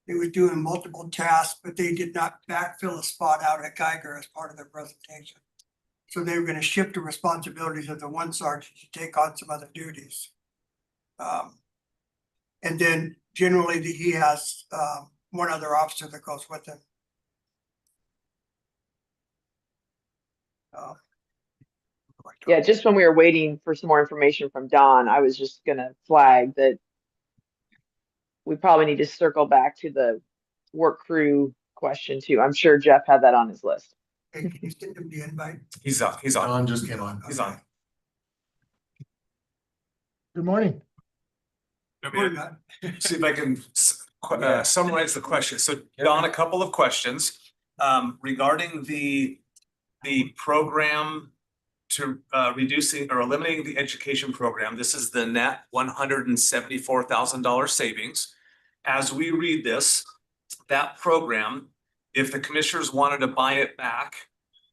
They was doing multiple tasks, but they did not backfill a spot out at Geiger as part of their presentation. So they were gonna shift the responsibilities of the one sergeant to take on some other duties. And then generally he has one other officer that goes with him. Yeah, just when we were waiting for some more information from Don, I was just gonna flag that we probably need to circle back to the work crew question too. I'm sure Jeff had that on his list. Hey, can you send him the invite? He's on, he's on, Don just came on. he's on. Good morning. See if I can summarize the question. So Don, a couple of questions regarding the program to reducing or eliminating the education program. This is the net $174,000 savings. As we read this, that program, if the commissioners wanted to buy it back,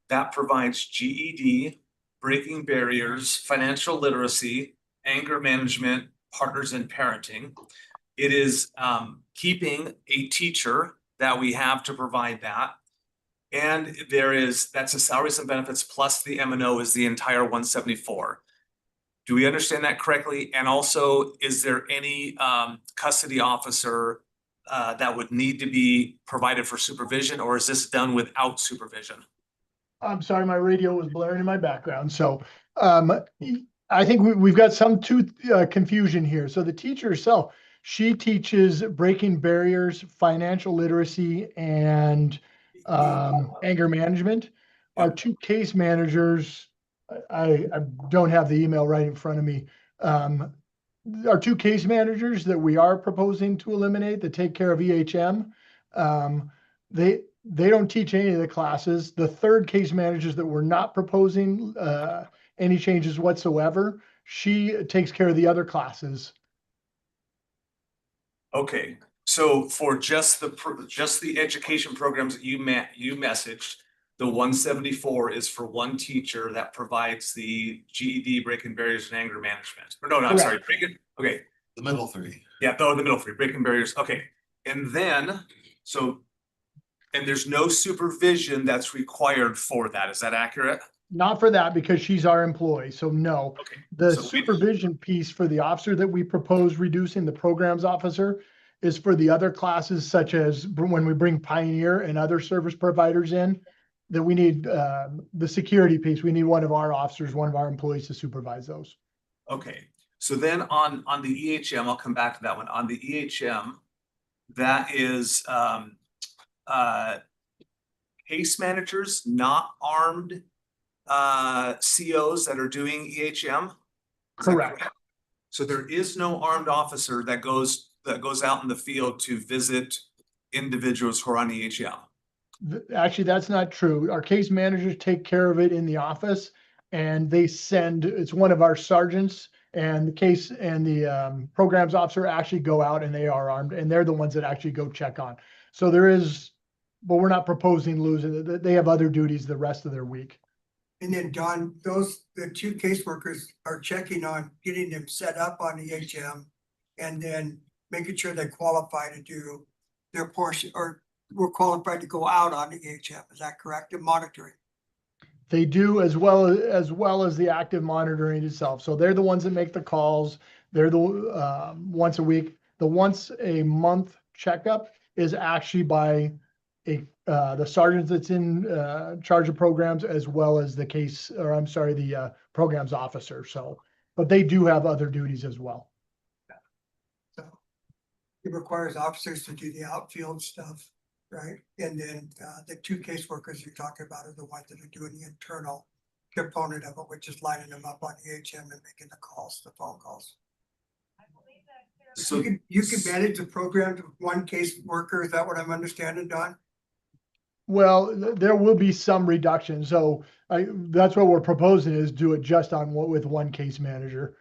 that provides GED, breaking barriers, financial literacy, anger management, partners in parenting. It is keeping a teacher that we have to provide that. And that's a salaries and benefits plus the M&O is the entire 174. Do we understand that correctly? And also, is there any custody officer that would need to be provided for supervision, or is this done without supervision? I'm sorry, my radio was blaring in my background. So I think we've got some confusion here. So the teacher herself, she teaches breaking barriers, financial literacy, and anger management. Our two case managers, I don't have the email right in front of me. Our two case managers that we are proposing to eliminate that take care of EHM, they don't teach any of the classes. The third case managers that we're not proposing any changes whatsoever, she takes care of the other classes. Okay, so for just the education programs that you messaged, the 174 is for one teacher that provides the GED, breaking barriers, and anger management. Or no, I'm sorry, okay. The middle three. Yeah, the middle three, breaking barriers. Okay, and then and there's no supervision that's required for that. Is that accurate? Not for that, because she's our employee. So no. Okay. The supervision piece for the officer that we propose reducing, the programs officer, is for the other classes, such as when we bring Pioneer and other service providers in, that we need the security piece. We need one of our officers, one of our employees to supervise those. Okay, so then on the EHM, I'll come back to that one. On the EHM, that is case managers, not armed COs that are doing EHM? Correct. So there is no armed officer that goes out in the field to visit individuals who are on EHM. Actually, that's not true. Our case managers take care of it in the office, and it's one of our sergeants, and the case and the programs officer actually go out, and they are armed, and they're the ones that actually go check on. So but we're not proposing losing it. They have other duties the rest of their week. And then Don, the two caseworkers are checking on getting them set up on EHM and then making sure they qualify to do their portion, or we're qualified to go out on the EHM. Is that correct? And monitoring. They do, as well as the active monitoring itself. So they're the ones that make the calls. They're the once a week. The once a month checkup is actually by a the sergeant that's in charge of programs, as well as the programs officer. So, but they do have other duties as well. So it requires officers to do the outfield stuff, right? And then the two caseworkers you're talking about are the ones that are doing the internal component of it, which is lining them up on EHM and making the calls, the phone calls. So You can manage the program with one caseworker. Is that what I'm understanding, Don? Well, there will be some reduction. So that's what we're proposing, is do it just with one case manager.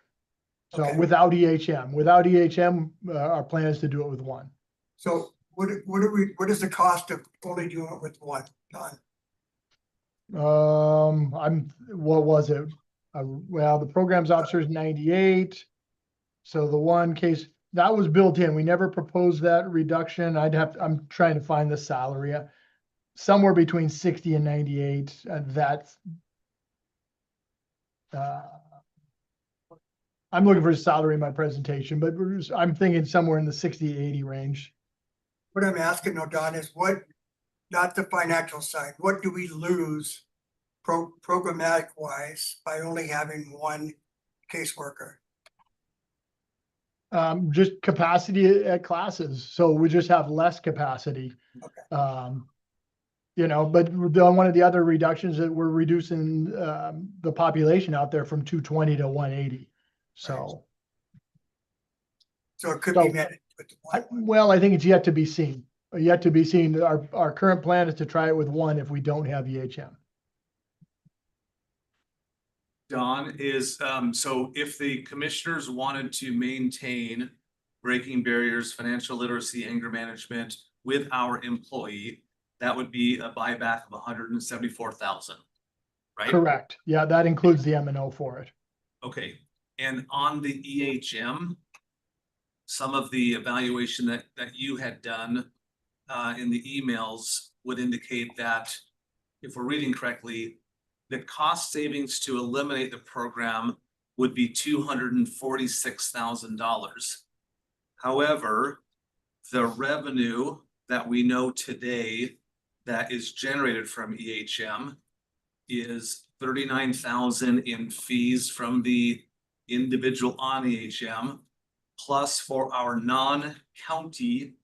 So Okay. without EHM, our plan is to do it with one. So what is the cost of only doing it with one, Don? What was it? Well, the programs officer is 98. So the one case that was built in, we never proposed that reduction. I'm trying to find the salary. Somewhere between 60 and 98. That's I'm looking for a salary in my presentation, but I'm thinking somewhere in the 60-80 range. What I'm asking though, Don, is not the financial side, what do we lose programmatic wise by only having one caseworker? Just capacity at classes. So we just have less capacity. Okay. But one of the other reductions that we're reducing the population out there from 220 to 180. So it could be managed with the one. I think it's yet to be seen. Yet to be seen. Our current plan is to try it with one if we don't have EHM. Don, so if the commissioners wanted to maintain breaking barriers, financial literacy, anger management with our employee, that would be a buyback of 174,000, right? Correct. Yeah, that includes the M&O for it. Okay, and on the EHM, some of the evaluation that you had done in the emails would indicate that, if we're reading correctly, the cost savings to eliminate the program would be $246,000. However, the revenue that we know today that is generated from EHM is 39,000 in fees from the individual on EHM, plus for our non-county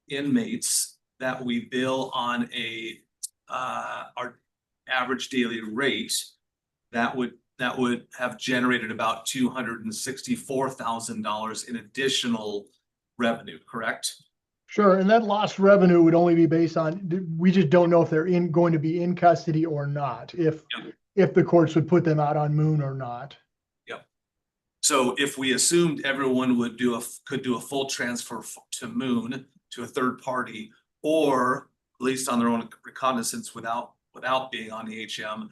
inmates that we bill on our average daily rate, that would have generated about $264,000 in additional revenue, correct? Sure, and that lost revenue would only be based on, we just don't know if they're going to be in custody or not, if the courts would put them out on Moon or not. Yep. So if we assumed everyone could do a full transfer to Moon, to a third party, or at least on their own recognizance without being on EHM,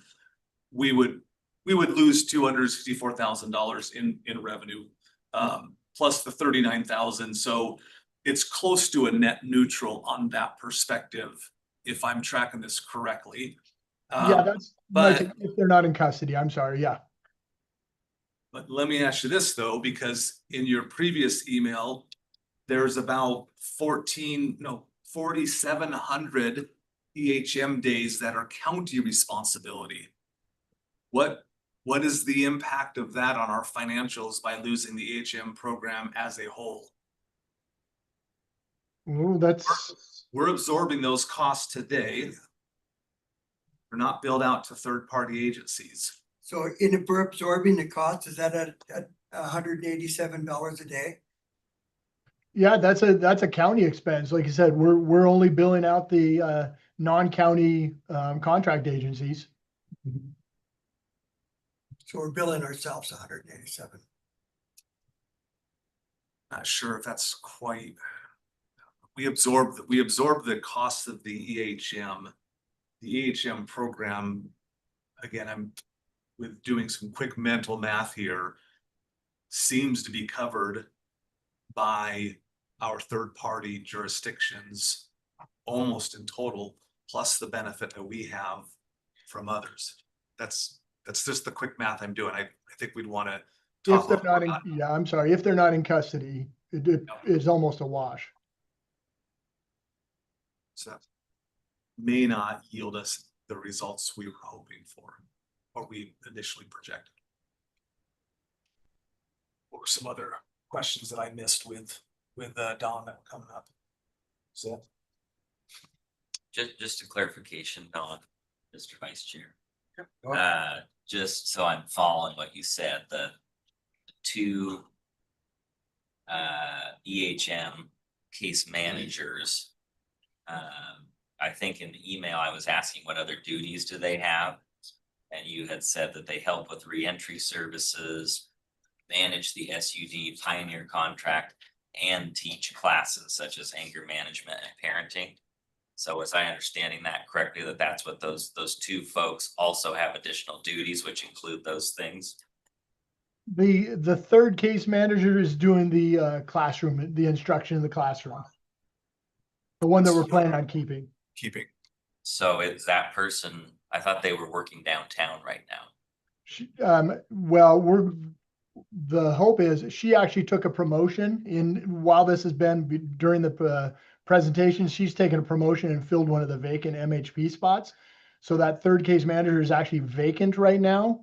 we would lose $264,000 in revenue, plus the 39,000. So it's close to a net neutral on that perspective, if I'm tracking this correctly. But if they're not in custody, I'm sorry, yeah. But let me ask you this though, because in your previous email, there's about 4,700 EHM days that are county responsibility. What is the impact of that on our financials by losing the EHM program as a whole? Ooh, we're absorbing those costs today. They're not billed out to third-party agencies. So if we're absorbing the cost, is that at $187 a day? Yeah, that's a county expense. Like you said, we're only billing out the non-county contract agencies. So we're billing ourselves 187. Not sure if that's quite. We absorb the cost of the EHM. The EHM program, again, I'm with doing some quick mental math here, seems to be covered by our third-party jurisdictions almost in total, plus the benefit that we have from others. That's just the quick math I'm doing. I think we'd want to talk. If they're not in, yeah, I'm sorry. If they're not in custody, it's almost a wash. So may not yield us the results we were hoping for, or we initially projected. What were some other questions that I missed with Don that were coming up? So. Just a clarification, Don, Mr. Vice Chair. Go ahead. Just so I'm following what you said, the two EHM case managers. I think in the email I was asking what other duties do they have? And you had said that they help with reentry services, manage the SUD Pioneer contract, and teach classes such as anger management and parenting. So was I understanding that correctly, that that's what those two folks also have additional duties, which include those things? The third case manager is doing the classroom, the instruction in the classroom. The one that we're planning on keeping. So is that person, I thought they were working downtown right now. Well, the hope is she actually took a promotion while this has been during the presentation, she's taken a promotion and filled one of the vacant MHP spots. So that third case manager is actually vacant right now.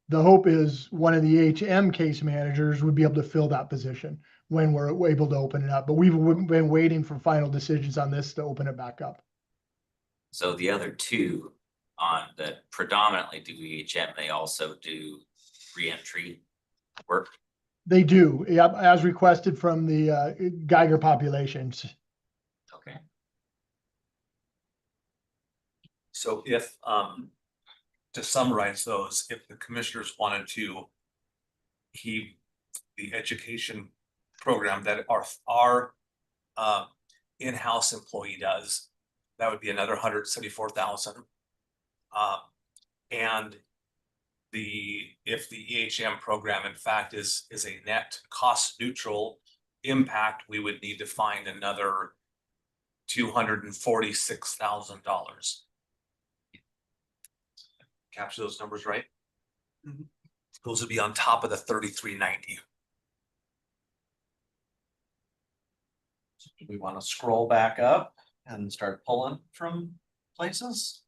The hope is one of the HM case managers would be able to fill that position when we're able to open it up. But we've been waiting for final decisions on this to open it back up. So the other two on that predominantly do EHM, they also do reentry work? They do, yep, as requested from the Geiger populations. Okay. So if, to summarize those, if the commissioners wanted to keep the education program that our in-house employee does, that would be another $174,000. And if the EHM program in fact is a net cost neutral impact, we would need to find another $246,000. Capture those numbers right? Mhm. Those would be on top of the 3390. Do we want to scroll back up and start pulling from places?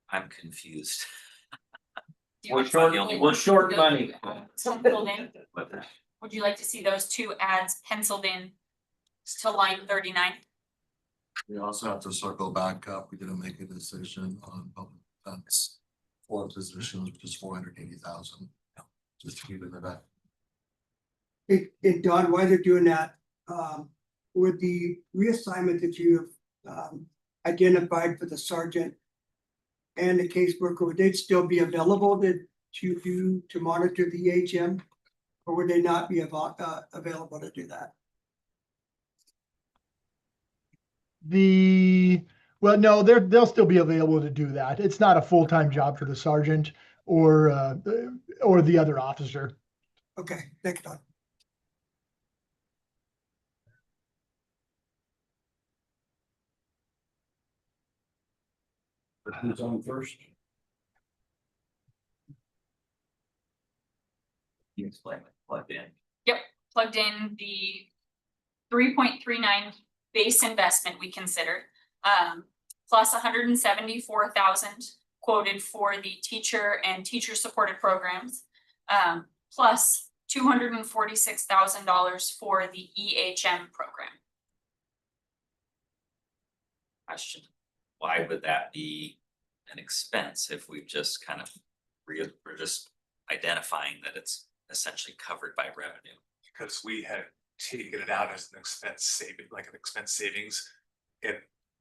I'm confused. Do you We're want short, something we're short to- money. penciled in? What the- Would you like to see those two ads penciled in to line 39? We also have to circle back up. We didn't make a decision on public defense for positions, which is 480,000. Just to keep it in that. Don, while they're doing that, with the reassignment that you have identified for the sergeant and the caseworker, would they still be available to monitor the EHM? Or would they not be available to do that? Well, no, they'll still be available to do that. It's not a full-time job for the sergeant or the other officer. Okay, thank you, Don. Who's on first? You explain it, plugged in. Plugged in the 3.39 base investment we considered, plus 174,000 quoted for the teacher and teacher supported programs, plus $246,000 for the EHM program. Question, why would that be an expense if we've just kind of, we're just identifying that it's essentially covered by revenue? Because we had taken it out as an expense saving, like an expense savings. And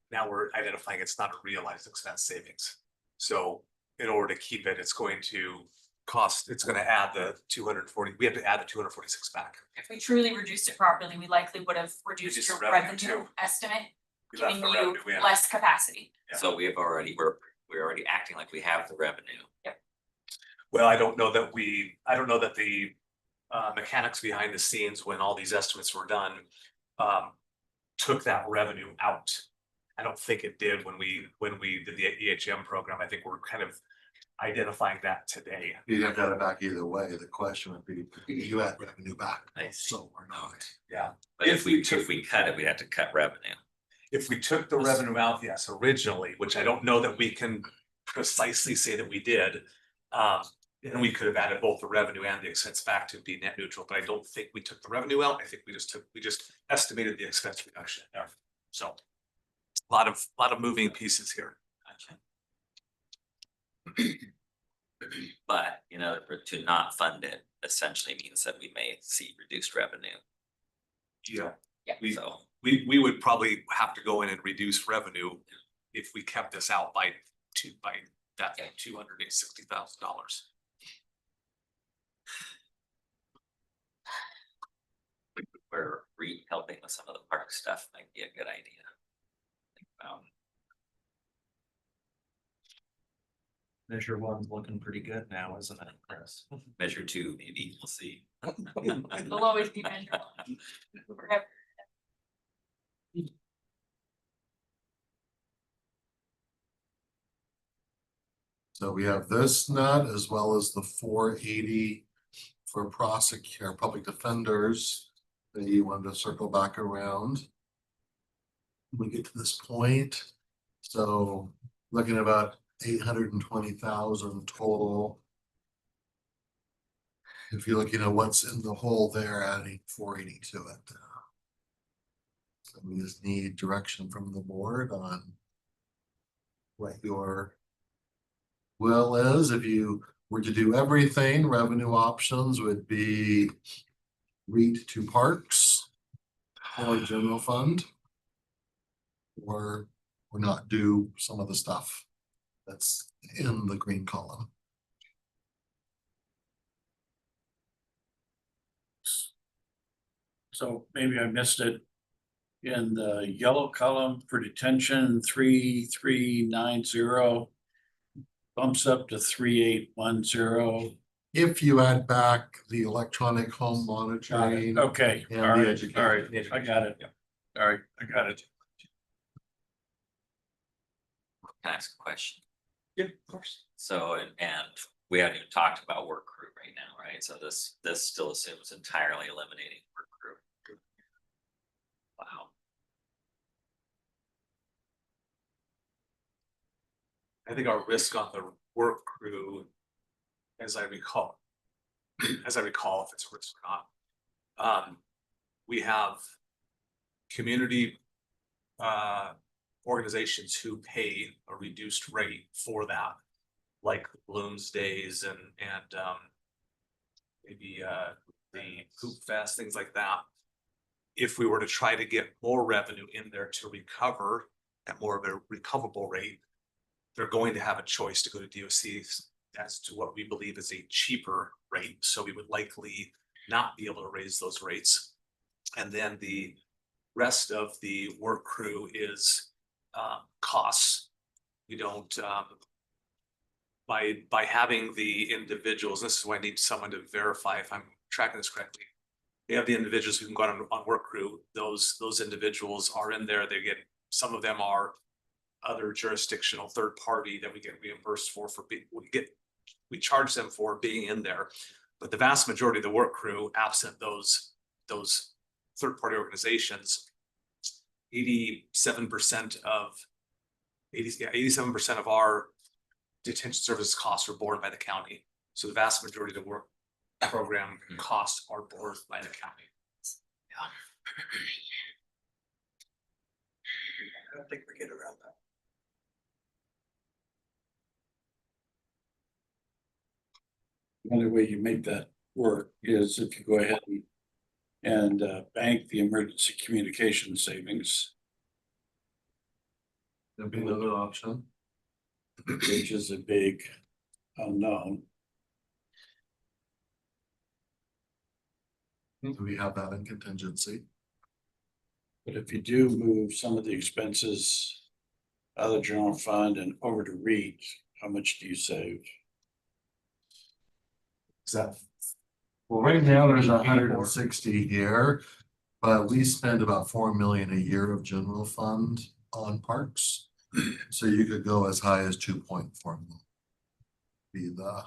now we're identifying it's not a realized expense savings. So in order to keep it, it's going to cost, it's gonna add the 240, we have to add the 246 back. If we truly reduced it properly, we likely would have reduced Reduced your the revenue revenue too. estimate, We left giving the you revenue in. less capacity. So we're already acting like we have the revenue. Well, I don't know that the mechanics behind the scenes when all these estimates were done took that revenue out. I don't think it did when we did the EHM program. I think we're kind of identifying that today. You have got it back either way. The question would be, you add revenue back, I see. so or not. Yeah. But if we cut it, we'd have to cut revenue. If we took the revenue out, yes, originally, which I don't know that we can precisely say that we did. And we could have added both the revenue and the expense back to be net neutral, but I don't think we took the revenue out. I think we just estimated the expense reduction there. So a lot of moving pieces here. But, you know, to not fund it essentially means that we may see reduced revenue. Yeah. Yeah. We would probably have to go in and reduce revenue if we kept this out by that $260,000. Where helping with some of the park stuff might be a good idea. Measure one's looking pretty good now, isn't it, Chris? Measure two, maybe, we'll see. It'll always be measured. Forever. So we have this nut as well as the 480 for public defenders that you wanted to circle back around. We get to this point, so looking at about 820,000 total. If you're looking at what's in the hole there, adding 480 to it. So we just need direction from the board on what your will is. If you were to do everything, revenue options would be REIT to parks or general fund, or not do some of the stuff that's in the green column. So maybe I missed it. In the yellow column for detention, 3390 bumps up to 3810. If you add back the electronic home monitoring. Okay, and all the right, education. all right, I got it. All right, I got it. Can I ask a question? Yeah, of course. So, and we haven't even talked about work crew right now, right? So this still assumes entirely eliminating work crew. Wow. I think our risk on the work crew, as I recall, if it's a risk or not. We have community organizations who pay a reduced rate for that, like Blooms Days and maybe the Poop Fest, things like that. If we were to try to get more revenue in there to recover at more of a recoverable rate, they're going to have a choice to go to DOCs as to what we believe is a cheaper rate. So we would likely not be able to raise those rates. And then the rest of the work crew is costs. We don't by having the individuals, this is why I need someone to verify if I'm tracking this correctly. They have the individuals who can go on work crew. Those individuals are in there. They get, some of them are other jurisdictional third party that we get reimbursed for we charge them for being in there. But the vast majority of the work crew, absent those third party organizations, 87% of our detention services costs are borne by the county. So the vast majority of the work program costs are borne by the county. I don't think we get around that. The only way you make that work is if you go ahead and bank the emergency communication savings. That'd be another option. Which is a big unknown. Do we have that in contingency? But if you do move some of the expenses out of the general fund and over to REIT, how much do you save? Well, right now there's 160 here, but we spend about 4 million a year of general fund on parks. So you could go as high as 2.4 million. That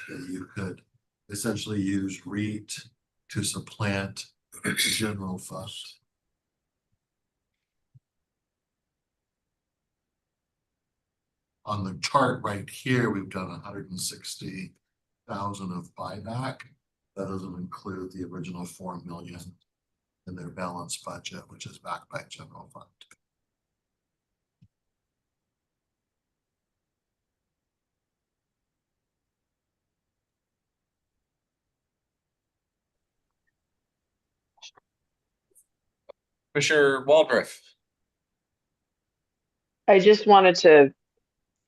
you could essentially use REIT to supplant general fund. on the chart right here, we've done 160,000 of buyback. That doesn't include the original 4 million in their balanced budget, which is backed by general fund. Commissioner Waldriff. I just wanted to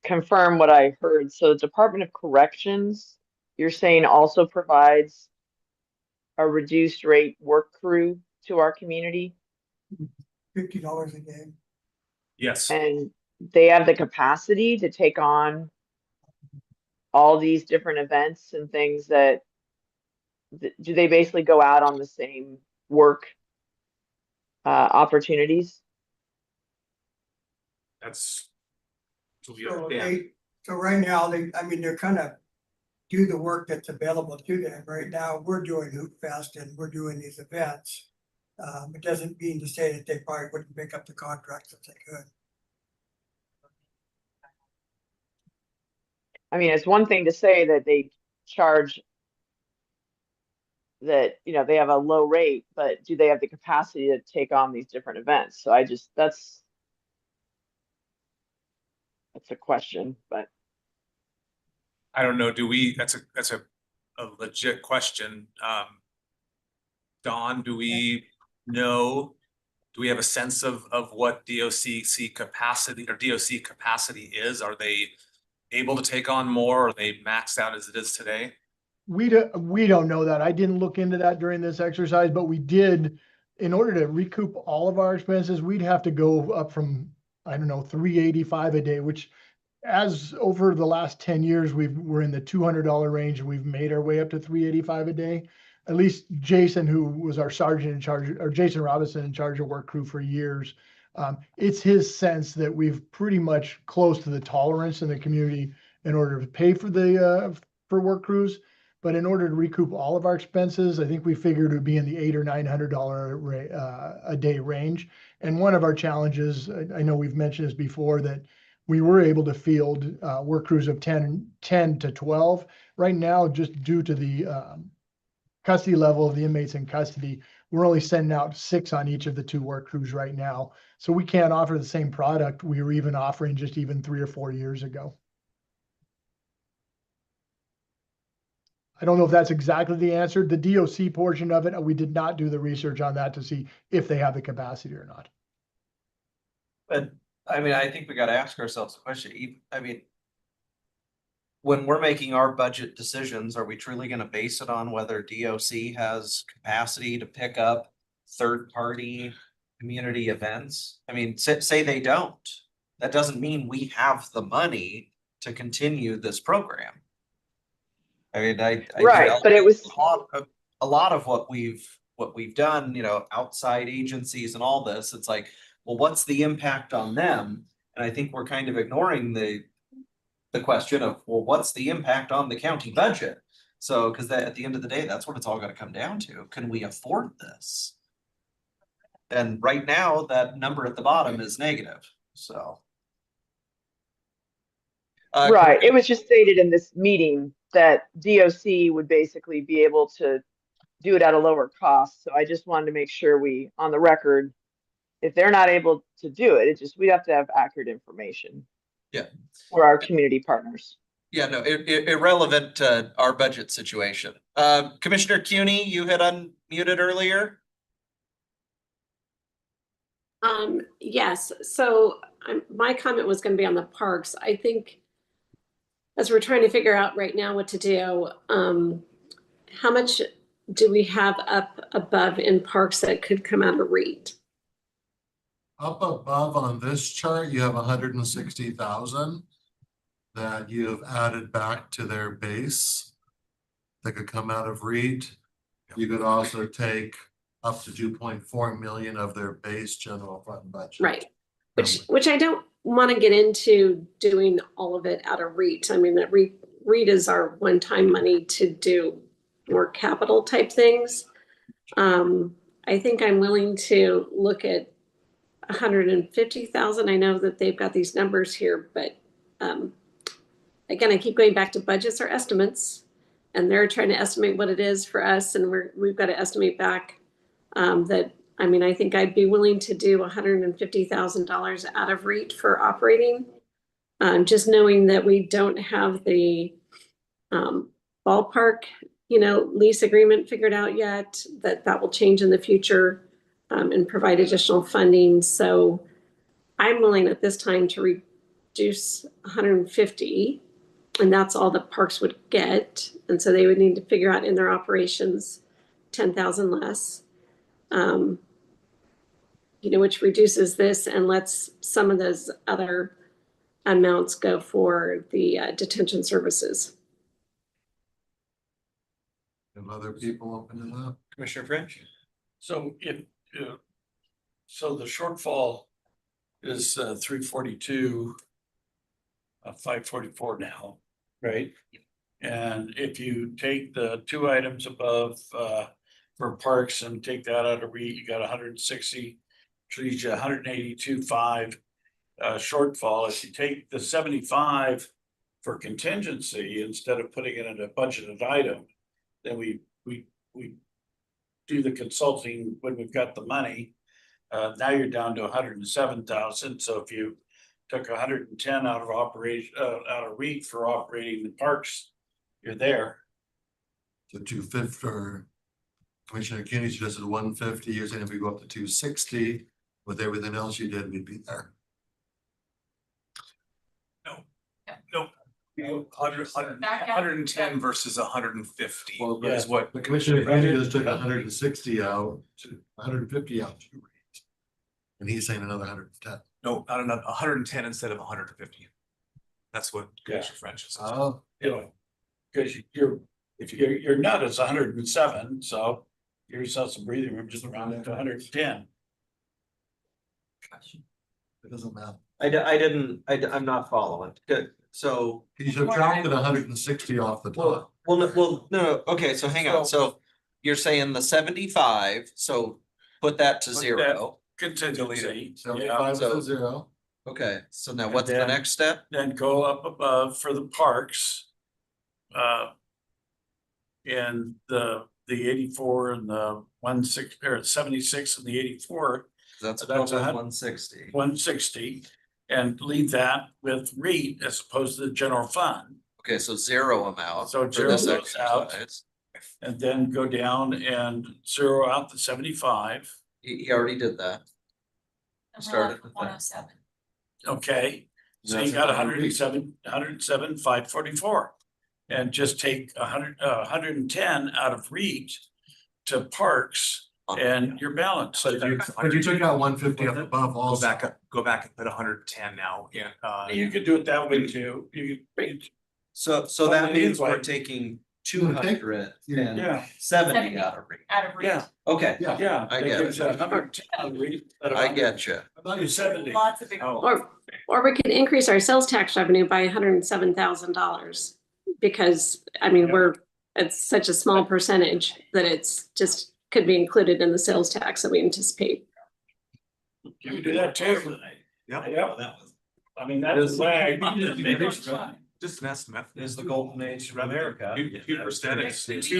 confirm what I heard. So the Department of Corrections, you're saying also provides a reduced rate work crew to our community? $50 a day. Yes. And they have the capacity to take on all these different events and things that, do they basically go out on the same work opportunities? That's. So we So understand. so right now, they're kind of do the work that's available to them. Right now, we're doing Hoop Fest and we're doing these events. It doesn't mean to say that they probably wouldn't pick up the contracts if they could. I mean, it's one thing to say that they charge that, you know, they have a low rate, but do they have the capacity to take on these different events? So that's a question, but. I don't know, that's a legit question. Dawn, do we know, do we have a sense of what DOCC capacity or DOC capacity is? Are they able to take on more? Are they maxed out as it is today? We don't know that. I didn't look into that during this exercise, but we did, in order to recoup all of our expenses, we'd have to go up from, I don't know, 385 a day, which as over the last 10 years, we're in the $200 range and we've made our way up to 385 a day. At least Jason, who was our sergeant in charge, or Jason Robinson in charge of work crew for years. It's his sense that we've pretty much close to the tolerance in the community in order to pay for the for work crews. But in order to recoup all of our expenses, I think we figured it would be in the $800 or $900 a day range. And one of our challenges, I know we've mentioned this before, that we were able to field work crews of 10 to 12. Right now, just due to the custody level of the inmates in custody, we're only sending out 6 on each of the 2 work crews right now. So we can't offer the same product we were even offering just even 3 or 4 years ago. I don't know if that's exactly the answer. The DOC portion of it, we did not do the research on that to see if they have the capacity or not. But I mean, I think we gotta ask ourselves a question. I mean, when we're making our budget decisions, are we truly gonna base it on whether DOC has capacity to pick up third-party community events? I mean, say they don't. That doesn't mean we have the money to continue this program. I mean, I Right, but it was. a lot of what we've done, you know, outside agencies and all this, it's like, well, what's the impact on them? And I think we're kind of ignoring the question of, well, what's the impact on the county budget? So, because at the end of the day, that's what it's all gonna come down to. Can we afford this? And right now, that number at the bottom is negative, so. Right, it was just stated in this meeting that DOC would basically be able to do it at a lower cost. So I just wanted to make sure we, on the record, if they're not able to do it, we have to have accurate information. Yeah. For our community partners. Yeah, no, irrelevant to our budget situation. Commissioner CUNY, you had unmuted earlier. Yes, so my comment was going to be on the parks. I think as we're trying to figure out right now what to do, how much do we have up above in parks that could come out of REIT? Up above on this chart, you have 160,000 that you have added back to their base that could come out of REIT. You could also take up to 2.4 million of their base general fund budget. Right, which I don't want to get into doing all of it out of REIT. I mean, that REIT is our one-time money to do more capital type things. I think I'm willing to look at 150,000. I know that they've got these numbers here, but again, I keep going back to budgets or estimates, and they're trying to estimate what it is for us, and we've got to estimate back that, I mean, I think I'd be willing to do $150,000 out of REIT for operating. Just knowing that we don't have the ballpark, lease agreement figured out yet, that will change in the future and provide additional funding. So I'm willing at this time to reduce 150, and that's all the parks would get. And so they would need to figure out in their operations 10,000 less, which reduces this and lets some of those other amounts go for the detention services. Have other people open it up? Commissioner French? So so the shortfall is 342. 544 now, right? And if you take the two items above for parks and take that out of REIT, you got 160, which leaves you 182.5 shortfall. If you take the 75 for contingency instead of putting it in a budgeted item, then we do the consulting when we've got the money. Now you're down to 107,000. So if you took 110 out of operation out of REIT for operating the parks, you're there. So 250, or Commissioner Kennedy suggested 150. You're saying if we go up to 260 with everything else you did, we'd be there. No, 110 versus 150 Well, yeah. is what. The Commissioner Kennedy just took 160 out to 150 out to REIT. And he's saying another 110. No, not enough, 110 instead of 150. That's what Commissioner French is. Oh, Because your nut is 107, so give yourself some breathing room, just around it to 110. it doesn't matter. I'm not following. Good. So, You subtracted 160 off the top. no, okay, so hang on. So you're saying the 75, so put that to Put that- 0. Contingency, yeah, 75 so- to 0. Okay, so now And what's the then- next step? then go up above for the parks. And the 84 and the 16 or 76 and the 84, That's That's above a hun- 160. 160. And leave that with REIT as opposed to the general fund. Okay, so 0 amount. So for zero this goes out. exercise. And then go down and zero out the 75. He already did that. Started with that. 107. Okay, so you That's got about REIT. 107, 544. And just take 110 out of REIT to parks and your balance. But you took out 150 up above Go also. go back and put 110 now. Yeah. You could do it that way too. So Well, that it means is we're like- taking You would take- 270 Yeah, out of REIT. Out of REIT. yeah, Okay, yeah. I get it. 110 out of REIT instead of I get you. I thought you 70. Lots of big. Oh. Or we could increase our sales tax revenue by $107,000 because, I mean, Yeah. it's such a small percentage that it's just could be included in the sales tax that we anticipate. You can do that too. Yeah. Yeah. I mean, that's the way. Just an estimate. Is the golden age of America. 2%, it's Would we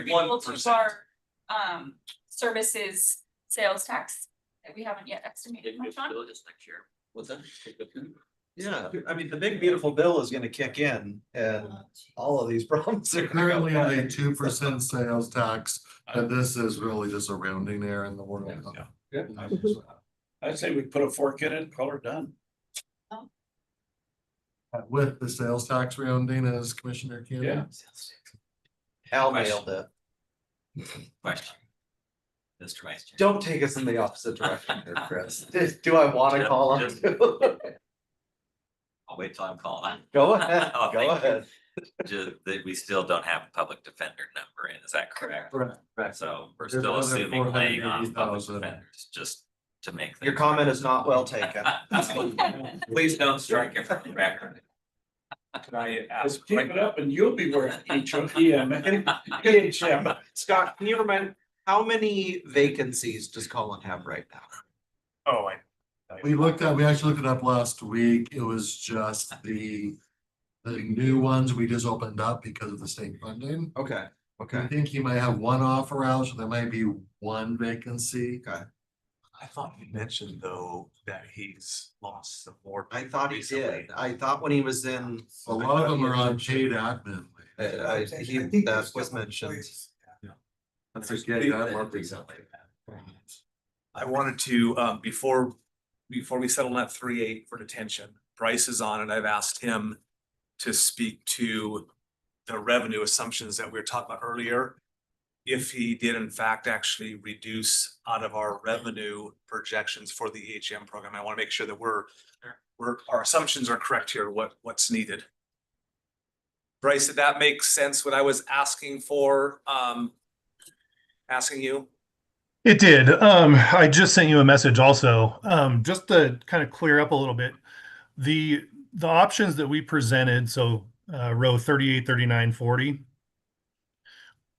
be equal to 2.1%. our services sales tax that we haven't yet estimated much on? What's that? Yeah, I mean, the big beautiful bill is gonna kick in and all of these problems are. Currently at a 2% sales tax, and this is really just a rounding error in the world. Yeah. I'd say we put a fork in it, call her done. With the sales tax rounding as Commissioner Kennedy. Yeah. Al nailed it. Question. Mr. Vice Chair. Don't take us in the opposite direction here, Chris. Do I wanna call him? I'll wait till I'm called on. Go ahead, Oh, go thank you. ahead. Just that we still don't have a public defender number in, is that correct? Correct. So we're There's still another assuming laying off public 480,000. defenders, just to make. Your things comment right. is not well taken. Please don't strike it from the record. Can I Just ask? keep it up and you'll be worth HM. Scott, can you remind, how many vacancies does Colin have right now? Oh, We actually looked it up last week. It was just the new ones we just opened up because of the state funding. Okay, I think he might have one offer out, so there might be one vacancy. okay. I thought you mentioned though that he's lost some more. I thought he recently. did. I thought when he was in. A lot of them are on paid admin. I think that there's was still mentioned. employees. That's a good admin. Recently. I wanted to, before we settle on that 3.8 for detention, Bryce is on and I've asked him to speak to the revenue assumptions that we were talking about earlier. If he did in fact actually reduce out of our revenue projections for the EHM program, I want to make sure that our assumptions are correct here, what's needed. Bryce, did that make sense what I was asking for, asking you? It did. I just sent you a message also, just to kind of clear up a little bit. The options that we presented, so row 38, 39, 40,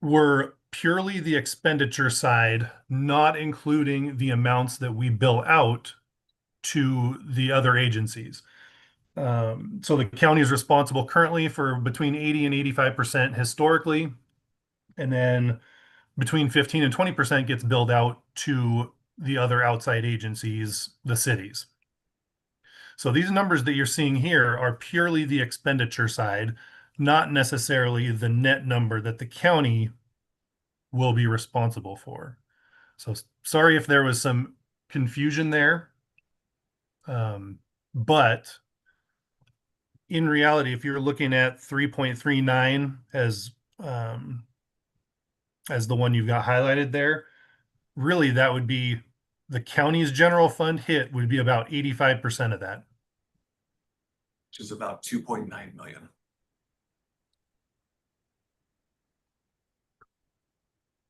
were purely the expenditure side, not including the amounts that we bill out to the other agencies. So the county is responsible currently for between 80 and 85% historically, and then between 15 and 20% gets billed out to the other outside agencies, the cities. So these numbers that you're seeing here are purely the expenditure side, not necessarily the net number that the county will be responsible for. So sorry if there was some confusion there. But in reality, if you're looking at 3.39 as the one you've got highlighted there, really that would be the county's general fund hit would be about 85% of that. Which is about 2.9 million.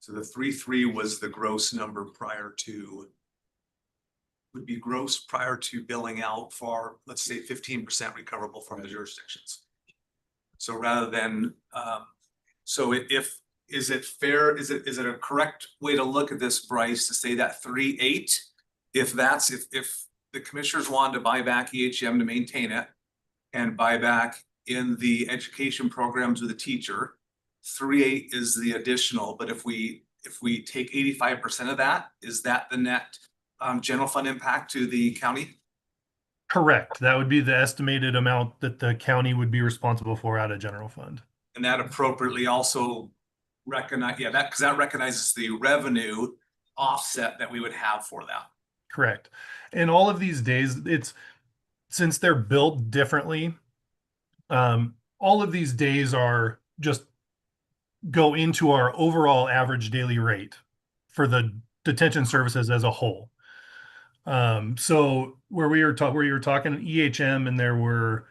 So the 3.3 was the gross number would be gross prior to billing out for, let's say, 15% recoverable from the jurisdictions. So rather than, is it fair, is it a correct way to look at this, Bryce, to say that 3.8, if the commissioners wanted to buy back EHM to maintain it and buy back in the education programs with the teacher, 3.8 is the additional, but if we take 85% of that, is that the net general fund impact to the county? Correct. That would be the estimated amount that the county would be responsible for out of general fund. And that appropriately also because that recognizes the revenue offset that we would have for that. Correct. And all of these days, since they're built differently, all of these days are just go into our overall average daily rate for the detention services as a whole. So where you were talking EHM, and there were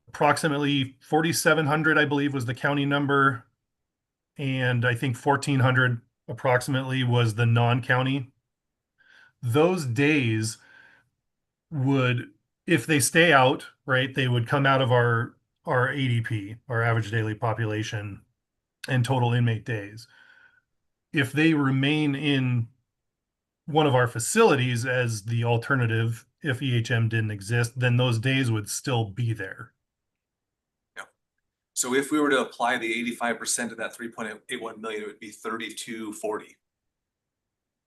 approximately 4,700, I believe, was the county number, and I think 1,400 approximately was the non-county. Those days would, if they stay out, right, they would come out of our ADP, our average daily population, and total inmate days. If they remain in one of our facilities as the alternative, if EHM didn't exist, then those days would still be there. Yeah. So if we were to apply the 85% of that 3.81 million, it would be 3,240.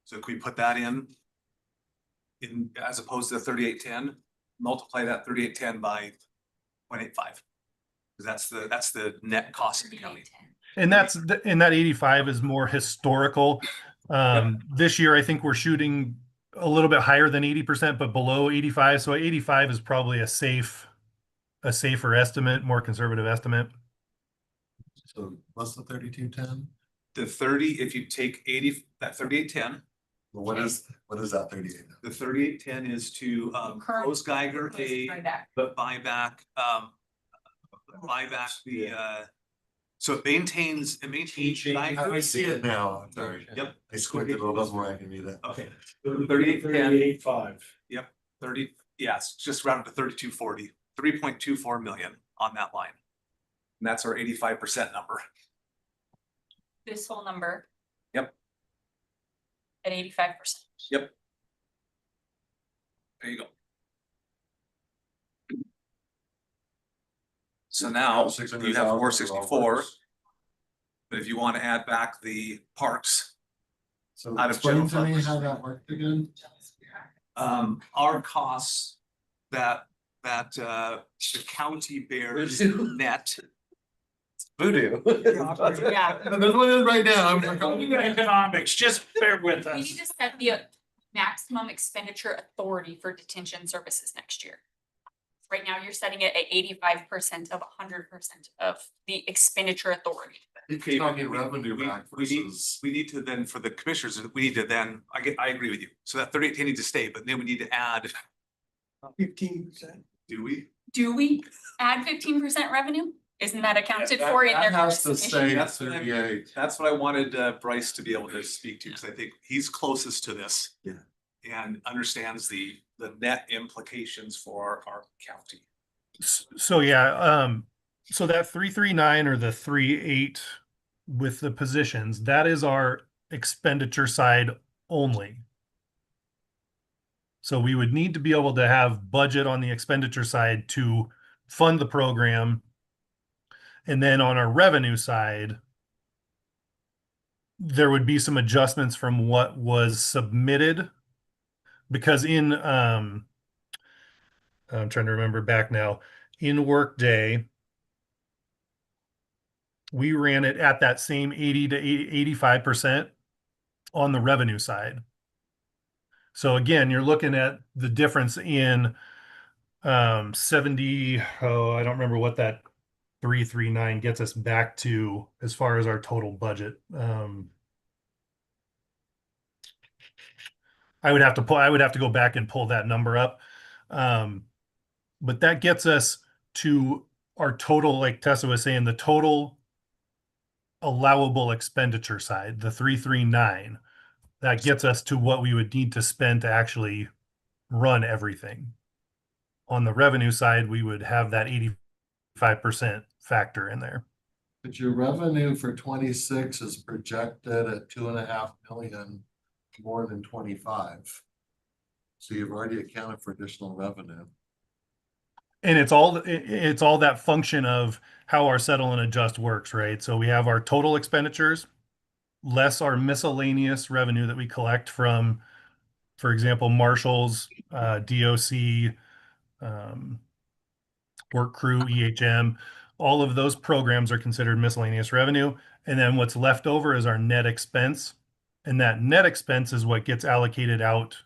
So can we put that in as opposed to 3810, multiply that 3810 by 0.85? Because that's the net cost of the county. And that 85 is more historical. This year, I think we're shooting a little bit higher than 80%, but below 85. So 85 is probably a safer estimate, more conservative estimate. So what's the 3210? The 30, if you take that 3810. Well, what is that 38? The 3810 is to close Geiger but buy back the so it maintains Geiger. I see it now. I'm sorry. Yep. I squinted a little bit more. I can read it. Okay. 38.5. Yep. 30. Yes, just rounded to 3240. 3.24 million on that line. And that's our 85% number. This whole number. Yep. At 85%. Yep. There you go. So now you have 464, but if you want to add back the parks, So out of explain general to me fund. how that worked again. our costs that the county bears net. Voodoo. Yeah. There's one in right now. I'm like, oh, Economics, just bear with We us. need to set the maximum expenditure authority for detention services next year. Right now, you're setting it at 85% of 100% of the expenditure authority. You're talking revenue back We need, versus. we need to then, for the commissioners, we need to then, I agree with you. So that 38 needs to stay, but then we need to add, 15%. do we? Do we add 15% revenue? Isn't that accounted for in their That has first to submission? stay at That's what I- 38. That's what I wanted Bryce to be able to speak to, because I think he's closest to this. Yeah. And understands the net implications for our county. So yeah, so that 339 or the 38 with the positions, that is our expenditure side only. So we would need to be able to have budget on the expenditure side to fund the program. And then on our revenue side, there would be some adjustments from what was submitted. Because in I'm trying to remember back now, in Workday, we ran it at that same 80 to 85% on the revenue side. So again, you're looking at the difference in 70, I don't remember what that 339 gets us back to as far as our total budget. I would have to go back and pull that number up. But that gets us to our total, like Tessa was saying, the total allowable expenditure side, the 339. That gets us to what we would need to spend to actually run everything. On the revenue side, we would have that 85% factor in there. But your revenue for 26 is projected at 2.5 million more than 25. So you've already accounted for additional revenue. And it's all that function of how our settle and adjust works, right? So we have our total expenditures less our miscellaneous revenue that we collect from, for example, marshals, DOC, work crew, EHM. All of those programs are considered miscellaneous revenue. And then what's left over is our net expense. And that net expense is what gets allocated out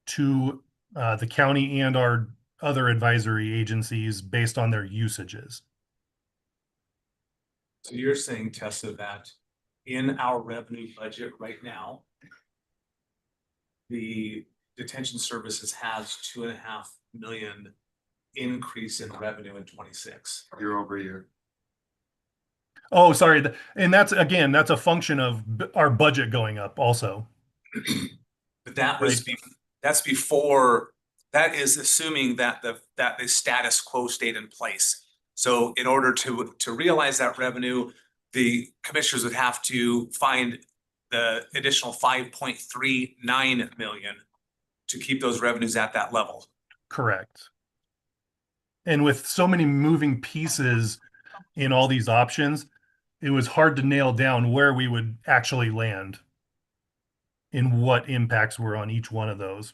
to the county and our other advisory agencies based on their usages. So you're saying, Tessa, that in our revenue budget right now, the detention services has 2.5 million increase in revenue in 26 year over year. Oh, sorry. And that's a function of our budget going up also. But that was, that's before, that is assuming that the status quo stayed in place. So in order to realize that revenue, the commissioners would have to find the additional 5.39 million to keep those revenues at that level. Correct. And with so many moving pieces in all these options, it was hard to nail down where we would actually land in what impacts were on each one of those.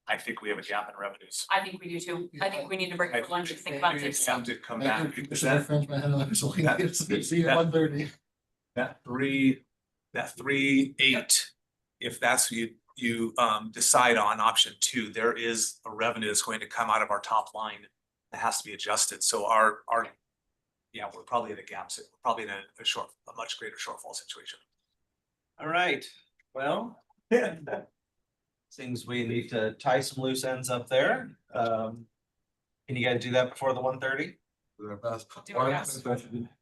I think we have a gap in revenues. I think we do too. I think we need to break for lunch and think about this. Have to come back. Commissioner French, my head, I was looking at it, see you at 1:30. That 3.8, if that's what you decide on option 2, there is a revenue that's going to come out of our top line that has to be adjusted. So our yeah, we're probably in a gap. We're probably in a much greater shortfall situation. All right, well. Seems we need to tie some loose ends up there. Can you guys do that before the 1:30? Do our best. Do our best.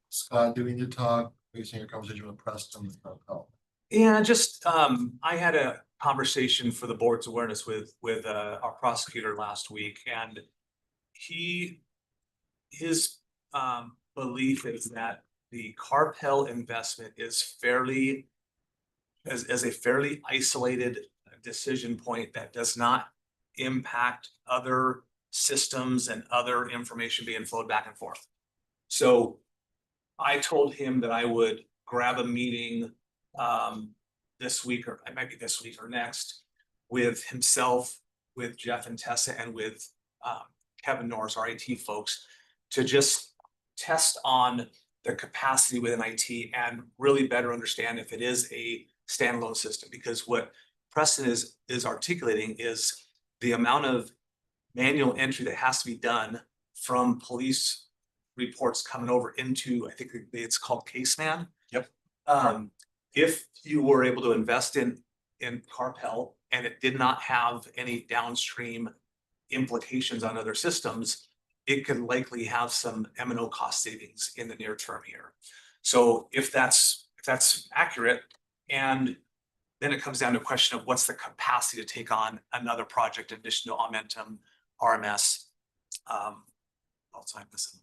Scott, do we need to talk, based on your conversation with Preston? Yeah, just I had a conversation for the board's awareness with our prosecutor last week, and his belief is that the Carpel investment is fairly as a fairly isolated decision point that does not impact other systems and other information being flowed back and forth. So I told him that I would grab a meeting this week, or it might be this week or next, with himself, with Jeff and Tessa, and with Kevin Norris, our IT folks, to just test on the capacity within IT and really better understand if it is a standalone system. Because what Preston is articulating is the amount of manual entry that has to be done from police reports coming over into, I think it's called Caseman. Yep. If you were able to invest in Carpel and it did not have any downstream implications on other systems, it could likely have some M&O cost savings in the near term here. So if that's accurate, and then it comes down to a question of what's the capacity to take on another project in addition to Aumentum, RMS, Alzheimer's.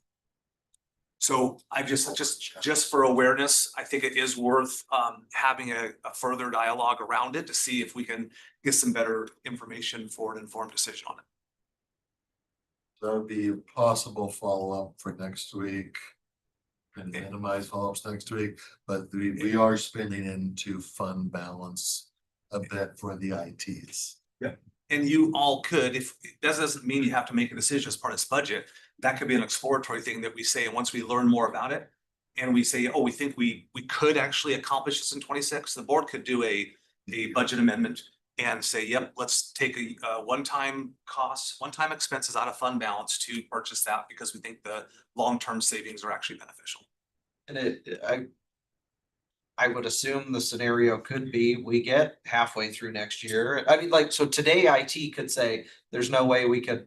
So I just for awareness, I think it is worth having a further dialogue around it to see if we can get some better information for an informed decision on it. That would be a possible follow-up for next week. And minimize follow-ups next week, but we are spending into fund balance a bit for the ITs. Yeah. And you all could, if that doesn't mean you have to make a decision as part of this budget, that could be an exploratory thing that we say, and once we learn more about it, and we say, oh, we think we could actually accomplish this in 26, the board could do a budget amendment and say, yep, let's take a one-time costs, one-time expenses out of fund balance to purchase that because we think the long-term savings are actually beneficial. And I would assume the scenario could be, we get halfway through next year. I mean, like, so today IT could say, there's no way we can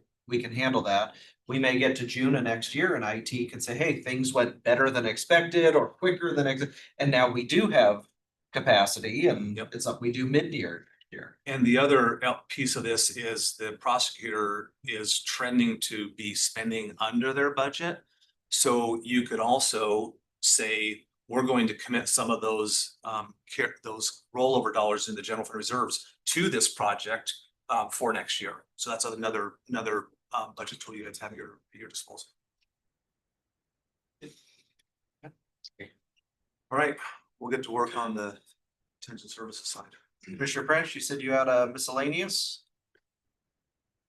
handle that. We may get to June of next year and IT could say, hey, things went better than expected or quicker than and now we do have capacity, and it's up, we do mid-year. And the other piece of this is the prosecutor is trending to be spending under their budget. So you could also say, we're going to commit some of those rollover dollars in the general fund reserves to this project for next year. So that's another budget tool you guys have at your disposal. All right, we'll get to work on the detention services side. Commissioner French, you said you had a miscellaneous?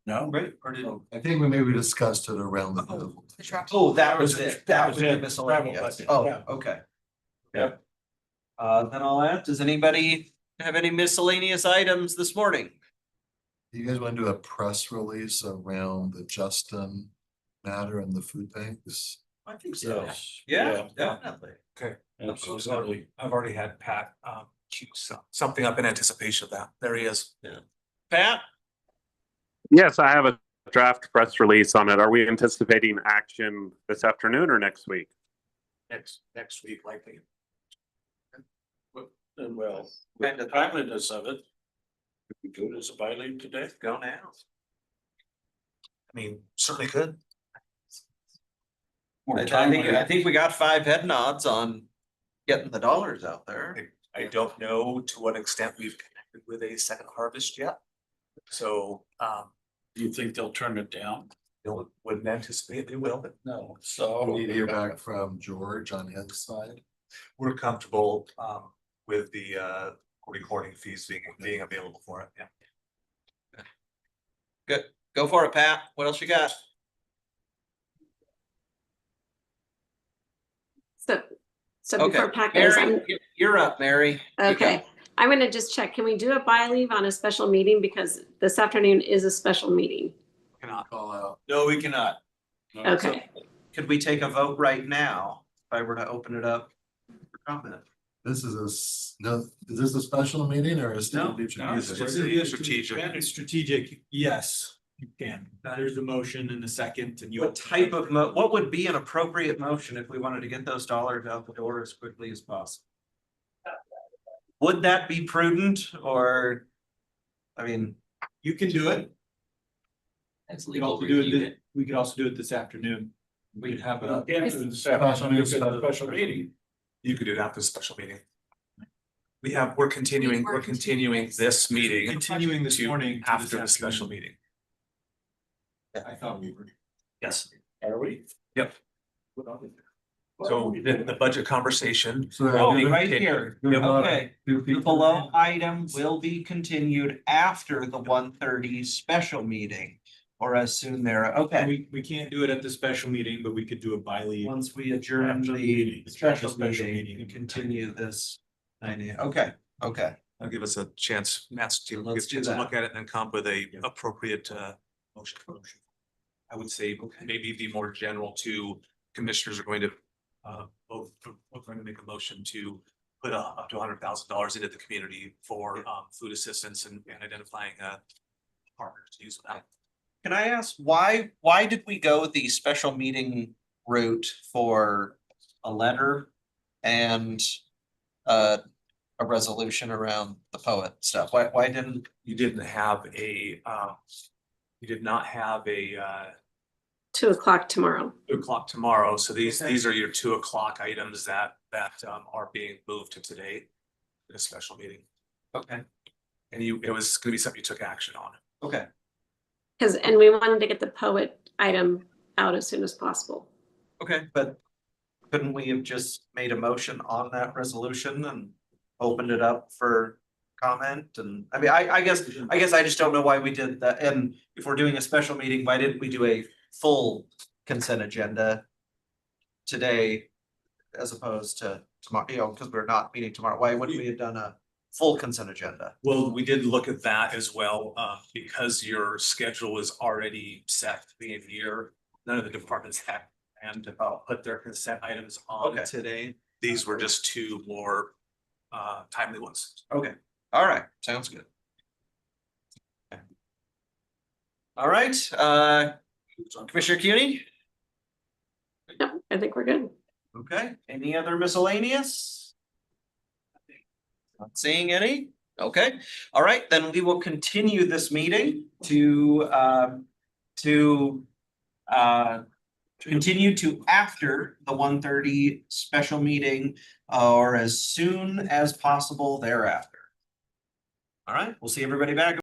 No, Right, or did? I think we discussed it around the. Oh, that was it. That was the it. miscellaneous. Budget, Oh, yeah. okay. Yep. Then I'll ask, does anybody have any miscellaneous items this morning? You guys want to do a press release around the Justin matter and the food banks? I think so. Yes. Yeah, definitely. Okay. Absolutely. I've already had Pat queue something up in anticipation of that. There he is. Yeah. Pat? Yes, I have a draft press release on it. Are we anticipating action this afternoon or next week? Next week likely. And well, with the timeliness of it, if we go to Sabine today, Go now. I mean, certainly could. I think we got 5 head nods on getting the dollars out there. I don't know to what extent we've connected with a second harvest yet. So do you think they'll turn it down? wouldn't anticipate they will, but No, We so. need to hear back from George on his side. we're comfortable with the recording fees being available for it. Yeah. Good. Go for it, Pat. What else you got? So Okay, before Pat goes, Mary, you're up, Mary. You okay, I'm gonna just check, can we do a by leave on a special meeting, because this afternoon is a special meeting? Cannot. Call out. No, we cannot. Okay, Could we take a vote right now if I were to open it up for comment? This is is this a special meeting or is it? No, It's strategic. It's strategic, yes, you can. There's the motion in a second and you. What type of what would be an appropriate motion if we wanted to get those dollars out the door as quickly as possible? Would that be prudent or, I mean, You can do it. That's We could legal also do review. it, we could also do it this afternoon. We could have a. Special meeting. You could do it after the special meeting. We're continuing this meeting. Continuing this to morning. to After the this special afternoon. meeting. I thought we were. Yes. Are we? Yep. So the budget conversation. Oh, right here. Yep. Okay. The below item will be continued after the 1:30 special meeting or as soon there. Okay. We can't do it at the special meeting, but we could do it bi-league. Once we adjourn After the the meeting. special Special meeting, meeting. we continue this idea. Okay, okay. That'll give us a chance, Matt's to Let's do to that. look at it and then come up with a appropriate motion. I would say maybe be more general to commissioners are going to vote, we're going to make a motion to put up to $100,000 into the community for food assistance and identifying partners to use that. Can I ask why did we go the special meeting route for a letter and a resolution around the poet stuff? Why didn't? You didn't have a you did not have a 2 o'clock tomorrow. 2 o'clock tomorrow, so these are your 2 o'clock items that are being moved to today in a special meeting. Okay, And it was gonna be something you took action on. okay. And we wanted to get the poet item out as soon as possible. Okay, but couldn't we have just made a motion on that resolution and opened it up for comment? And I mean, I guess I just don't know why we did that. And if we're doing a special meeting, why didn't we do a full consent agenda today as opposed to tomorrow, you know, because we're not meeting tomorrow? Why wouldn't we have done a full consent agenda? Well, we did look at that as well, because your schedule is already set for the end of the year. None of the departments had and put their consent items on Okay. today. These were just two more timely ones. Okay, all right, sounds good. Okay. All right, Commissioner CUNY? No, I think we're good. Okay, any other miscellaneous? Not seeing any? Okay, all right, then we will continue this meeting to continue to after the 1:30 special meeting or as soon as possible thereafter. All right, we'll see everybody back.